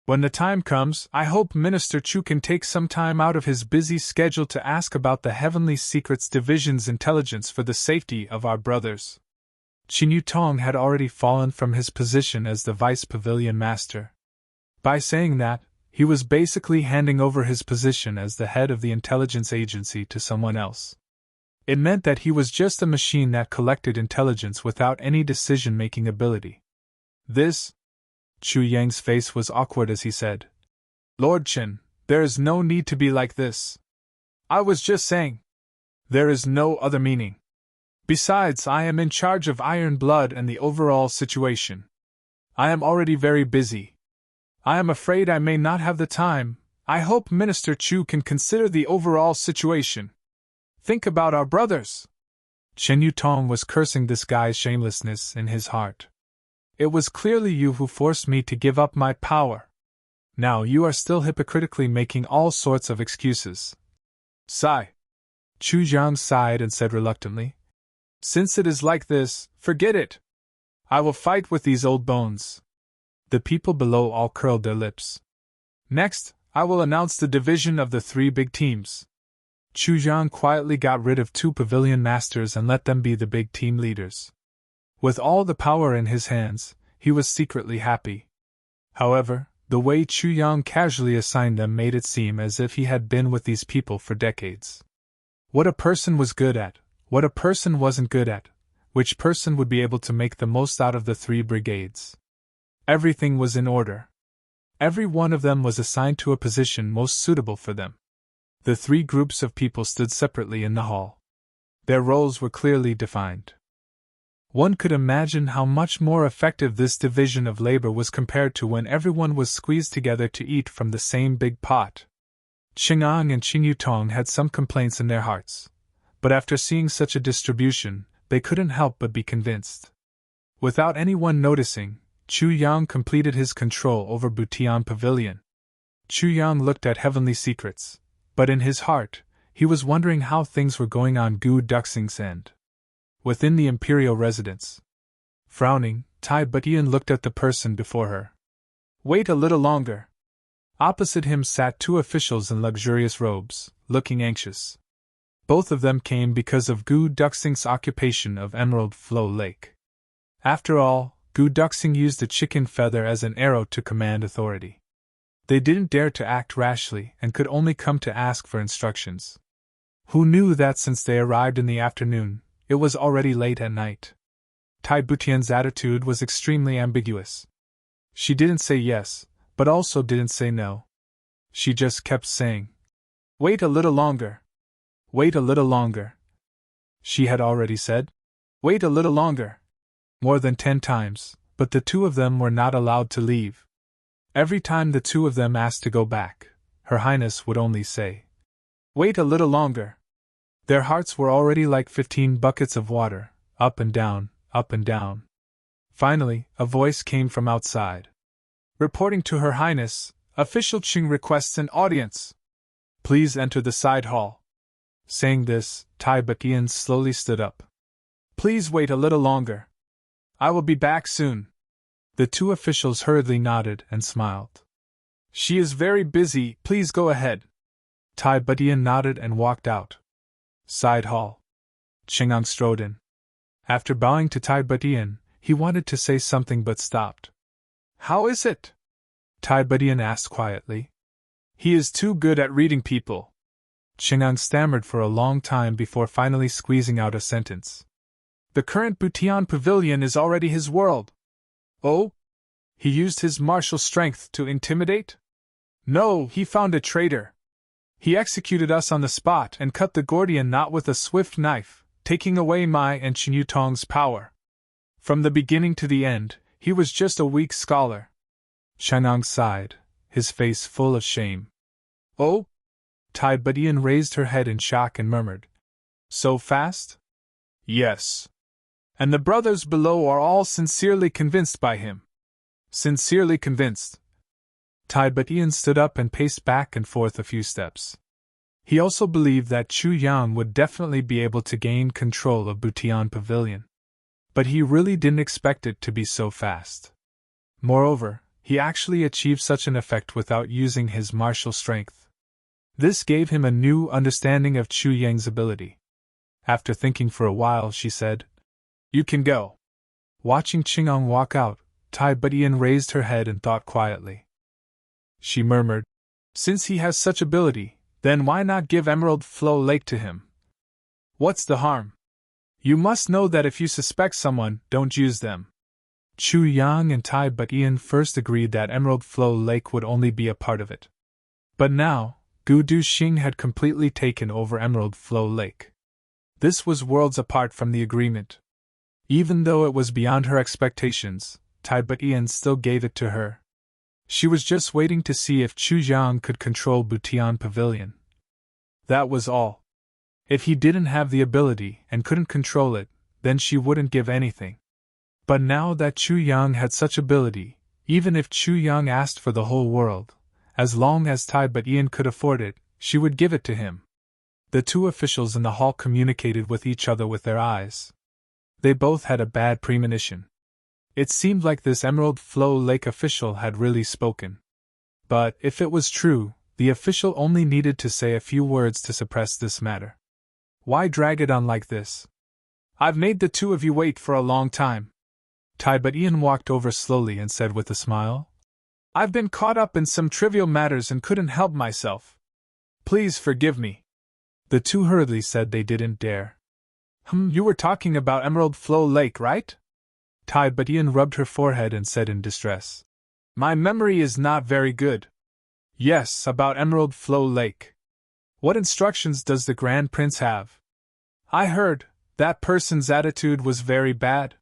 When the time comes, I hope Minister Chu can take some time out of his busy schedule to ask about the Heavenly Secrets Division's intelligence for the safety of our brothers. Qin Yutong had already fallen from his position as the Vice Pavilion Master. By saying that, he was basically handing over his position as the head of the intelligence agency to someone else. It meant that he was just a machine that collected intelligence without any decision-making ability. This? Chu Yang's face was awkward as he said, Lord Chen, there is no need to be like this. I was just saying. There is no other meaning. Besides, I am in charge of Iron Blood and the overall situation. I am already very busy. I am afraid I may not have the time. I hope Minister Chu can consider the overall situation. Think about our brothers. Chen Yutong was cursing this guy's shamelessness in his heart. It was clearly you who forced me to give up my power. Now you are still hypocritically making all sorts of excuses. Sigh. Chu Zhang sighed and said reluctantly, Since it is like this, forget it. I will fight with these old bones. The people below all curled their lips. Next, I will announce the division of the three big teams. Chu Zhang quietly got rid of 2 pavilion masters and let them be the big team leaders. With all the power in his hands, he was secretly happy. However, the way Chu Yang casually assigned them made it seem as if he had been with these people for decades. What a person was good at, what a person wasn't good at, which person would be able to make the most out of the 3 brigades. Everything was in order. Every one of them was assigned to a position most suitable for them. The 3 groups of people stood separately in the hall. Their roles were clearly defined. One could imagine how much more effective this division of labor was compared to when everyone was squeezed together to eat from the same big pot. Cheng'an and Qin Yutong had some complaints in their hearts, but after seeing such a distribution, they couldn't help but be convinced. Without anyone noticing, Chu Yang completed his control over Butian Pavilion. Chu Yang looked at Heavenly Secrets, but in his heart, he was wondering how things were going on Gu Duxing's end. Within the imperial residence. Frowning, Tai Butian looked at the person before her. Wait a little longer. Opposite him sat 2 officials in luxurious robes, looking anxious. Both of them came because of Gu Duxing's occupation of Emerald Flow Lake. After all, Gu Duxing used a chicken feather as an arrow to command authority. They didn't dare to act rashly and could only come to ask for instructions. Who knew that since they arrived in the afternoon, it was already late at night? Tai Butian's attitude was extremely ambiguous. She didn't say yes, but also didn't say no. She just kept saying, "Wait a little longer. Wait a little longer." She had already said, "Wait a little longer," more than 10 times, but the two of them were not allowed to leave. Every time the two of them asked to go back, Her Highness would only say, "Wait a little longer." Their hearts were already like 15 buckets of water, up and down, up and down. Finally, a voice came from outside. "Reporting to Her Highness, Official Qing requests an audience. Please enter the side hall." Saying this, Tai Butian slowly stood up. "Please wait a little longer. I will be back soon." The two officials hurriedly nodded and smiled. "She is very busy, please go ahead." Tai Butian nodded and walked out. Side hall. Qingang strode in. After bowing to Tai Butian, he wanted to say something but stopped. "How is it?" Tai Butian asked quietly. "He is too good at reading people." Qingang stammered for a long time before finally squeezing out a sentence. "The current Butian Pavilion is already his world." "Oh? He used his martial strength to intimidate?" "No, he found a traitor. He executed us on the spot and cut the Gordian knot with a swift knife, taking away my and Qin Yutong's power. From the beginning to the end, he was just a weak scholar." Qingang sighed, his face full of shame. "Oh?" Tai Butian raised her head in shock and murmured, "So fast?" "Yes. And the brothers below are all sincerely convinced by him." "Sincerely convinced?" Tai Butian stood up and paced back and forth a few steps. He also believed that Chu Yang would definitely be able to gain control of Butian Pavilion. But he really didn't expect it to be so fast. Moreover, he actually achieved such an effect without using his martial strength. This gave him a new understanding of Chu Yang's ability. After thinking for a while, she said, "You can go." Watching Qingang walk out, Tai Butian raised her head and thought quietly. She murmured, "Since he has such ability, then why not give Emerald Flow Lake to him? What's the harm? You must know that if you suspect someone, don't use them." Chu Yang and Tai Butian first agreed that Emerald Flow Lake would only be a part of it. But now, Gu Duxing had completely taken over Emerald Flow Lake. This was worlds apart from the agreement. Even though it was beyond her expectations, Tai Butian still gave it to her. She was just waiting to see if Chu Yang could control Butian Pavilion. That was all. If he didn't have the ability and couldn't control it, then she wouldn't give anything. But now that Chu Yang had such ability, even if Chu Yang asked for the whole world, as long as Tai Butian could afford it, she would give it to him. The two officials in the hall communicated with each other with their eyes. They both had a bad premonition. It seemed like this Emerald Flow Lake official had really spoken. But, if it was true, the official only needed to say a few words to suppress this matter. Why drag it on like this? "I've made the two of you wait for a long time." Tai Butian walked over slowly and said with a smile, "I've been caught up in some trivial matters and couldn't help myself. Please forgive me." The two hurriedly said they didn't dare. You were talking about Emerald Flow Lake, right?" Tai Butian rubbed her forehead and said in distress, "My memory is not very good." "Yes, about Emerald Flow Lake. What instructions does the Grand Prince have?" "I heard that person's attitude was very bad."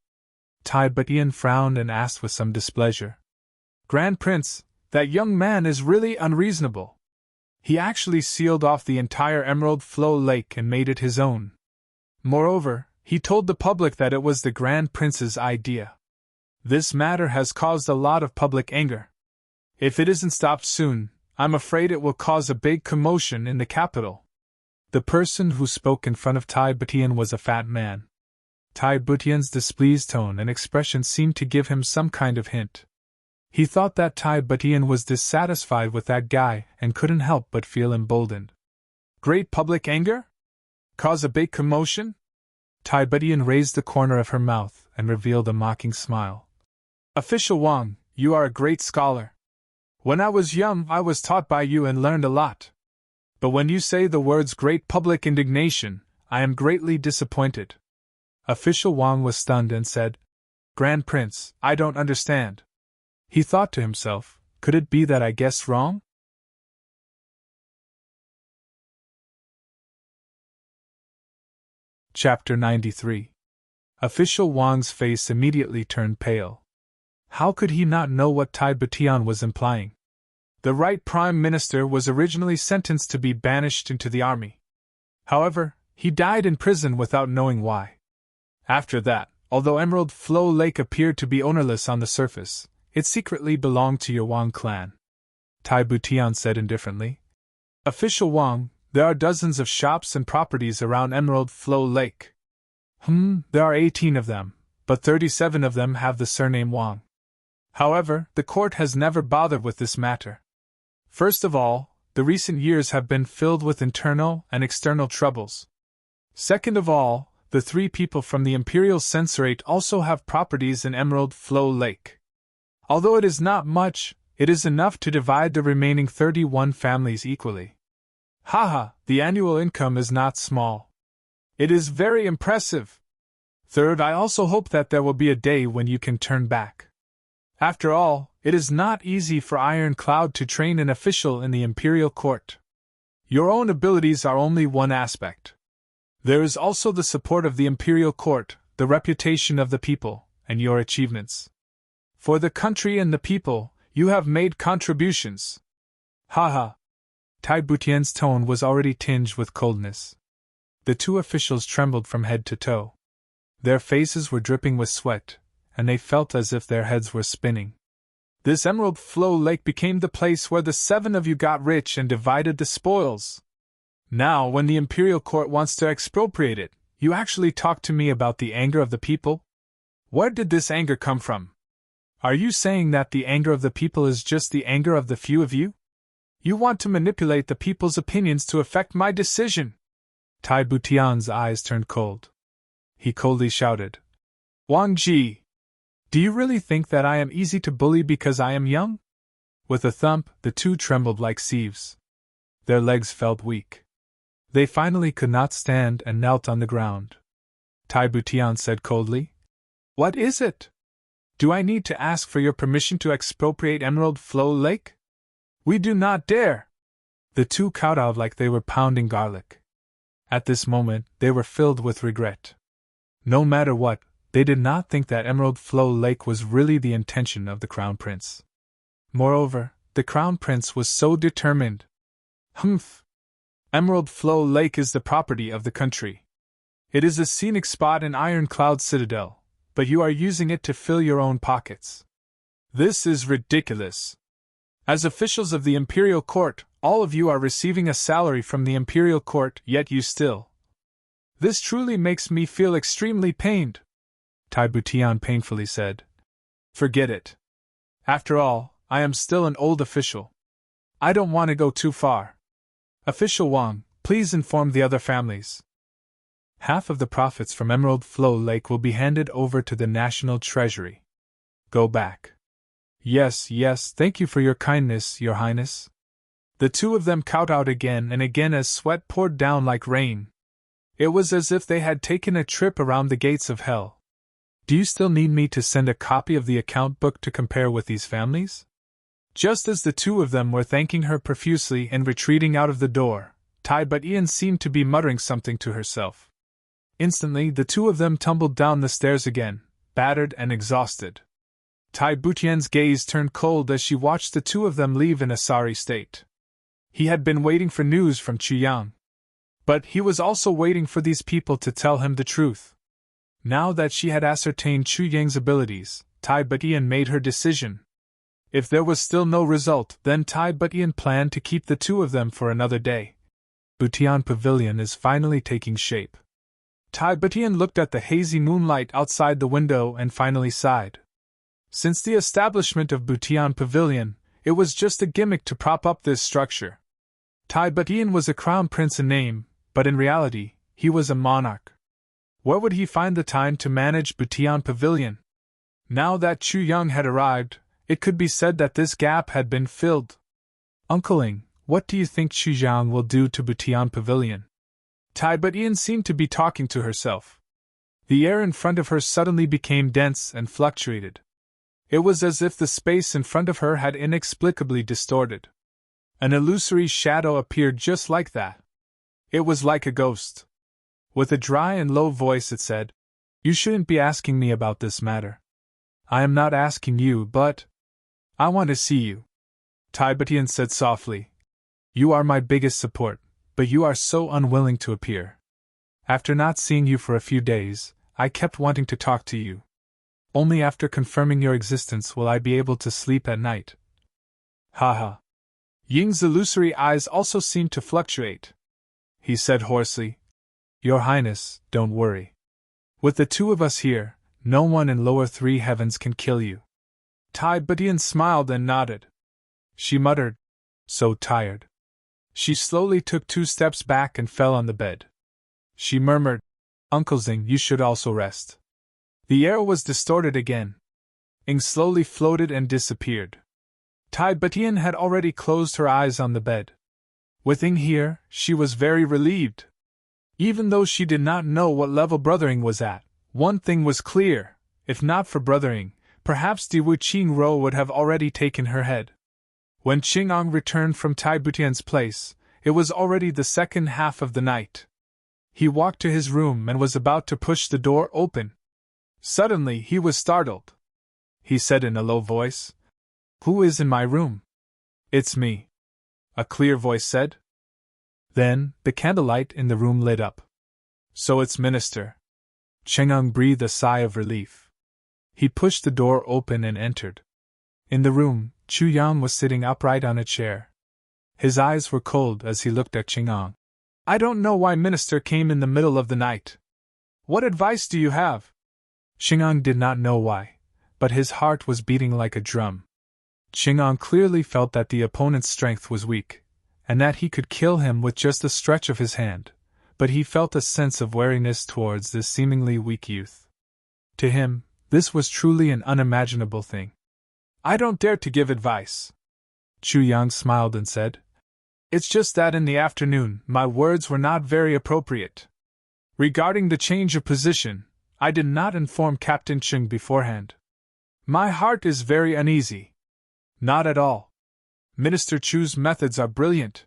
Tai Butian frowned and asked with some displeasure. "Grand Prince, that young man is really unreasonable. He actually sealed off the entire Emerald Flow Lake and made it his own. Moreover, he told the public that it was the Grand Prince's idea. This matter has caused a lot of public anger. If it isn't stopped soon, I'm afraid it will cause a big commotion in the capital." The person who spoke in front of Tai Butian was a fat man. Tai Butian's displeased tone and expression seemed to give him some kind of hint. He thought that Tai Butian was dissatisfied with that guy and couldn't help but feel emboldened. "Great public anger? Cause a big commotion?" Tai Butian raised the corner of her mouth and revealed a mocking smile. "Official Wang, you are a great scholar. When I was young, I was taught by you and learned a lot. But when you say the words great public indignation, I am greatly disappointed. Official Wang was stunned and said, Grand Prince, I don't understand. He thought to himself, could it be that I guessed wrong? Chapter 93. Official Wang's face immediately turned pale. How could he not know what Tai Butian was implying? The right Prime Minister was originally sentenced to be banished into the army. However, he died in prison without knowing why. After that, although Emerald Flow Lake appeared to be ownerless on the surface, it secretly belonged to your Wang clan. Tai Butian said indifferently. Official Wang, there are dozens of shops and properties around Emerald Flow Lake. There are 18 of them, but 37 of them have the surname Wang. However, the court has never bothered with this matter. First of all, the recent years have been filled with internal and external troubles. Second of all, the 3 people from the Imperial Censorate also have properties in Emerald Flow Lake. Although it is not much, it is enough to divide the remaining 31 families equally. Haha, the annual income is not small. It is very impressive. Third, I also hope that there will be a day when you can turn back. After all, it is not easy for Iron Cloud to train an official in the Imperial Court. Your own abilities are only one aspect. There is also the support of the Imperial Court, the reputation of the people, and your achievements. For the country and the people, you have made contributions. Haha. Tai Butian's tone was already tinged with coldness. The 2 officials trembled from head to toe. Their faces were dripping with sweat, and they felt as if their heads were spinning. This Emerald Flow Lake became the place where the 7 of you got rich and divided the spoils. Now, when the Imperial Court wants to expropriate it, you actually talk to me about the anger of the people? Where did this anger come from? Are you saying that the anger of the people is just the anger of the few of you? You want to manipulate the people's opinions to affect my decision? Tai Butian's eyes turned cold. He coldly shouted, Wang Ji! Do you really think that I am easy to bully because I am young? With a thump, the 2 trembled like sieves. Their legs felt weak. They finally could not stand and knelt on the ground. Tai Butian said coldly, What is it? Do I need to ask for your permission to expropriate Emerald Flow Lake? We do not dare! The 2 kowtowed like they were pounding garlic. At this moment, they were filled with regret. No matter what, they did not think that Emerald Flow Lake was really the intention of the Crown Prince. Moreover, the Crown Prince was so determined. Humph! Emerald Flow Lake is the property of the country. It is a scenic spot in Iron Cloud Citadel, but you are using it to fill your own pockets. This is ridiculous. As officials of the Imperial Court, all of you are receiving a salary from the Imperial Court, yet you still. This truly makes me feel extremely pained, Tai Butian painfully said. Forget it. After all, I am still an old official. I don't want to go too far. Official Wang, please inform the other families. Half of the profits from Emerald Flow Lake will be handed over to the National Treasury. Go back. Yes, thank you for your kindness, Your Highness. The 2 of them kowtowed again and again as sweat poured down like rain. It was as if they had taken a trip around the gates of hell. Do you still need me to send a copy of the account book to compare with these families? Just as the 2 of them were thanking her profusely and retreating out of the door, Tai Butian seemed to be muttering something to herself. Instantly, the 2 of them tumbled down the stairs again, battered and exhausted. Tai Butian's gaze turned cold as she watched the 2 of them leave in a sorry state. He had been waiting for news from Chuyang. But he was also waiting for these people to tell him the truth. Now that she had ascertained Chuyang's abilities, Tai Butian made her decision. If there was still no result, then Tai Butian planned to keep the 2 of them for another day. Butian Pavilion is finally taking shape. Tai Butian looked at the hazy moonlight outside the window and finally sighed. Since the establishment of Butian Pavilion, it was just a gimmick to prop up this structure. Tai Butian was a crown prince in name, but in reality, he was a monarch. Where would he find the time to manage Butian Pavilion? Now that Chuyang had arrived, It could be said that this gap had been filled. Uncling, what do you think Chu Jiang will do to Butian Pavilion? Tai Butian seemed to be talking to herself. The air in front of her suddenly became dense and fluctuated. It was as if the space in front of her had inexplicably distorted. An illusory shadow appeared just like that. It was like a ghost. With a dry and low voice it said, "You shouldn't be asking me about this matter. I am not asking you, but I want to see you." Tai Butian said softly, "You are my biggest support, but you are so unwilling to appear. After not seeing you for a few days, I kept wanting to talk to you. Only after confirming your existence will I be able to sleep at night." Ha. Ying's illusory eyes also seemed to fluctuate. He said hoarsely, "Your Highness, don't worry. With the two of us here, no one in lower three heavens can kill you." Tai Butian smiled and nodded. She muttered, "So tired." She slowly took 2 steps back and fell on the bed. She murmured, "Uncle Xing, you should also rest." The air was distorted again. Ing slowly floated and disappeared. Tai Butian had already closed her eyes on the bed. With Ing here, she was very relieved. Even though she did not know what level Brothering was at, one thing was clear: if not for Brothering, perhaps Di Wu Qingro would have already taken her head. When Qing'ang returned from Tai Butian's place, it was already the second half of the night. He walked to his room and was about to push the door open. Suddenly he was startled. He said in a low voice, "Who is in my room?" "It's me," a clear voice said. Then, the candlelight in the room lit up. "So it's Minister." Qing'ang breathed a sigh of relief. He pushed the door open and entered. In the room, Chu Yan was sitting upright on a chair. His eyes were cold as he looked at Qing'ang. "I don't know why Minister came in the middle of the night. What advice do you have?" Qing'ang did not know why, but his heart was beating like a drum. Qing'ang clearly felt that the opponent's strength was weak, and that he could kill him with just a stretch of his hand, but he felt a sense of wariness towards this seemingly weak youth. To him, this was truly an unimaginable thing. "I don't dare to give advice." Chu Yang smiled and said, "It's just that in the afternoon my words were not very appropriate. Regarding the change of position, I did not inform Captain Cheng beforehand. My heart is very uneasy." "Not at all. Minister Chu's methods are brilliant.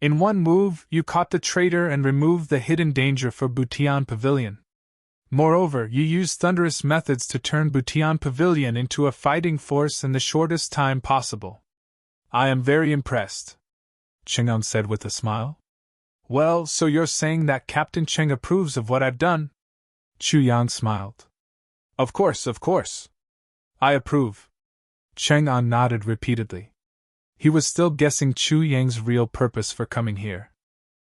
In one move, you caught the traitor and removed the hidden danger for Butian Pavilion. Moreover, you used thunderous methods to turn Butian Pavilion into a fighting force in the shortest time possible. I am very impressed," Qing'ang said with a smile. "Well, so you're saying that Captain Cheng approves of what I've done?" Chu Yang smiled. Of course. I approve." Qing'ang nodded repeatedly. He was still guessing Chu Yang's real purpose for coming here.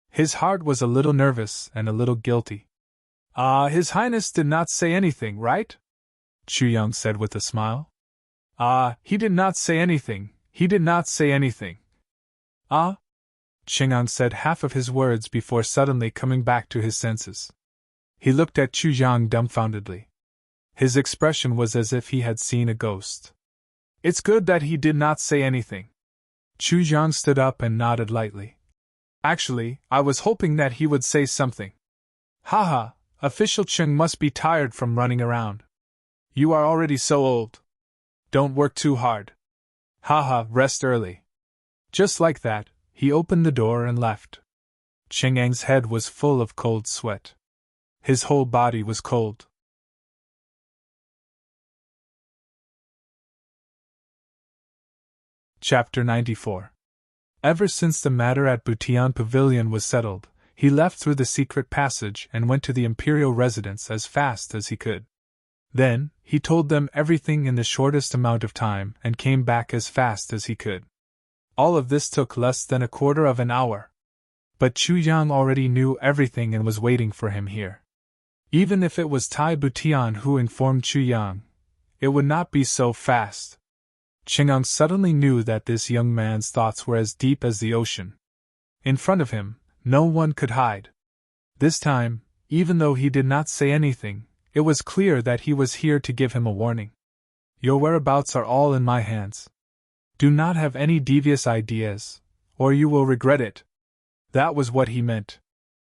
His heart was a little nervous and a little guilty. His Highness did not say anything, right?" Chu Yang said with a smile. He did not say anything. Qing'ang said half of his words before suddenly coming back to his senses. He looked at Chu Yang dumbfoundedly. His expression was as if he had seen a ghost. "It's good that he did not say anything." Chu Yang stood up and nodded lightly. "Actually, I was hoping that he would say something." "Haha, Official Cheng must be tired from running around. You are already so old. Don't work too hard. Haha, rest early." Just like that, he opened the door and left. Qing'ang's head was full of cold sweat. His whole body was cold. Chapter 94. Ever since the matter at Butian Pavilion was settled, he left through the secret passage and went to the imperial residence as fast as he could. Then, he told them everything in the shortest amount of time and came back as fast as he could. All of this took less than a quarter of an hour. But Chu Yang already knew everything and was waiting for him here. Even if it was Tai Butian who informed Chu Yang, it would not be so fast. Qing'ang suddenly knew that this young man's thoughts were as deep as the ocean. In front of him, no one could hide. This time, even though he did not say anything, it was clear that he was here to give him a warning. Your whereabouts are all in my hands. Do not have any devious ideas, or you will regret it. That was what he meant.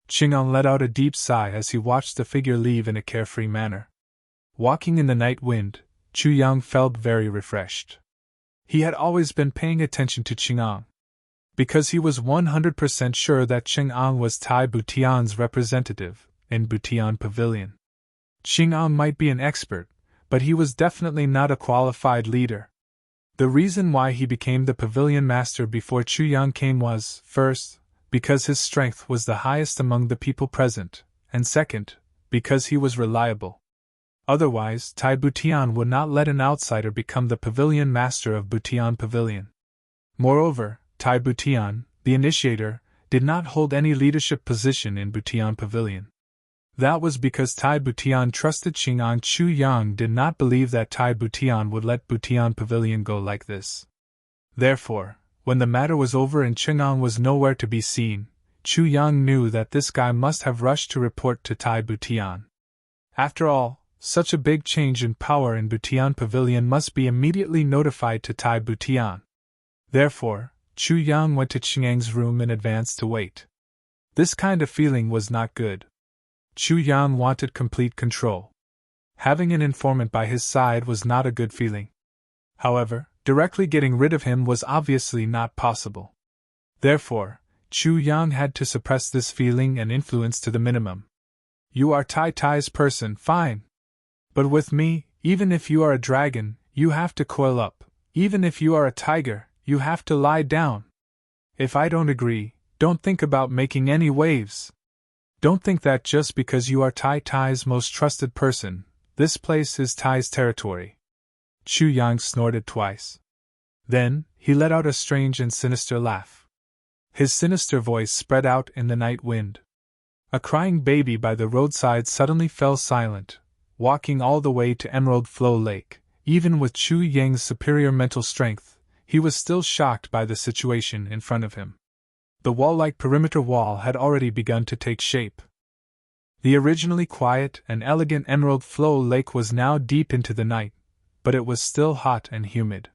Qing'an let out a deep sigh as he watched the figure leave in a carefree manner. Walking in the night wind, Chu Yang felt very refreshed. He had always been paying attention to Qing'an, because he was 100% sure that Qing'an was Tai Butian's representative in Butian Pavilion. Qing'an might be an expert, but he was definitely not a qualified leader. The reason why he became the pavilion master before Chu Yang came was, first, because his strength was the highest among the people present, and second, because he was reliable. Otherwise, Tai Butian would not let an outsider become the pavilion master of Butian Pavilion. Moreover, Tai Butian, the initiator, did not hold any leadership position in Butian Pavilion. That was because Tai Butian trusted Qing'an. Chu Yang did not believe that Tai Butian would let Butian Pavilion go like this. Therefore, when the matter was over and Qing'an was nowhere to be seen, Chu Yang knew that this guy must have rushed to report to Tai Butian. After all, such a big change in power in Butian Pavilion must be immediately notified to Tai Butian. Therefore, Chu Yang went to Qing'an's room in advance to wait. This kind of feeling was not good. Chu Yang wanted complete control. Having an informant by his side was not a good feeling. However, directly getting rid of him was obviously not possible. Therefore, Chu Yang had to suppress this feeling and influence to the minimum. You are Tai Tai's person, fine. But with me, even if you are a dragon, you have to coil up. Even if you are a tiger, you have to lie down. If I don't agree, don't think about making any waves. Don't think that just because you are Tai Tai's most trusted person, this place is Tai's territory. Chu Yang snorted twice. Then, he let out a strange and sinister laugh. His sinister voice spread out in the night wind. A crying baby by the roadside suddenly fell silent, walking all the way to Emerald Flow Lake. Even with Chu Yang's superior mental strength, he was still shocked by the situation in front of him. The wall-like perimeter wall had already begun to take shape. The originally quiet and elegant Emerald Flow Lake was now deep into the night, but it was still hot and humid.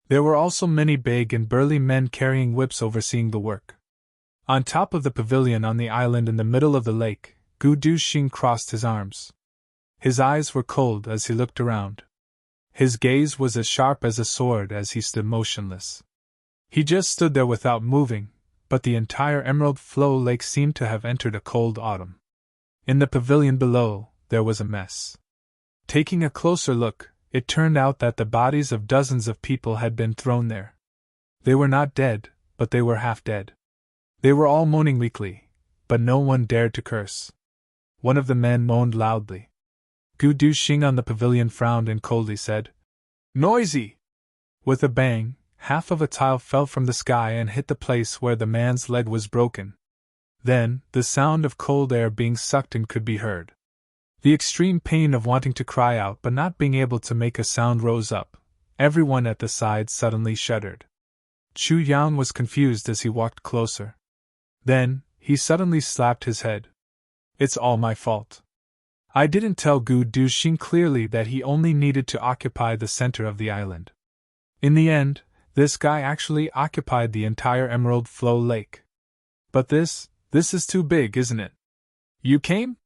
There were also many big and burly men carrying whips overseeing the work. On top of the pavilion on the island in the middle of the lake, Gu Duxing crossed his arms. His eyes were cold as he looked around. His gaze was as sharp as a sword as he stood motionless. He just stood there without moving, but the entire Emerald Flow Lake seemed to have entered a cold autumn. In the pavilion below, there was a mess. Taking a closer look, it turned out that the bodies of dozens of people had been thrown there. They were not dead, but they were half dead. They were all moaning weakly, but no one dared to curse. One of the men moaned loudly. Gu Duxing on the pavilion frowned and coldly said, "Noisy!" With a bang, half of a tile fell from the sky and hit the place where the man's leg was broken. Then, the sound of cold air being sucked in could be heard. The extreme pain of wanting to cry out but not being able to make a sound rose up. Everyone at the side suddenly shuddered. Chu Yang was confused as he walked closer. Then, he suddenly slapped his head. "It's all my fault. I didn't tell Gu Duxing clearly that he only needed to occupy the center of the island. In the end, this guy actually occupied the entire Emerald Flow Lake. But this is too big, isn't it? You came?"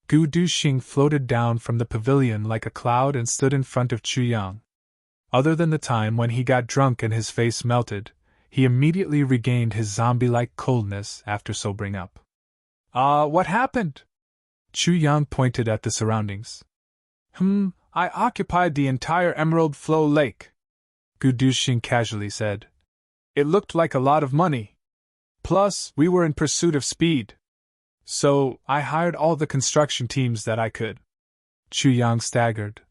Gu Duxing floated down from the pavilion like a cloud and stood in front of Chu Yang. Other than the time when he got drunk and his face melted, he immediately regained his zombie-like coldness after sobering up. What happened?" Chu Yang pointed at the surroundings. I occupied the entire Emerald Flow Lake," Gu Duxing casually said. "It looked like a lot of money. Plus, we were in pursuit of speed. So, I hired all the construction teams that I could." Chu Yang staggered.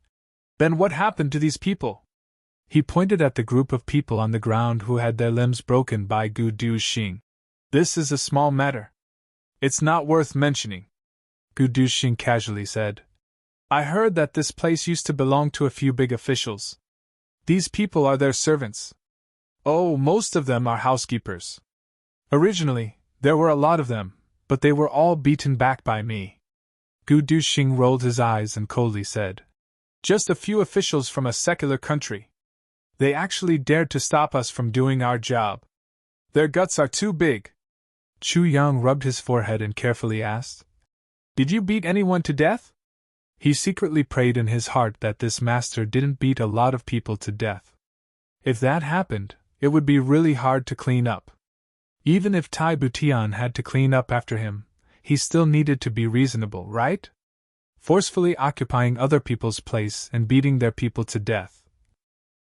"Then what happened to these people?" He pointed at the group of people on the ground who had their limbs broken by Gu Duxing. "This is a small matter. It's not worth mentioning," Gu Duxing casually said. "I heard that this place used to belong to a few big officials. These people are their servants. Oh, most of them are housekeepers. Originally, there were a lot of them, but they were all beaten back by me." Gu Duxing rolled his eyes and coldly said, Just a few officials from a secular country. They actually dared to stop us from doing our job. Their guts are too big. Chu Yang rubbed his forehead and carefully asked, "Did you beat anyone to death?" He secretly prayed in his heart that this master didn't beat a lot of people to death. If that happened, it would be really hard to clean up. Even if Tai Butian had to clean up after him, he still needed to be reasonable, right? Forcefully occupying other people's place and beating their people to death.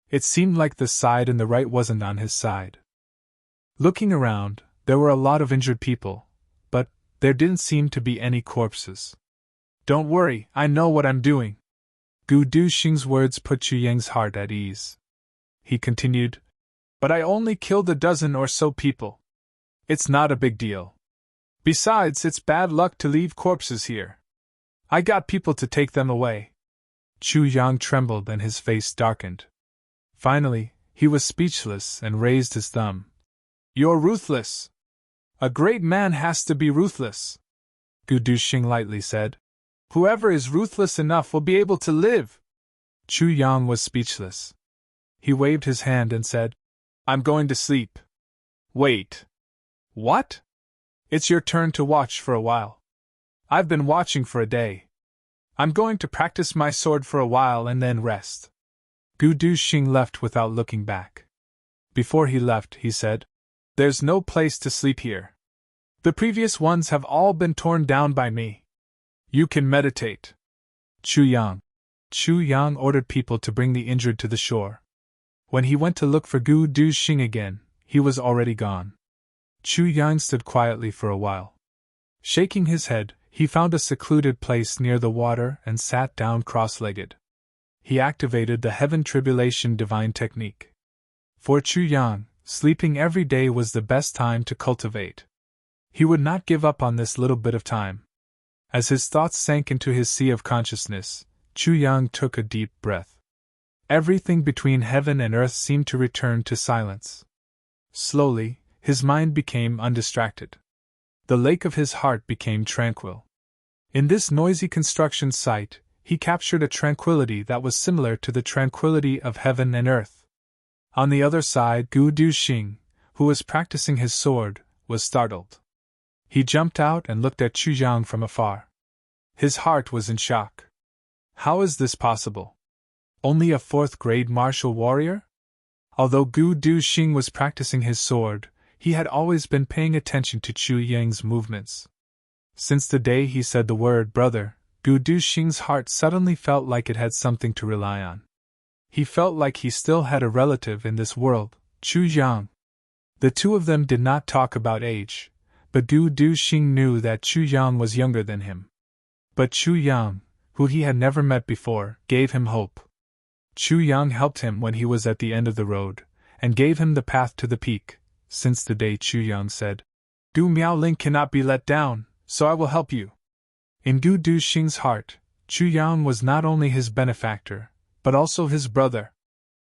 It seemed like the side and the right wasn't on his side. Looking around, there were a lot of injured people, but there didn't seem to be any corpses. "Don't worry, I know what I'm doing." Gu Duxing's words put Chu Yang's heart at ease. He continued, "But I only killed a dozen or so people. It's not a big deal. Besides, it's bad luck to leave corpses here. I got people to take them away." Chu Yang trembled and his face darkened. Finally, he was speechless and raised his thumb. "You're ruthless. A great man has to be ruthless," Gu Duxing lightly said. "Whoever is ruthless enough will be able to live." Chu Yang was speechless. He waved his hand and said, "I'm going to sleep." "Wait. What?" "It's your turn to watch for a while. I've been watching for a day. I'm going to practice my sword for a while and then rest." Gu Duxing left without looking back. Before he left, he said, "There's no place to sleep here. The previous ones have all been torn down by me. You can meditate." Chu Yang ordered people to bring the injured to the shore. When he went to look for Gu Duxing again, he was already gone. Chu Yang stood quietly for a while. Shaking his head, he found a secluded place near the water and sat down cross-legged. He activated the Heaven Tribulation Divine Technique. For Chu Yang, sleeping every day was the best time to cultivate. He would not give up on this little bit of time. As his thoughts sank into his sea of consciousness, Chu Yang took a deep breath. Everything between heaven and earth seemed to return to silence. Slowly, his mind became undistracted. The lake of his heart became tranquil. In this noisy construction site, he captured a tranquility that was similar to the tranquility of heaven and earth. On the other side, Gu Duxing, who was practicing his sword, was startled. He jumped out and looked at Chu Yang from afar. His heart was in shock. How is this possible? Only a fourth-grade martial warrior? Although Gu Duxing was practicing his sword, he had always been paying attention to Chu Yang's movements. Since the day he said the word brother, Gu Duxing's heart suddenly felt like it had something to rely on. He felt like he still had a relative in this world, Chu Yang. The two of them did not talk about age, but Gu Duxing knew that Chu Yang was younger than him. But Chu Yang, who he had never met before, gave him hope. Chu Yang helped him when he was at the end of the road, and gave him the path to the peak. Since the day Chu Yang said, "Gu Miaoling cannot be let down, so I will help you." In Gu Duxing's heart, Chu Yang was not only his benefactor, but also his brother.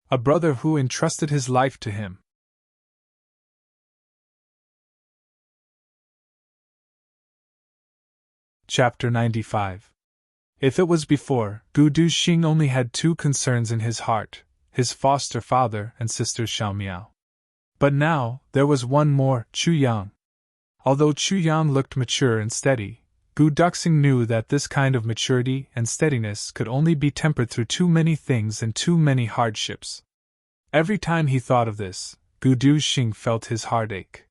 A brother who entrusted his life to him. Chapter 95. If it was before, Gu Duxing only had two concerns in his heart, his foster father and sister Xiaomiao. But now, there was one more, Chu Yang. Although Chu Yang looked mature and steady, Gu Duxing knew that this kind of maturity and steadiness could only be tempered through too many things and too many hardships. Every time he thought of this, Gu Duxing felt his heart ache.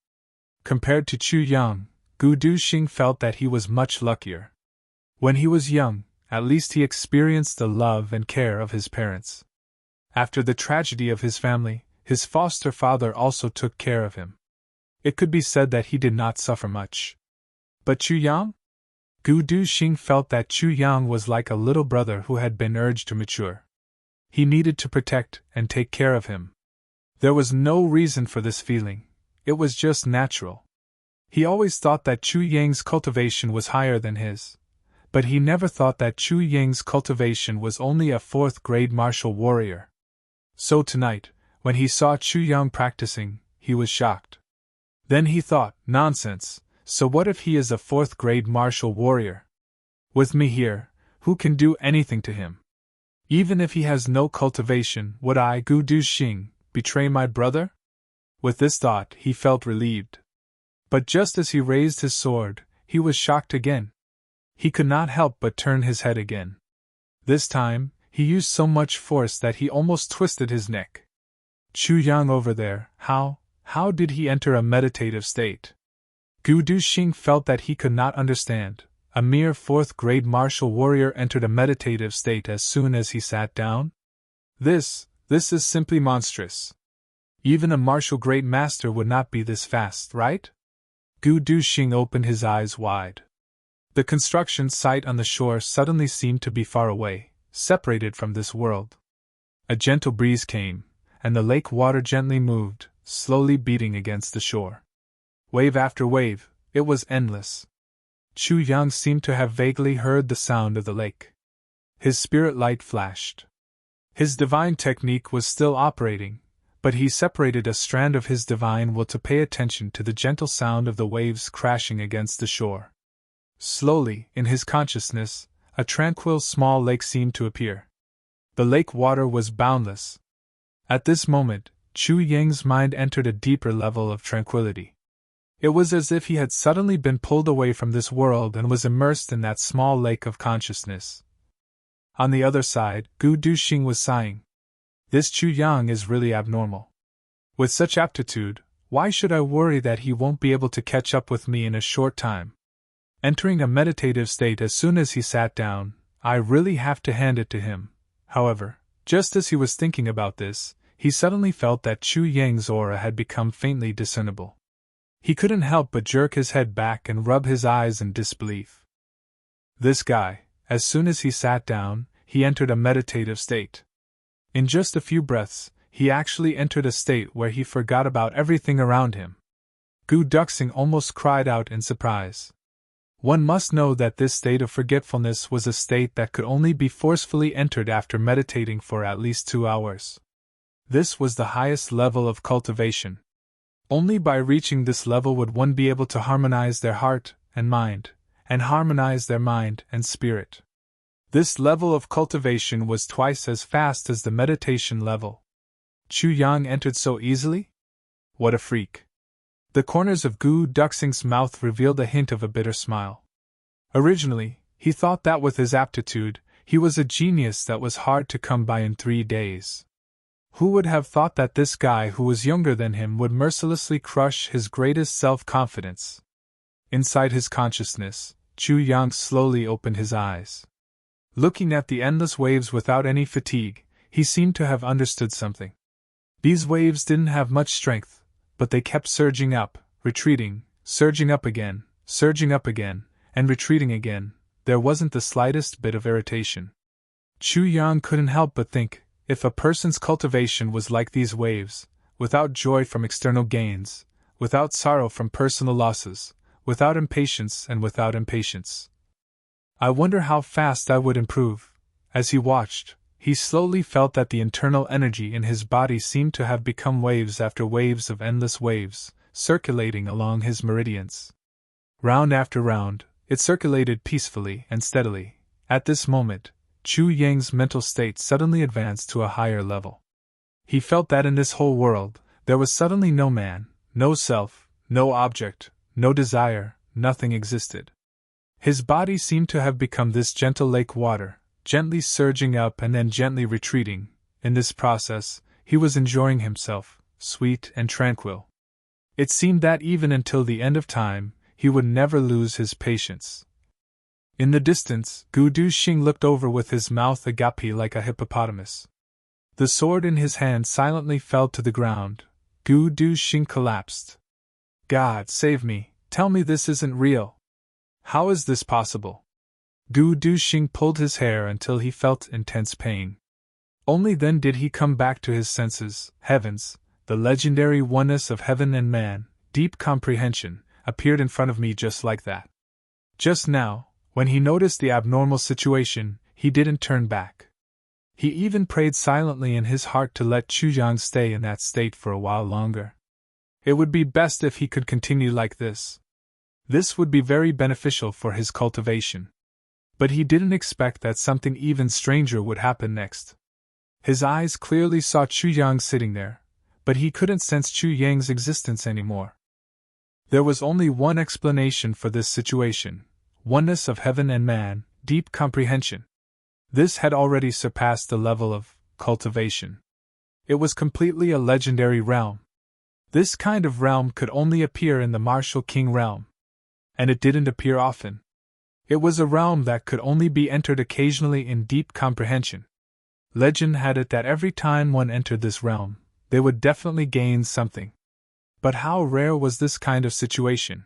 Compared to Chu Yang, Gu Duxing felt that he was much luckier. When he was young, at least he experienced the love and care of his parents. After the tragedy of his family, his foster father also took care of him. It could be said that he did not suffer much. But Chu Yang? Gu Duxing felt that Chu Yang was like a little brother who had been urged to mature. He needed to protect and take care of him. There was no reason for this feeling, it was just natural. He always thought that Chu Yang's cultivation was higher than his, but he never thought that Chu Yang's cultivation was only a fourth-grade martial warrior. So tonight, when he saw Chu Yang practicing, he was shocked. Then he thought, nonsense, so what if he is a fourth-grade martial warrior? With me here, who can do anything to him? Even if he has no cultivation, would I, Gu Du Xing, betray my brother? With this thought, he felt relieved. But just as he raised his sword, he was shocked again. He could not help but turn his head again. This time, he used so much force that he almost twisted his neck. Chu Yang over there, how did he enter a meditative state? Gu Du Xing felt that he could not understand. A mere fourth-grade martial warrior entered a meditative state as soon as he sat down? This is simply monstrous. Even a martial great master would not be this fast, right? Gu Du Xing opened his eyes wide. The construction site on the shore suddenly seemed to be far away, separated from this world. A gentle breeze came, and the lake water gently moved, slowly beating against the shore. Wave after wave, it was endless. Chu Yang seemed to have vaguely heard the sound of the lake. His spirit light flashed. His divine technique was still operating, but he separated a strand of his divine will to pay attention to the gentle sound of the waves crashing against the shore. Slowly, in his consciousness, a tranquil small lake seemed to appear. The lake water was boundless. At this moment, Chu Yang's mind entered a deeper level of tranquility. It was as if he had suddenly been pulled away from this world and was immersed in that small lake of consciousness. On the other side, Gu Du Xing was sighing. This Chu Yang is really abnormal. With such aptitude, why should I worry that he won't be able to catch up with me in a short time? Entering a meditative state as soon as he sat down, I really have to hand it to him. However, just as he was thinking about this, he suddenly felt that Chu Yang's aura had become faintly discernible. He couldn't help but jerk his head back and rub his eyes in disbelief. This guy, as soon as he sat down, he entered a meditative state. In just a few breaths, he actually entered a state where he forgot about everything around him. Gu Duxing almost cried out in surprise. One must know that this state of forgetfulness was a state that could only be forcefully entered after meditating for at least 2 hours. This was the highest level of cultivation. Only by reaching this level would one be able to harmonize their heart and harmonize their mind and spirit. This level of cultivation was twice as fast as the meditation level. Chu Yang entered so easily? What a freak! The corners of Gu Duxing's mouth revealed a hint of a bitter smile. Originally, he thought that with his aptitude, he was a genius that was hard to come by in 3 days. Who would have thought that this guy who was younger than him would mercilessly crush his greatest self-confidence? Inside his consciousness, Chu Yang slowly opened his eyes. Looking at the endless waves without any fatigue, he seemed to have understood something. These waves didn't have much strength, but they kept surging up, retreating, surging up again, and retreating again. There wasn't the slightest bit of irritation. Chu Yang couldn't help but think, if a person's cultivation was like these waves, without joy from external gains, without sorrow from personal losses, without impatience and without impatience, I wonder how fast I would improve. As he watched, he slowly felt that the internal energy in his body seemed to have become waves after waves of endless waves, circulating along his meridians. Round after round, it circulated peacefully and steadily. At this moment, Chu Yang's mental state suddenly advanced to a higher level. He felt that in this whole world, there was suddenly no man, no self, no object, no desire, nothing existed. His body seemed to have become this gentle lake water, gently surging up and then gently retreating. In this process, he was enjoying himself, sweet and tranquil. It seemed that even until the end of time, he would never lose his patience. In the distance, Gu Du Xing looked over with his mouth agape like a hippopotamus. The sword in his hand silently fell to the ground. Gu Du Xing collapsed. God save me, tell me this isn't real. How is this possible? Gu Du Xing pulled his hair until he felt intense pain. Only then did he come back to his senses. Heavens, the legendary oneness of heaven and man, deep comprehension, appeared in front of me just like that. Just now, when he noticed the abnormal situation, he didn't turn back. He even prayed silently in his heart to let Chu Yang stay in that state for a while longer. It would be best if he could continue like this. This would be very beneficial for his cultivation. But he didn't expect that something even stranger would happen next. His eyes clearly saw Chu Yang sitting there, but he couldn't sense Chu Yang's existence anymore. There was only one explanation for this situation: oneness of heaven and man, deep comprehension. This had already surpassed the level of cultivation. It was completely a legendary realm. This kind of realm could only appear in the martial king realm. And it didn't appear often. It was a realm that could only be entered occasionally in deep comprehension. Legend had it that every time one entered this realm, they would definitely gain something. But how rare was this kind of situation?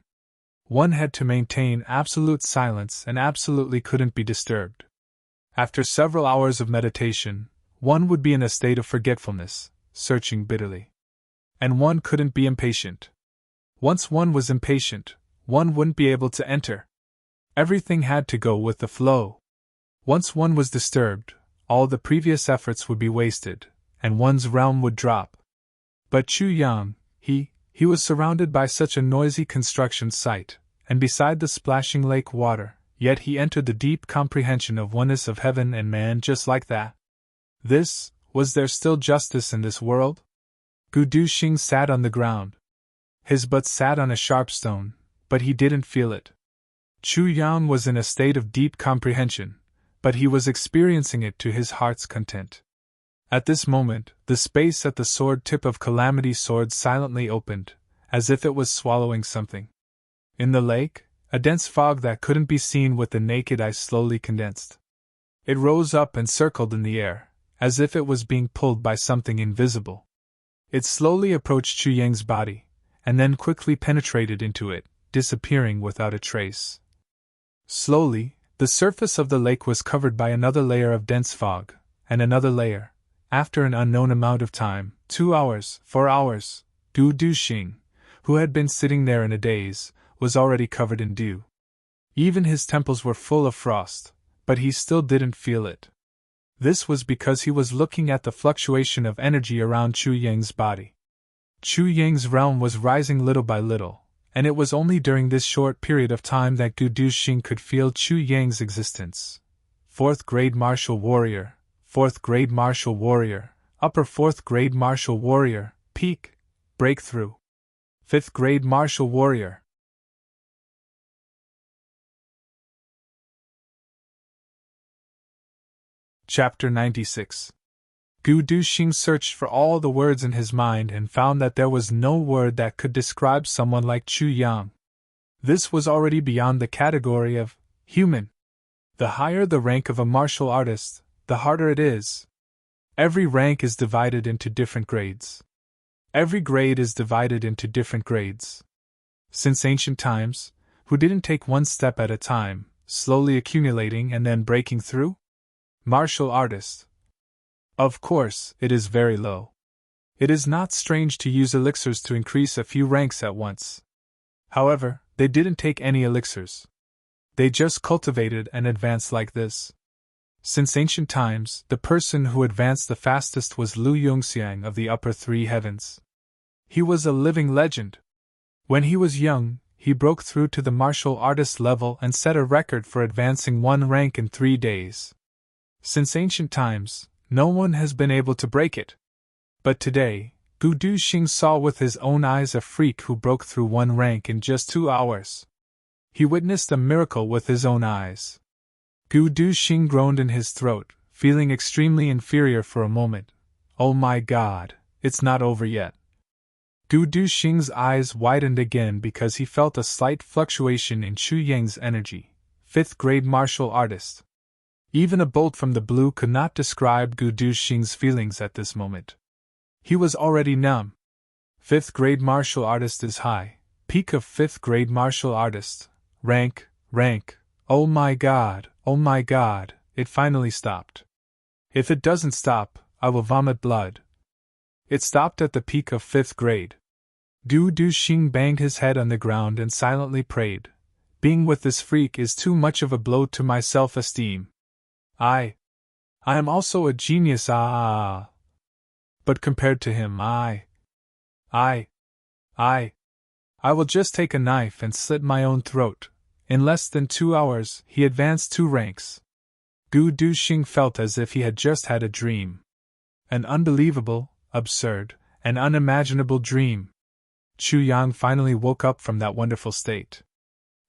One had to maintain absolute silence and absolutely couldn't be disturbed. After several hours of meditation, one would be in a state of forgetfulness, searching bitterly. And one couldn't be impatient. Once one was impatient, one wouldn't be able to enter. Everything had to go with the flow. Once one was disturbed, all the previous efforts would be wasted, and one's realm would drop. But Chu Yang, he was surrounded by such a noisy construction site, and beside the splashing lake water, yet he entered the deep comprehension of oneness of heaven and man just like that. Was there still justice in this world? Gu Duxing sat on the ground. His butt sat on a sharp stone, but he didn't feel it. Chu Yang was in a state of deep comprehension, but he was experiencing it to his heart's content. At this moment, the space at the sword tip of Calamity's sword silently opened, as if it was swallowing something. In the lake, a dense fog that couldn't be seen with the naked eye slowly condensed. It rose up and circled in the air, as if it was being pulled by something invisible. It slowly approached Chu Yang's body, and then quickly penetrated into it, disappearing without a trace. Slowly, the surface of the lake was covered by another layer of dense fog, and another layer. After an unknown amount of time, 2 hours, 4 hours, Gu Duxing, who had been sitting there in a daze, was already covered in dew. Even his temples were full of frost, but he still didn't feel it. This was because he was looking at the fluctuation of energy around Chu Yang's body. Chu Yang's realm was rising little by little, and it was only during this short period of time that Gu Duxing could feel Chu Yang's existence. 4th grade martial warrior, 4th grade martial warrior, upper 4th grade martial warrior, peak, breakthrough. 5th grade martial warrior. Chapter 96. Gu Duxing searched for all the words in his mind and found that there was no word that could describe someone like Chu Yang. This was already beyond the category of human. The higher the rank of a martial artist, the harder it is. Every rank is divided into different grades. Every grade is divided into different grades. Since ancient times, who didn't take one step at a time, slowly accumulating and then breaking through? Martial artist. Of course, it is very low. It is not strange to use elixirs to increase a few ranks at once. However, they didn't take any elixirs. They just cultivated and advanced like this. Since ancient times, the person who advanced the fastest was Lu Yongxiang of the upper 3 heavens. He was a living legend. When he was young, he broke through to the martial artist level and set a record for advancing 1 rank in 3 days. Since ancient times, no one has been able to break it. But today, Gu Duxing saw with his own eyes a freak who broke through 1 rank in just 2 hours. He witnessed a miracle with his own eyes. Gu Duxing groaned in his throat, feeling extremely inferior for a moment. Oh my God, it's not over yet. Gu Duxing's eyes widened again because he felt a slight fluctuation in Chu Yang's energy. 5th grade martial artist. Even a bolt from the blue could not describe Gu Duxing's feelings at this moment. He was already numb. 5th grade martial artist is high. Peak of 5th grade martial artist. Rank. Oh my God, it finally stopped. If it doesn't stop, I will vomit blood. It stopped at the peak of 5th grade. Gu Duxing banged his head on the ground and silently prayed. Being with this freak is too much of a blow to my self-esteem. I am also a genius, But compared to him, I will just take a knife and slit my own throat, In less than 2 hours, he advanced 2 ranks. Gu Duxing felt as if he had just had a dream. An unbelievable, absurd, and unimaginable dream. Chu Yang finally woke up from that wonderful state.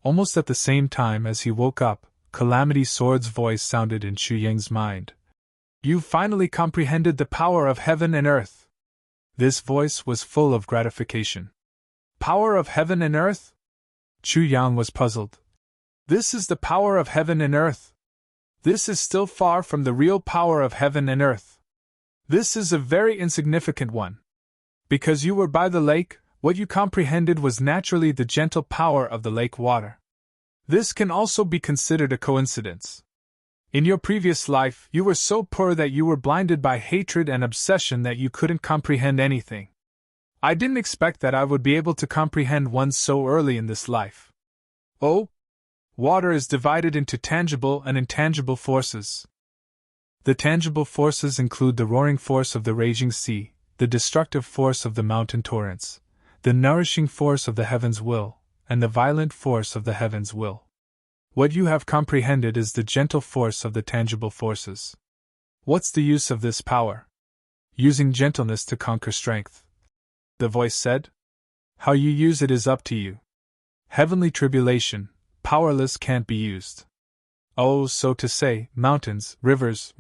Almost at the same time as he woke up, Calamity Sword's voice sounded in Chu Yang's mind. "You've finally comprehended the power of heaven and earth." This voice was full of gratification. Power of heaven and earth? Chu Yang was puzzled. This is the power of heaven and earth. This is still far from the real power of heaven and earth. This is a very insignificant one. Because you were by the lake, what you comprehended was naturally the gentle power of the lake water. This can also be considered a coincidence. In your previous life, you were so poor that you were blinded by hatred and obsession that you couldn't comprehend anything. I didn't expect that I would be able to comprehend one so early in this life. Oh? Water is divided into tangible and intangible forces. The tangible forces include the roaring force of the raging sea, the destructive force of the mountain torrents, the nourishing force of the heavens' will, and the violent force of the heavens' will. What you have comprehended is the gentle force of the tangible forces. What's the use of this power? Using gentleness to conquer strength. The voice said. How you use it is up to you. Heavenly tribulation, powerless can't be used. Oh, so to say, mountains, rivers,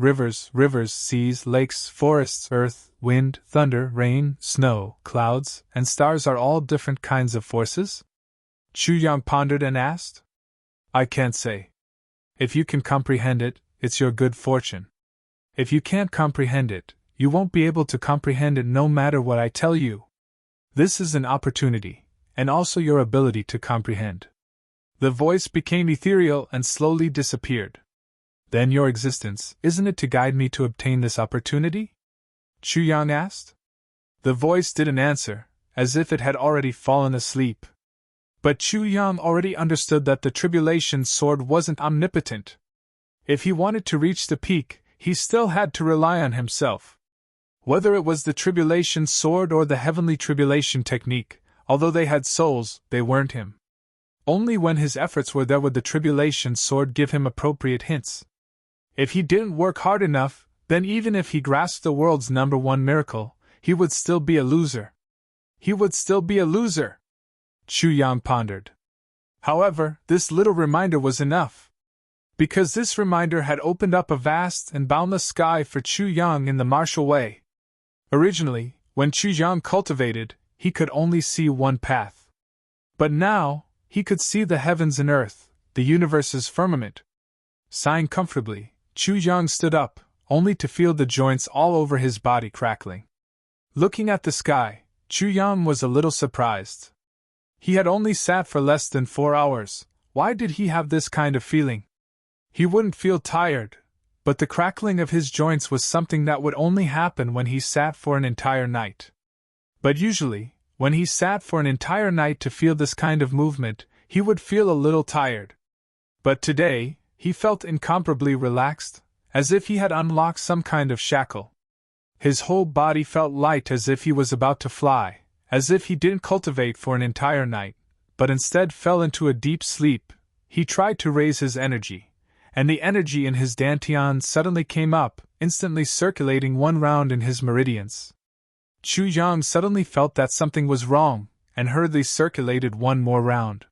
seas, lakes, forests, earth, wind, thunder, rain, snow, clouds, and stars are all different kinds of forces? Chu Yang pondered and asked. I can't say. If you can comprehend it, it's your good fortune. If you can't comprehend it, you won't be able to comprehend it no matter what I tell you. This is an opportunity, and also your ability to comprehend. The voice became ethereal and slowly disappeared. Then your existence, isn't it to guide me to obtain this opportunity? Chu Yang asked. The voice didn't answer, as if it had already fallen asleep. But Chu Yang already understood that the tribulation sword wasn't omnipotent. If he wanted to reach the peak, he still had to rely on himself. Whether it was the tribulation sword or the heavenly tribulation technique, although they had souls, they weren't him. Only when his efforts were there would the tribulation sword give him appropriate hints. If he didn't work hard enough, then even if he grasped the world's #1 miracle, he would still be a loser. He would still be a loser. Chu Yang pondered. However, this little reminder was enough. Because this reminder had opened up a vast and boundless sky for Chu Yang in the martial way. Originally, when Chu Yang cultivated, he could only see one path. But now, he could see the heavens and earth, the universe's firmament. Sighing comfortably, Chu Yang stood up, only to feel the joints all over his body crackling. Looking at the sky, Chu Yang was a little surprised. He had only sat for less than 4 hours. Why did he have this kind of feeling? He wouldn't feel tired, but the crackling of his joints was something that would only happen when he sat for an entire night. But usually, when he sat for an entire night to feel this kind of movement, he would feel a little tired. But today, he felt incomparably relaxed, as if he had unlocked some kind of shackle. His whole body felt light as if he was about to fly, as if he didn't cultivate for an entire night, but instead fell into a deep sleep. He tried to raise his energy, and the energy in his dantian suddenly came up, instantly circulating 1 round in his meridians. Chu Yang suddenly felt that something was wrong, and hurriedly circulated 1 more round.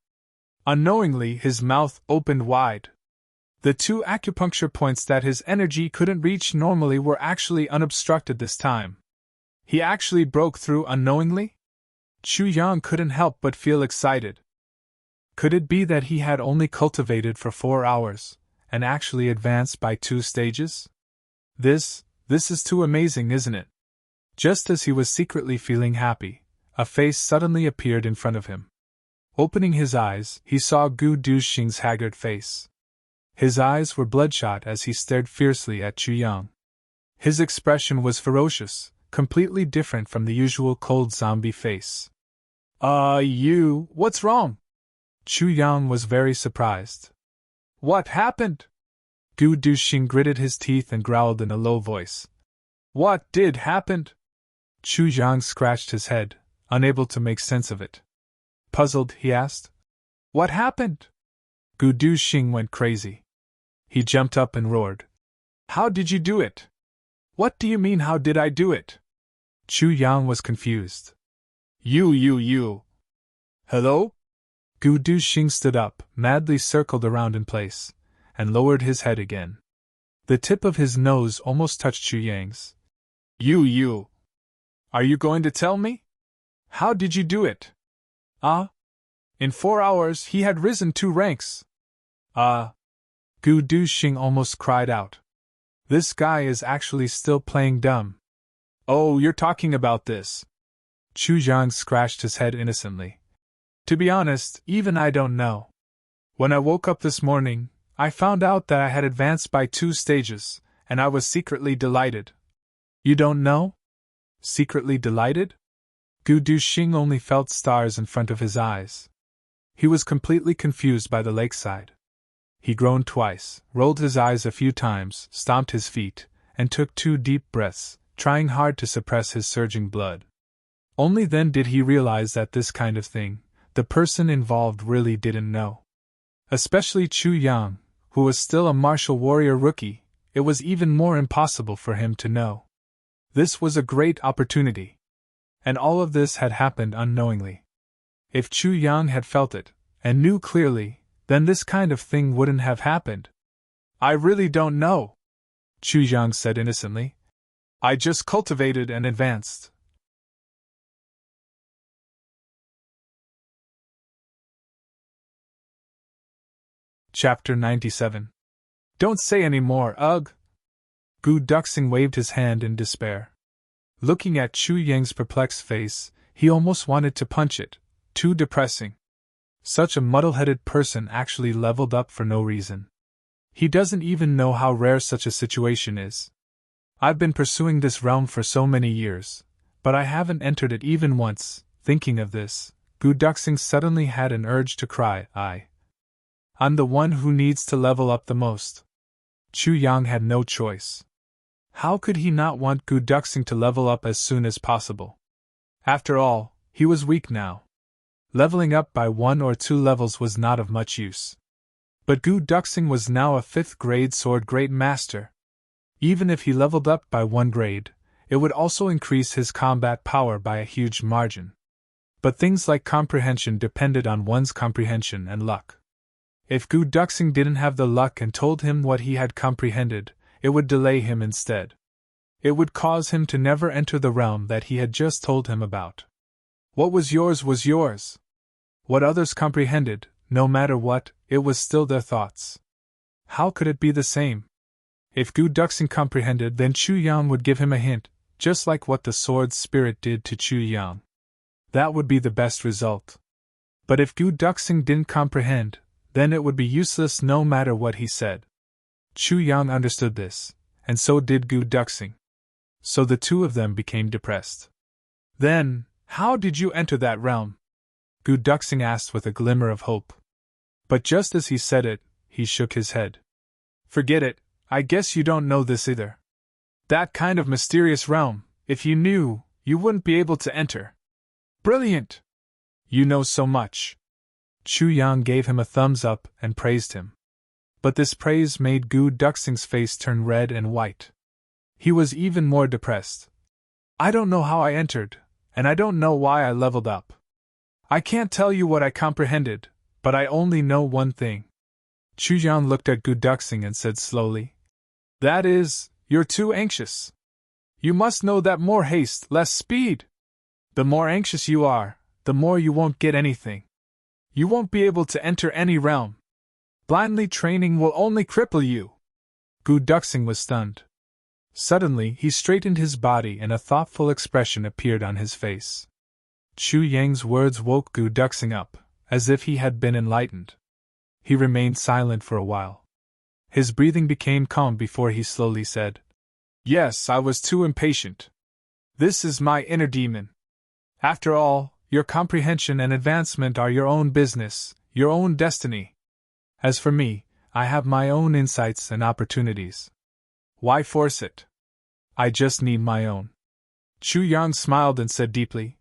Unknowingly, his mouth opened wide. The 2 acupuncture points that his energy couldn't reach normally were actually unobstructed this time. He actually broke through unknowingly? Chu Yang couldn't help but feel excited. Could it be that he had only cultivated for 4 hours, and actually advanced by 2 stages? This is too amazing, isn't it? Just as he was secretly feeling happy, a face suddenly appeared in front of him. Opening his eyes, he saw Gu Duxing's haggard face. His eyes were bloodshot as he stared fiercely at Chu Yang. His expression was ferocious, completely different from the usual cold zombie face. What's wrong? Chu Yang was very surprised. What happened? Gu Duxing gritted his teeth and growled in a low voice. What did happen? Chu Yang scratched his head, unable to make sense of it. Puzzled, he asked, What happened? Gu Duxing went crazy. He jumped up and roared. How did you do it? What do you mean, how did I do it? Chu Yang was confused. You. Hello? Gu Duxing stood up, madly circled around in place, and lowered his head again. The tip of his nose almost touched Chu Yang's. You. Are you going to tell me? How did you do it? In 4 hours he had risen 2 ranks. Gu Duxing almost cried out. This guy is actually still playing dumb. Oh, you're talking about this. Chu Yang scratched his head innocently. To be honest, even I don't know. When I woke up this morning, I found out that I had advanced by 2 stages, and I was secretly delighted. You don't know? Secretly delighted? Gu Duxing only felt stars in front of his eyes. He was completely confused by the lakeside. He groaned twice, rolled his eyes a few times, stomped his feet, and took 2 deep breaths, trying hard to suppress his surging blood. Only then did he realize that this kind of thing, the person involved really didn't know. Especially Chu Yang, who was still a martial warrior rookie, it was even more impossible for him to know. This was a great opportunity. And all of this had happened unknowingly. If Chu Yang had felt it, and knew clearly, then this kind of thing wouldn't have happened. I really don't know, Chu Yang said innocently. I just cultivated and advanced. Chapter 97. Don't say any more, ugh! Gu Duxing waved his hand in despair. Looking at Chu Yang's perplexed face, he almost wanted to punch it. Too depressing. Such a muddle-headed person actually leveled up for no reason. He doesn't even know how rare such a situation is. I've been pursuing this realm for so many years, but I haven't entered it even once. Thinking of this, Gu Duxing suddenly had an urge to cry. I'm the one who needs to level up the most. Chu Yang had no choice. How could he not want Gu Duxing to level up as soon as possible? After all, he was weak now. Leveling up by 1 or 2 levels was not of much use. But Gu Duxing was now a 5th grade sword grade master. Even if he leveled up by 1 grade, it would also increase his combat power by a huge margin. But things like comprehension depended on one's comprehension and luck. If Gu Duxing didn't have the luck and told him what he had comprehended, it would delay him instead. It would cause him to never enter the realm that he had just told him about. What was yours. What others comprehended, no matter what, it was still their thoughts. How could it be the same? If Gu Duxing comprehended, then Chu Yang would give him a hint, just like what the sword's spirit did to Chu Yang. That would be the best result. But if Gu Duxing didn't comprehend, then it would be useless no matter what he said. Chu Yang understood this, and so did Gu Duxing. So the two of them became depressed. Then, how did you enter that realm? Gu Duxing asked with a glimmer of hope. But just as he said it, he shook his head. Forget it, I guess you don't know this either. That kind of mysterious realm, if you knew, you wouldn't be able to enter. Brilliant! You know so much. Chu Yang gave him a thumbs up and praised him. But this praise made Gu Duxing's face turn red and white. He was even more depressed. I don't know how I entered, and I don't know why I leveled up. I can't tell you what I comprehended, but I only know one thing. Chu Yang looked at Gu Duxing and said slowly, That is, you're too anxious. You must know that more haste, less speed. The more anxious you are, the more you won't get anything. You won't be able to enter any realm. Blindly training will only cripple you. Gu Duxing was stunned. Suddenly he straightened his body and a thoughtful expression appeared on his face. Chu Yang's words woke Gu Duxing up, as if he had been enlightened. He remained silent for a while. His breathing became calm before he slowly said, Yes, I was too impatient. This is my inner demon. After all, your comprehension and advancement are your own business, your own destiny. As for me, I have my own insights and opportunities. Why force it? I just need my own. Chu Yang smiled and said deeply,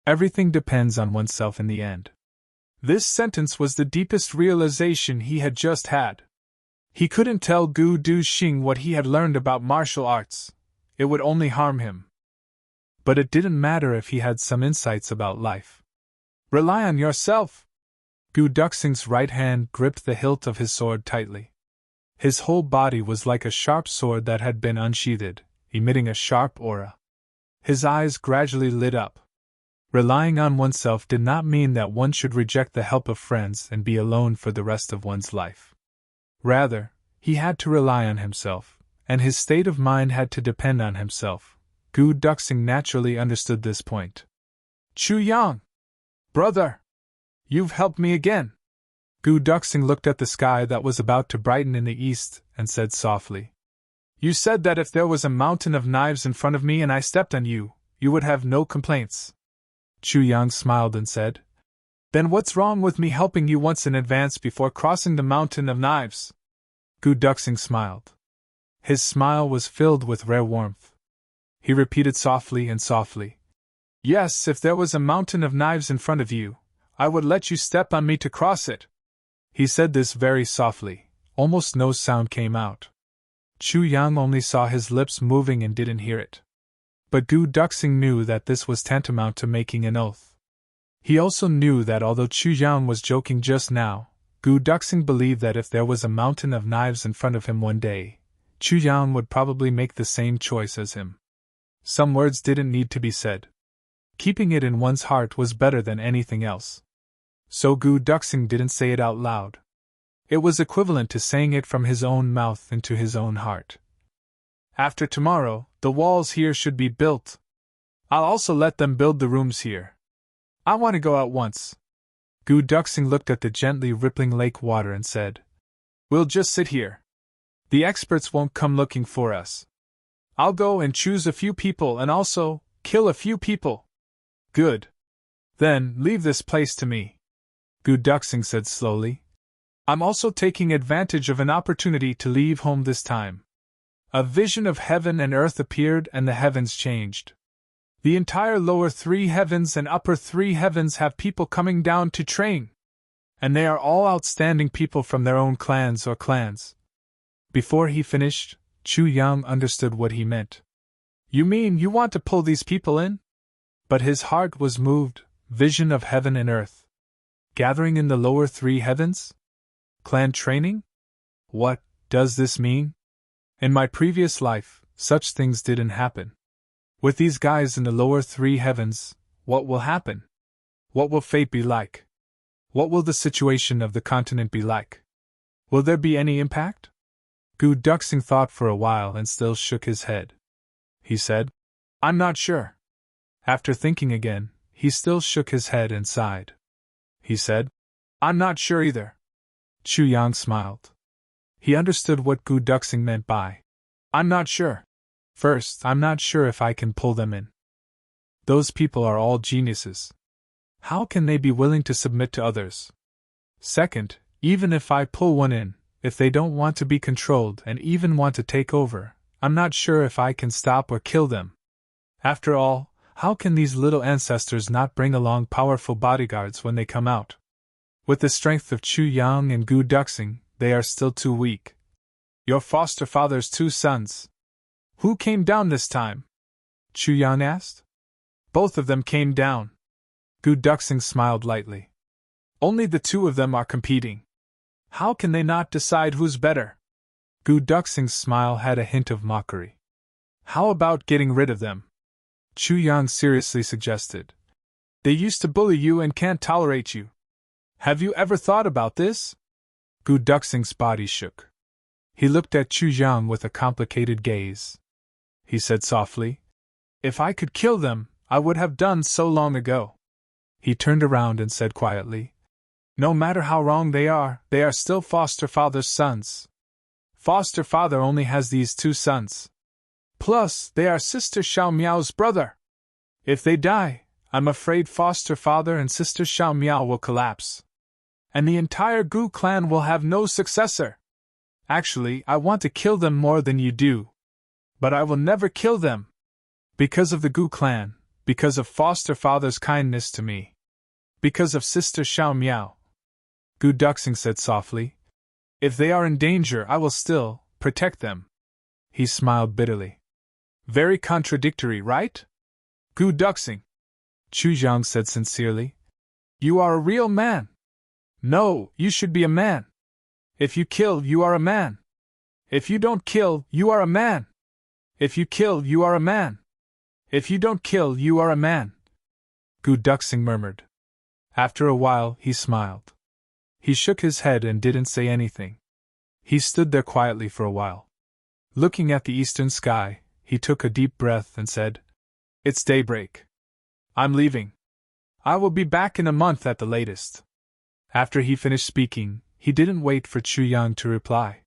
Everything depends on oneself in the end. This sentence was the deepest realization he had just had. He couldn't tell Gu Duxing what he had learned about martial arts. It would only harm him. But it didn't matter if he had some insights about life. Rely on yourself. Gu Duxing's right hand gripped the hilt of his sword tightly. His whole body was like a sharp sword that had been unsheathed, emitting a sharp aura. His eyes gradually lit up. Relying on oneself did not mean that one should reject the help of friends and be alone for the rest of one's life. Rather, he had to rely on himself, and his state of mind had to depend on himself. Gu Duxing naturally understood this point. Chu Yang! Brother! You've helped me again! Gu Duxing looked at the sky that was about to brighten in the east and said softly. You said that if there was a mountain of knives in front of me and I stepped on you, you would have no complaints. Chu Yang smiled and said, Then what's wrong with me helping you once in advance before crossing the mountain of knives? Gu Duxing smiled. His smile was filled with rare warmth. He repeated softly and softly, Yes, if there was a mountain of knives in front of you, I would let you step on me to cross it. He said this very softly, almost no sound came out. Chu Yang only saw his lips moving and didn't hear it. But Gu Duxing knew that this was tantamount to making an oath. He also knew that although Chu Yang was joking just now, Gu Duxing believed that if there was a mountain of knives in front of him one day, Chu Yang would probably make the same choice as him. Some words didn't need to be said. Keeping it in one's heart was better than anything else. So Gu Duxing didn't say it out loud. It was equivalent to saying it from his own mouth into his own heart. After tomorrow, the walls here should be built. I'll also let them build the rooms here. I want to go at once. Gu Duxing looked at the gently rippling lake water and said, We'll just sit here. The experts won't come looking for us. I'll go and choose a few people and also kill a few people. Good. Then, leave this place to me. Gu Duxing said slowly. I'm also taking advantage of an opportunity to leave home this time. A vision of heaven and earth appeared and the heavens changed. The entire lower three heavens and upper three heavens have people coming down to train. And they are all outstanding people from their own clans or clans. Before he finished, Chu Yang understood what he meant. You mean you want to pull these people in? But his heart was moved, vision of heaven and earth. Gathering in the lower three heavens? Clan training? What does this mean? In my previous life, such things didn't happen. With these guys in the lower three heavens, what will happen? What will fate be like? What will the situation of the continent be like? Will there be any impact? Gu Duxing thought for a while and still shook his head. He said, I'm not sure. After thinking again, he still shook his head and sighed. He said, I'm not sure either. Chu Yang smiled. He understood what Gu Duxing meant by, I'm not sure. First, I'm not sure if I can pull them in. Those people are all geniuses. How can they be willing to submit to others? Second, even if I pull one in, if they don't want to be controlled and even want to take over, I'm not sure if I can stop or kill them. After all, how can these little ancestors not bring along powerful bodyguards when they come out? With the strength of Chu Yang and Gu Duxing, they are still too weak. Your foster father's 2 sons. Who came down this time? Chu Yang asked. Both of them came down. Gu Duxing smiled lightly. Only the 2 of them are competing. How can they not decide who's better? Gu Duxing's smile had a hint of mockery. How about getting rid of them? Chu Yang seriously suggested. They used to bully you and can't tolerate you. Have you ever thought about this? Gu Duxing's body shook. He looked at Chu Yang with a complicated gaze. He said softly, If I could kill them, I would have done so long ago. He turned around and said quietly, No matter how wrong they are still foster father's sons. Foster father only has these 2 sons. Plus, they are Sister Xiao Miao's brother. If they die, I'm afraid foster father and Sister Xiao Miao will collapse. And the entire Gu clan will have no successor. Actually, I want to kill them more than you do. But I will never kill them. Because of the Gu clan, because of foster father's kindness to me. Because of Sister Xiao Miao. Gu Duxing said softly. If they are in danger, I will still protect them. He smiled bitterly. Very contradictory, right? Gu Duxing. Chu Jiang said sincerely. You are a real man. No, you should be a man. If you kill, you are a man. If you don't kill, you are a man. If you kill, you are a man. If you don't kill, you are a man. Gu Duxing murmured. After a while, he smiled. He shook his head and didn't say anything. He stood there quietly for a while. Looking at the eastern sky, he took a deep breath and said, It's daybreak. I'm leaving. I will be back in a month at the latest. After he finished speaking, he didn't wait for Chu Yang to reply.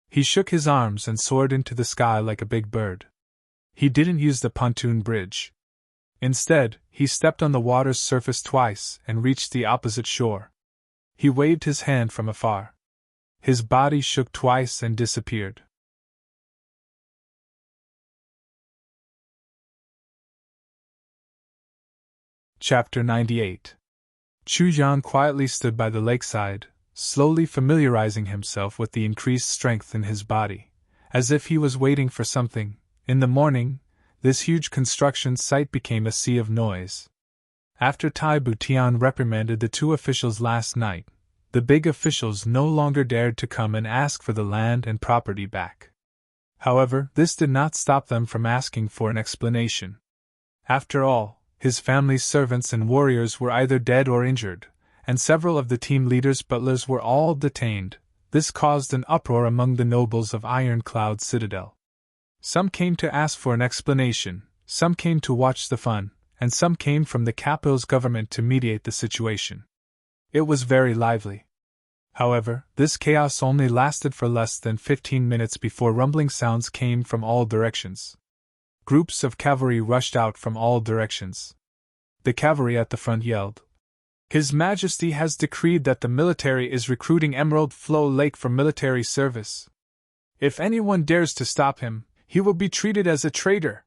He shook his arms and soared into the sky like a big bird. He didn't use the pontoon bridge. Instead, he stepped on the water's surface twice and reached the opposite shore. He waved his hand from afar. His body shook twice and disappeared. Chapter 98. Chu Yang quietly stood by the lakeside, slowly familiarizing himself with the increased strength in his body, as if he was waiting for something. In the morning, this huge construction site became a sea of noise. After Tai Butian reprimanded the two officials last night, the big officials no longer dared to come and ask for the land and property back. However, this did not stop them from asking for an explanation. After all, his family's servants and warriors were either dead or injured, and several of the team leaders' butlers were all detained. This caused an uproar among the nobles of Ironcloud Citadel. Some came to ask for an explanation, some came to watch the fun, and some came from the capital's government to mediate the situation. It was very lively. However, this chaos only lasted for less than 15 minutes before rumbling sounds came from all directions. Groups of cavalry rushed out from all directions. The cavalry at the front yelled, His Majesty has decreed that the military is recruiting Emerald Flow Lake for military service. If anyone dares to stop him, he will be treated as a traitor.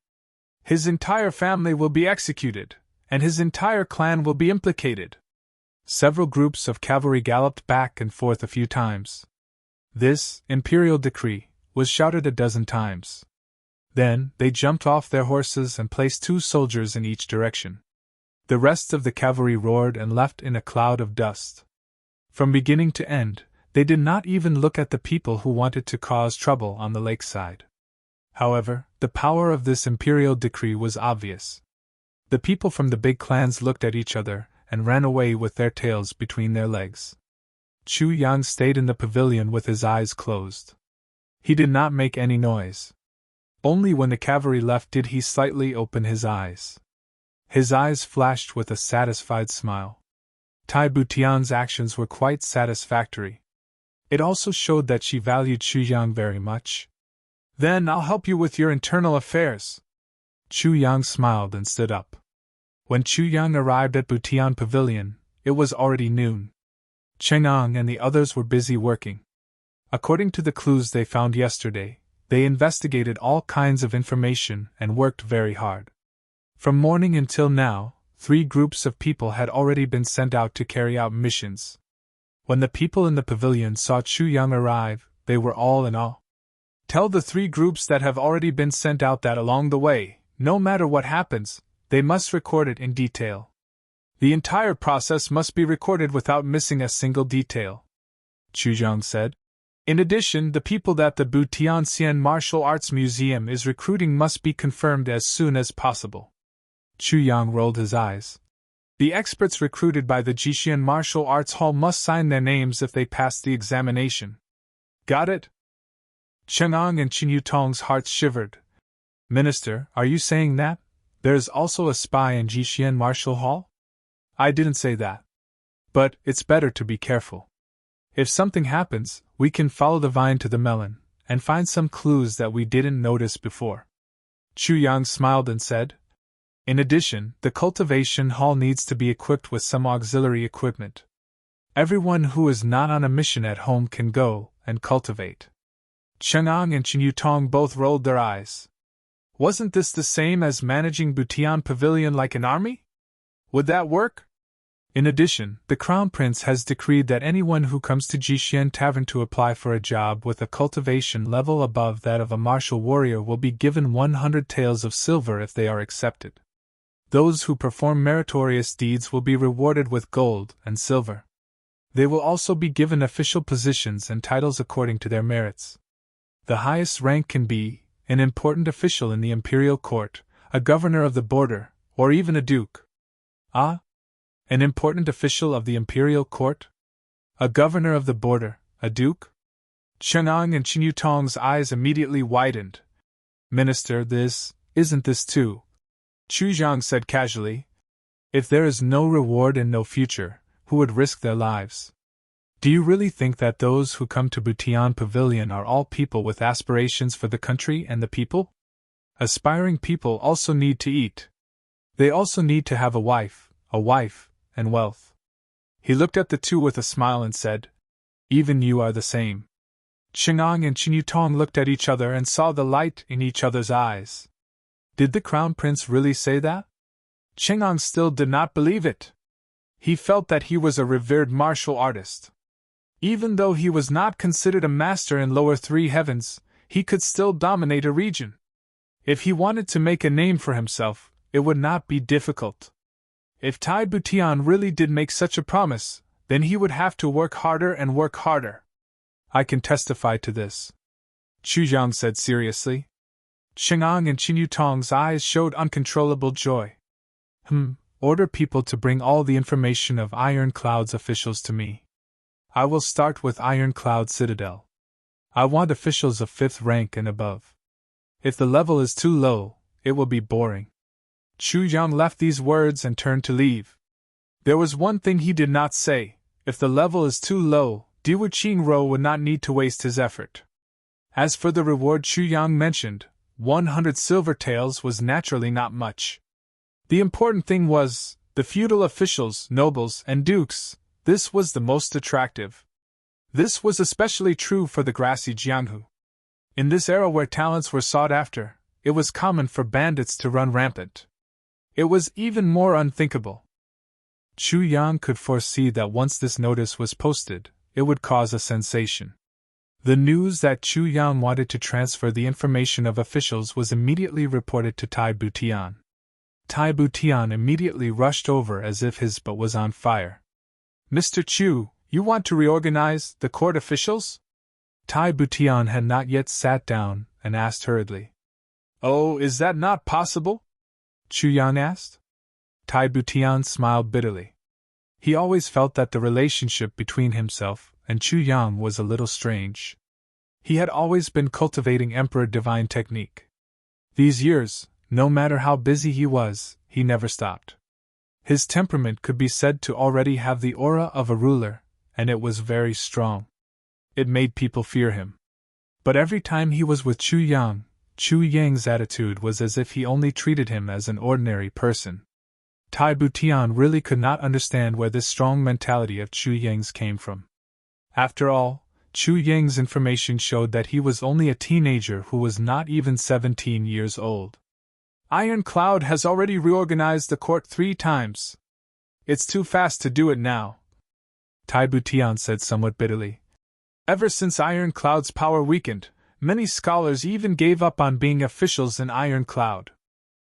His entire family will be executed, and his entire clan will be implicated. Several groups of cavalry galloped back and forth a few times. This imperial decree was shouted a dozen times. Then they jumped off their horses and placed 2 soldiers in each direction. The rest of the cavalry roared and left in a cloud of dust. From beginning to end, they did not even look at the people who wanted to cause trouble on the lakeside. However, the power of this imperial decree was obvious. The people from the big clans looked at each other and ran away with their tails between their legs. Chu Yang stayed in the pavilion with his eyes closed. He did not make any noise. Only when the cavalry left did he slightly open his eyes. His eyes flashed with a satisfied smile. Tai Butian's actions were quite satisfactory. It also showed that she valued Chu Yang very much. Then I'll help you with your internal affairs. Chu Yang smiled and stood up. When Chu Yang arrived at Butian Pavilion, it was already noon. Cheng'ang and the others were busy working. According to the clues they found yesterday, they investigated all kinds of information and worked very hard. From morning until now, 3 groups of people had already been sent out to carry out missions. When the people in the pavilion saw Chu Yang arrive, they were all in awe. Tell the 3 groups that have already been sent out that along the way, no matter what happens, they must record it in detail. The entire process must be recorded without missing a single detail, Chu Yang said. In addition, the people that the Butian Martial Arts Museum is recruiting must be confirmed as soon as possible. Chu Yang rolled his eyes. The experts recruited by the Jixian Martial Arts Hall must sign their names if they pass the examination. Got it? Cheng'ang and Qin Yutong's hearts shivered. Minister, are you saying that? There is also a spy in Jixian Martial Hall? I didn't say that. But it's better to be careful. If something happens, we can follow the vine to the melon, and find some clues that we didn't notice before. Chu Yang smiled and said, In addition, the cultivation hall needs to be equipped with some auxiliary equipment. Everyone who is not on a mission at home can go and cultivate. Cheng'ang and Qin Yutong both rolled their eyes. Wasn't this the same as managing Butian Pavilion like an army? Would that work? In addition, the Crown Prince has decreed that anyone who comes to Jixian Tavern to apply for a job with a cultivation level above that of a martial warrior will be given 100 taels of silver if they are accepted. Those who perform meritorious deeds will be rewarded with gold and silver. They will also be given official positions and titles according to their merits. The highest rank can be an important official in the imperial court, a governor of the border, or even a duke. Ah? An important official of the imperial court? A governor of the border, a duke? Cheng'ang and Qin Yutong's eyes immediately widened. Minister, isn't this too? Chu Zhang said casually. If there is no reward and no future, who would risk their lives? Do you really think that those who come to Butian Pavilion are all people with aspirations for the country and the people? Aspiring people also need to eat. They also need to have a wife, and wealth. He looked at the two with a smile and said, Even you are the same. Cheng'ang and Qin Yutong looked at each other and saw the light in each other's eyes. Did the Crown Prince really say that? Cheng'ang still did not believe it. He felt that he was a revered martial artist. Even though he was not considered a master in lower three heavens, he could still dominate a region. If he wanted to make a name for himself, it would not be difficult. If Tai Butian really did make such a promise, then he would have to work harder and work harder. I can testify to this, Chu Zhang said seriously. Cheng'ang and Qin Yutong's eyes showed uncontrollable joy. Order people to bring all the information of Iron Cloud's officials to me. I will start with Iron Cloud Citadel. I want officials of 5th rank and above. If the level is too low, it will be boring. Chu Yang left these words and turned to leave. There was one thing he did not say: if the level is too low, Diwu Qingro would not need to waste his effort. As for the reward Chu Yang mentioned, 100 silver taels was naturally not much. The important thing was, the feudal officials, nobles, and dukes. This was the most attractive. This was especially true for the grassy Jianghu. In this era where talents were sought after, it was common for bandits to run rampant. It was even more unthinkable. Chu Yang could foresee that once this notice was posted, it would cause a sensation. The news that Chu Yang wanted to transfer the information of officials was immediately reported to Tai Butian. Tai Butian immediately rushed over as if his butt was on fire. Mr. Chu, you want to reorganize the court officials? Tai Butian had not yet sat down and asked hurriedly. Oh, is that not possible? Chu Yang asked. Tai Butian smiled bitterly. He always felt that the relationship between himself and Chu Yang was a little strange. He had always been cultivating Emperor Divine technique. These years, no matter how busy he was, he never stopped. His temperament could be said to already have the aura of a ruler, and it was very strong. It made people fear him. But every time he was with Chu Yang, Chu Yang's attitude was as if he only treated him as an ordinary person. Tai Butian really could not understand where this strong mentality of Chu Yang's came from. After all, Chu Yang's information showed that he was only a teenager who was not even 17 years old. Iron Cloud has already reorganized the court 3 times. It's too fast to do it now, Tai Butian said somewhat bitterly. Ever since Iron Cloud's power weakened, many scholars even gave up on being officials in Iron Cloud.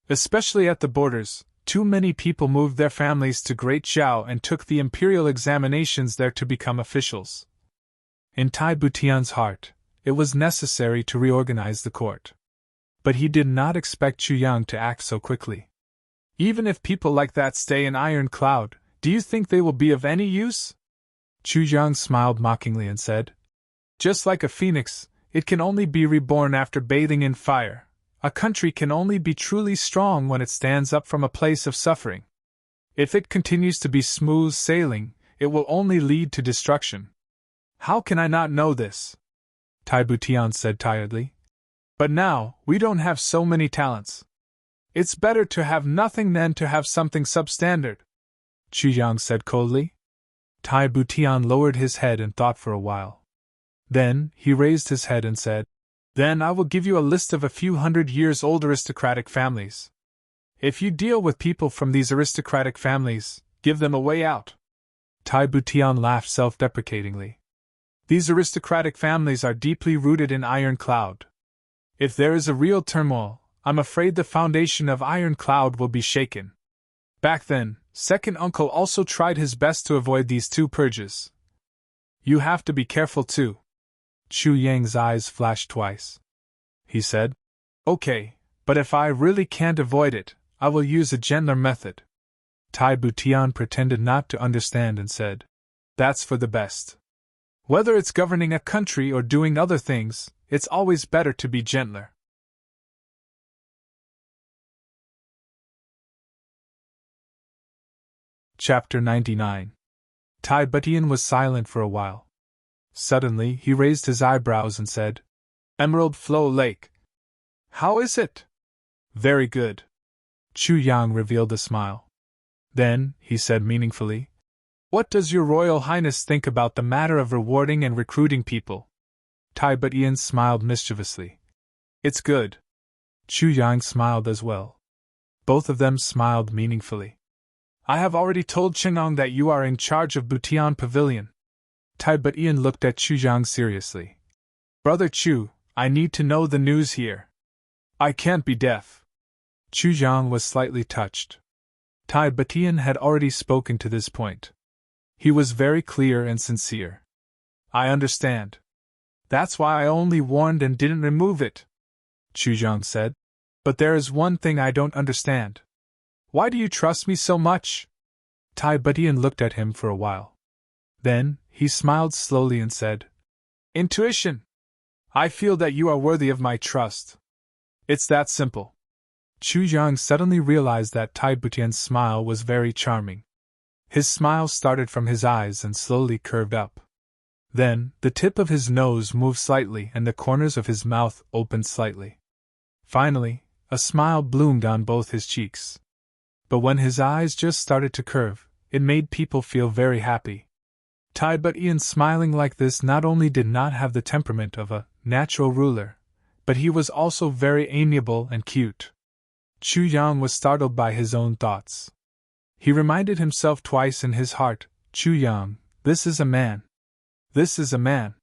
Especially at the borders, too many people moved their families to Great Zhao and took the imperial examinations there to become officials. In Tai Butian's heart, it was necessary to reorganize the court. But he did not expect Chu Yang to act so quickly. Even if people like that stay in Iron Cloud, do you think they will be of any use? Chu Yang smiled mockingly and said, Just like a phoenix, it can only be reborn after bathing in fire. A country can only be truly strong when it stands up from a place of suffering. If it continues to be smooth sailing, it will only lead to destruction. How can I not know this? Tai Butian said tiredly. But now, we don't have so many talents. It's better to have nothing than to have something substandard, Chu Yang said coldly. Tai Butian lowered his head and thought for a while. Then, he raised his head and said, Then I will give you a list of a few 100 years old aristocratic families. If you deal with people from these aristocratic families, Give them a way out. Tai Butian laughed self-deprecatingly. These aristocratic families are deeply rooted in Iron Cloud. If there is a real turmoil, I'm afraid the foundation of Iron Cloud will be shaken. Back then, second uncle also tried his best to avoid these two purges. You have to be careful too. Chu Yang's eyes flashed twice. He said, Okay, but if I really can't avoid it, I will use a gentler method. Tai Butian pretended not to understand and said, That's for the best. Whether it's governing a country or doing other things, it's always better to be gentler. Chapter 99. Tai Butian was silent for a while. Suddenly he raised his eyebrows and said, Emerald Flow Lake. How is it? Very good. Chu Yang revealed a smile. Then, he said meaningfully, What does your Royal Highness think about the matter of rewarding and recruiting people? Tai Butian smiled mischievously. It's good. Chu Yang smiled as well. Both of them smiled meaningfully. I have already told Chenong that you are in charge of Butian Pavilion. Tai Butian looked at Chu Yang seriously. Brother Chu, I need to know the news here. I can't be deaf. Chu Yang was slightly touched. Tai Butian had already spoken to this point. He was very clear and sincere. I understand. That's why I only warned and didn't remove it, Chu Yang said. But there is one thing I don't understand. Why do you trust me so much? Tai Butian looked at him for a while. Then, he smiled slowly and said, Intuition. I feel that you are worthy of my trust. It's that simple. Chu Yang suddenly realized that Tai Butian's smile was very charming. His smile started from his eyes and slowly curved up. Then, the tip of his nose moved slightly and the corners of his mouth opened slightly. Finally, a smile bloomed on both his cheeks. But when his eyes just started to curve, it made people feel very happy. Tai Butian smiling like this not only did not have the temperament of a natural ruler, but he was also very amiable and cute. Chu Yang was startled by his own thoughts. He reminded himself twice in his heart, Chu Yang, this is a man. This is a man.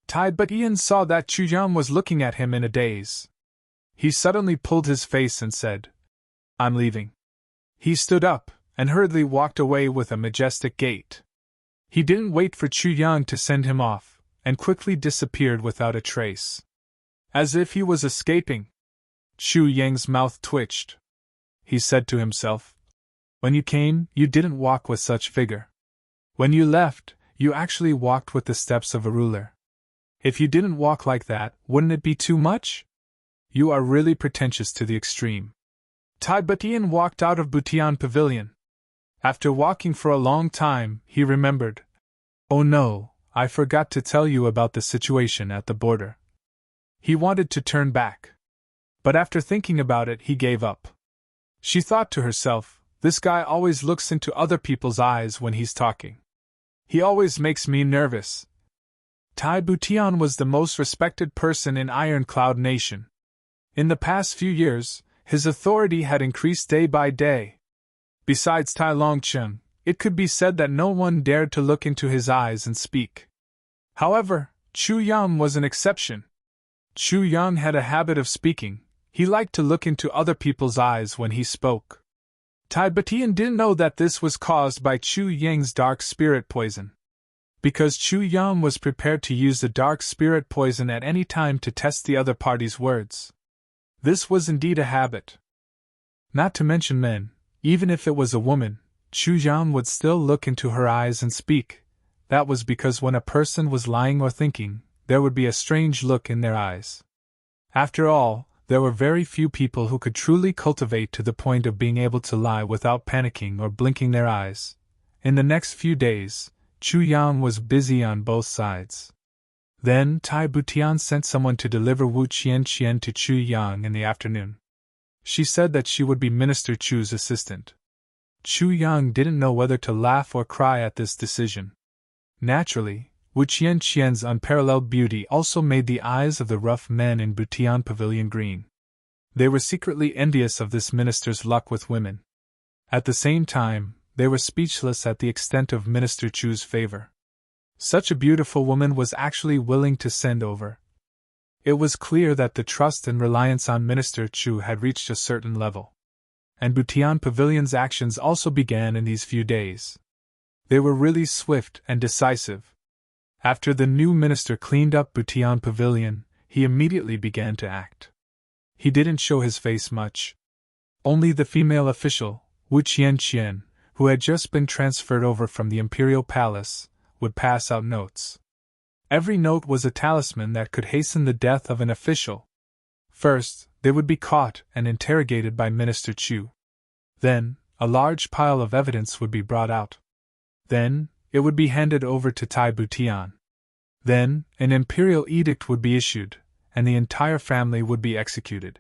Tai Butian saw that Chu Yang was looking at him in a daze. He suddenly pulled his face and said, I'm leaving. He stood up and hurriedly walked away with a majestic gait. He didn't wait for Chu Yang to send him off, and quickly disappeared without a trace. As if he was escaping. Chu Yang's mouth twitched. He said to himself, When you came, you didn't walk with such vigor. When you left, you actually walked with the steps of a ruler. If you didn't walk like that, wouldn't it be too much? You are really pretentious to the extreme. Tai Butian walked out of Butian Pavilion. After walking for a long time, he remembered. Oh no, I forgot to tell you about the situation at the border. He wanted to turn back. But after thinking about it, he gave up. She thought to herself, this guy always looks into other people's eyes when he's talking. He always makes me nervous. Tai Butian was the most respected person in Iron Cloud Nation. In the past few years, his authority had increased day by day. Besides Tai Longchen, it could be said that no one dared to look into his eyes and speak. However, Chu Yang was an exception. Chu Yang had a habit of speaking. He liked to look into other people's eyes when he spoke. Tai Butian didn't know that this was caused by Chu Yang's dark spirit poison. Because Chu Yang was prepared to use the dark spirit poison at any time to test the other party's words. This was indeed a habit. Not to mention men, even if it was a woman, Chu Yang would still look into her eyes and speak. That was because when a person was lying or thinking, there would be a strange look in their eyes. After all, there were very few people who could truly cultivate to the point of being able to lie without panicking or blinking their eyes. In the next few days, Chu Yang was busy on both sides. Then Tai Butian sent someone to deliver Wu Qian to Chu Yang in the afternoon. She said that she would be Minister Chu's assistant. Chu Yang didn't know whether to laugh or cry at this decision. Naturally, Wu Qian's unparalleled beauty also made the eyes of the rough men in Butian Pavilion green. They were secretly envious of this minister's luck with women. At the same time, they were speechless at the extent of Minister Chu's favor. Such a beautiful woman was actually willing to send over. It was clear that the trust and reliance on Minister Chu had reached a certain level. And Butian Pavilion's actions also began in these few days. They were really swift and decisive. After the new minister cleaned up Butian Pavilion, he immediately began to act. He didn't show his face much. Only the female official, Wu Qianqian, who had just been transferred over from the imperial palace, would pass out notes. Every note was a talisman that could hasten the death of an official. First, they would be caught and interrogated by Minister Chu. Then, a large pile of evidence would be brought out. Then, it would be handed over to Tai Butian. Then, an imperial edict would be issued, and the entire family would be executed.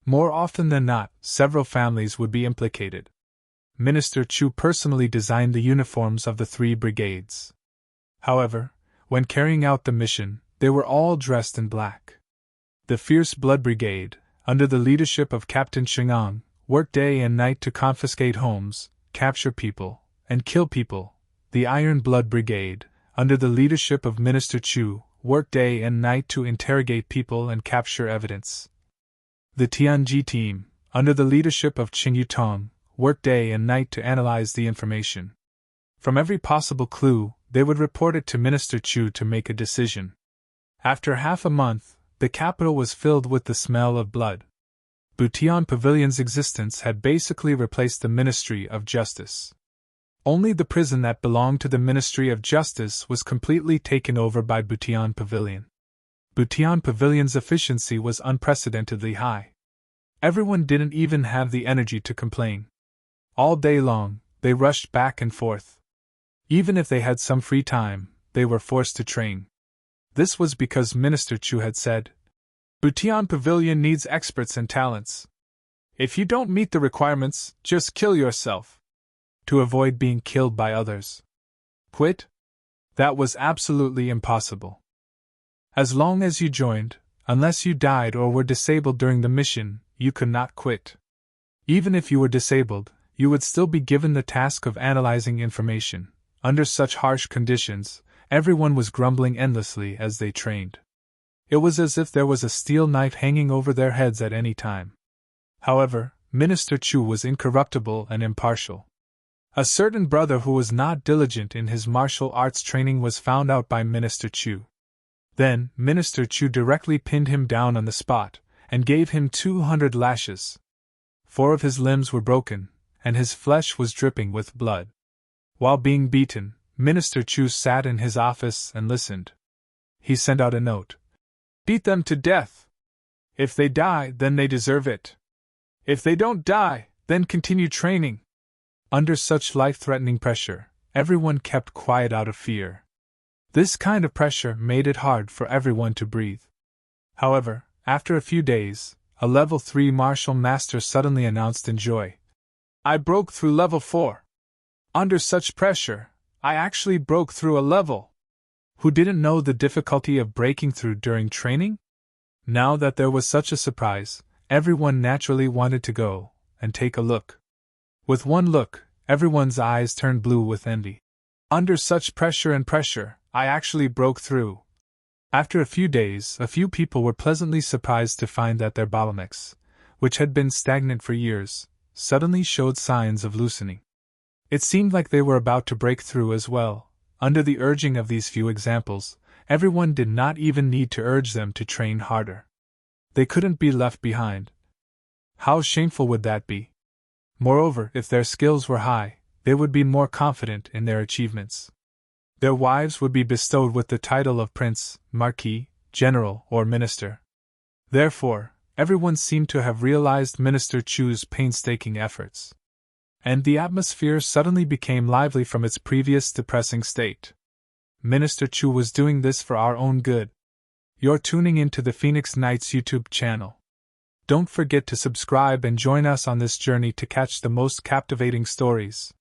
More often than not, several families would be implicated. Minister Chu personally designed the uniforms of the 3 brigades. However, when carrying out the mission, they were all dressed in black. The Fierce Blood Brigade, under the leadership of Captain Shengang, worked day and night to confiscate homes, capture people, and kill people. The Iron Blood Brigade, under the leadership of Minister Chu, worked day and night to interrogate people and capture evidence. The Tianji team, under the leadership of Qing Yutong, worked day and night to analyze the information. From every possible clue, they would report it to Minister Chu to make a decision. After half a month, the capital was filled with the smell of blood. Butian Pavilion's existence had basically replaced the Ministry of Justice. Only the prison that belonged to the Ministry of Justice was completely taken over by Butian Pavilion. Butian Pavilion's efficiency was unprecedentedly high. Everyone didn't even have the energy to complain. All day long, they rushed back and forth. Even if they had some free time, they were forced to train. This was because Minister Chu had said, "Butian Pavilion needs experts and talents. If you don't meet the requirements, just kill yourself. To avoid being killed by others. Quit? That was absolutely impossible. As long as you joined, unless you died or were disabled during the mission, you could not quit. Even if you were disabled, you would still be given the task of analyzing information. Under such harsh conditions, everyone was grumbling endlessly as they trained. It was as if there was a steel knife hanging over their heads at any time. However, Minister Chu was incorruptible and impartial. A certain brother who was not diligent in his martial arts training was found out by Minister Chu. Then, Minister Chu directly pinned him down on the spot, and gave him 200 lashes. 4 of his limbs were broken, and his flesh was dripping with blood. While being beaten, Minister Chu sat in his office and listened. He sent out a note. "Beat them to death. If they die, then they deserve it. If they don't die, then continue training." Under such life-threatening pressure, everyone kept quiet out of fear. This kind of pressure made it hard for everyone to breathe. However, after a few days, a level 3 martial master suddenly announced in joy, "I broke through level 4. Under such pressure, I actually broke through a level." Who didn't know the difficulty of breaking through during training? Now that there was such a surprise, everyone naturally wanted to go and take a look. With one look, everyone's eyes turned blue with envy. Under such pressure, I actually broke through. After a few days, a few people were pleasantly surprised to find that their bottlenecks, which had been stagnant for years, suddenly showed signs of loosening. It seemed like they were about to break through as well. Under the urging of these few examples, everyone did not even need to urge them to train harder. They couldn't be left behind. How shameful would that be? Moreover, if their skills were high, they would be more confident in their achievements. Their wives would be bestowed with the title of prince, marquis, general, or minister. Therefore, everyone seemed to have realized Minister Chu's painstaking efforts. And the atmosphere suddenly became lively from its previous depressing state. Minister Chu was doing this for our own good. You're tuning into the Phoenix Nights YouTube channel. Don't forget to subscribe and join us on this journey to catch the most captivating stories.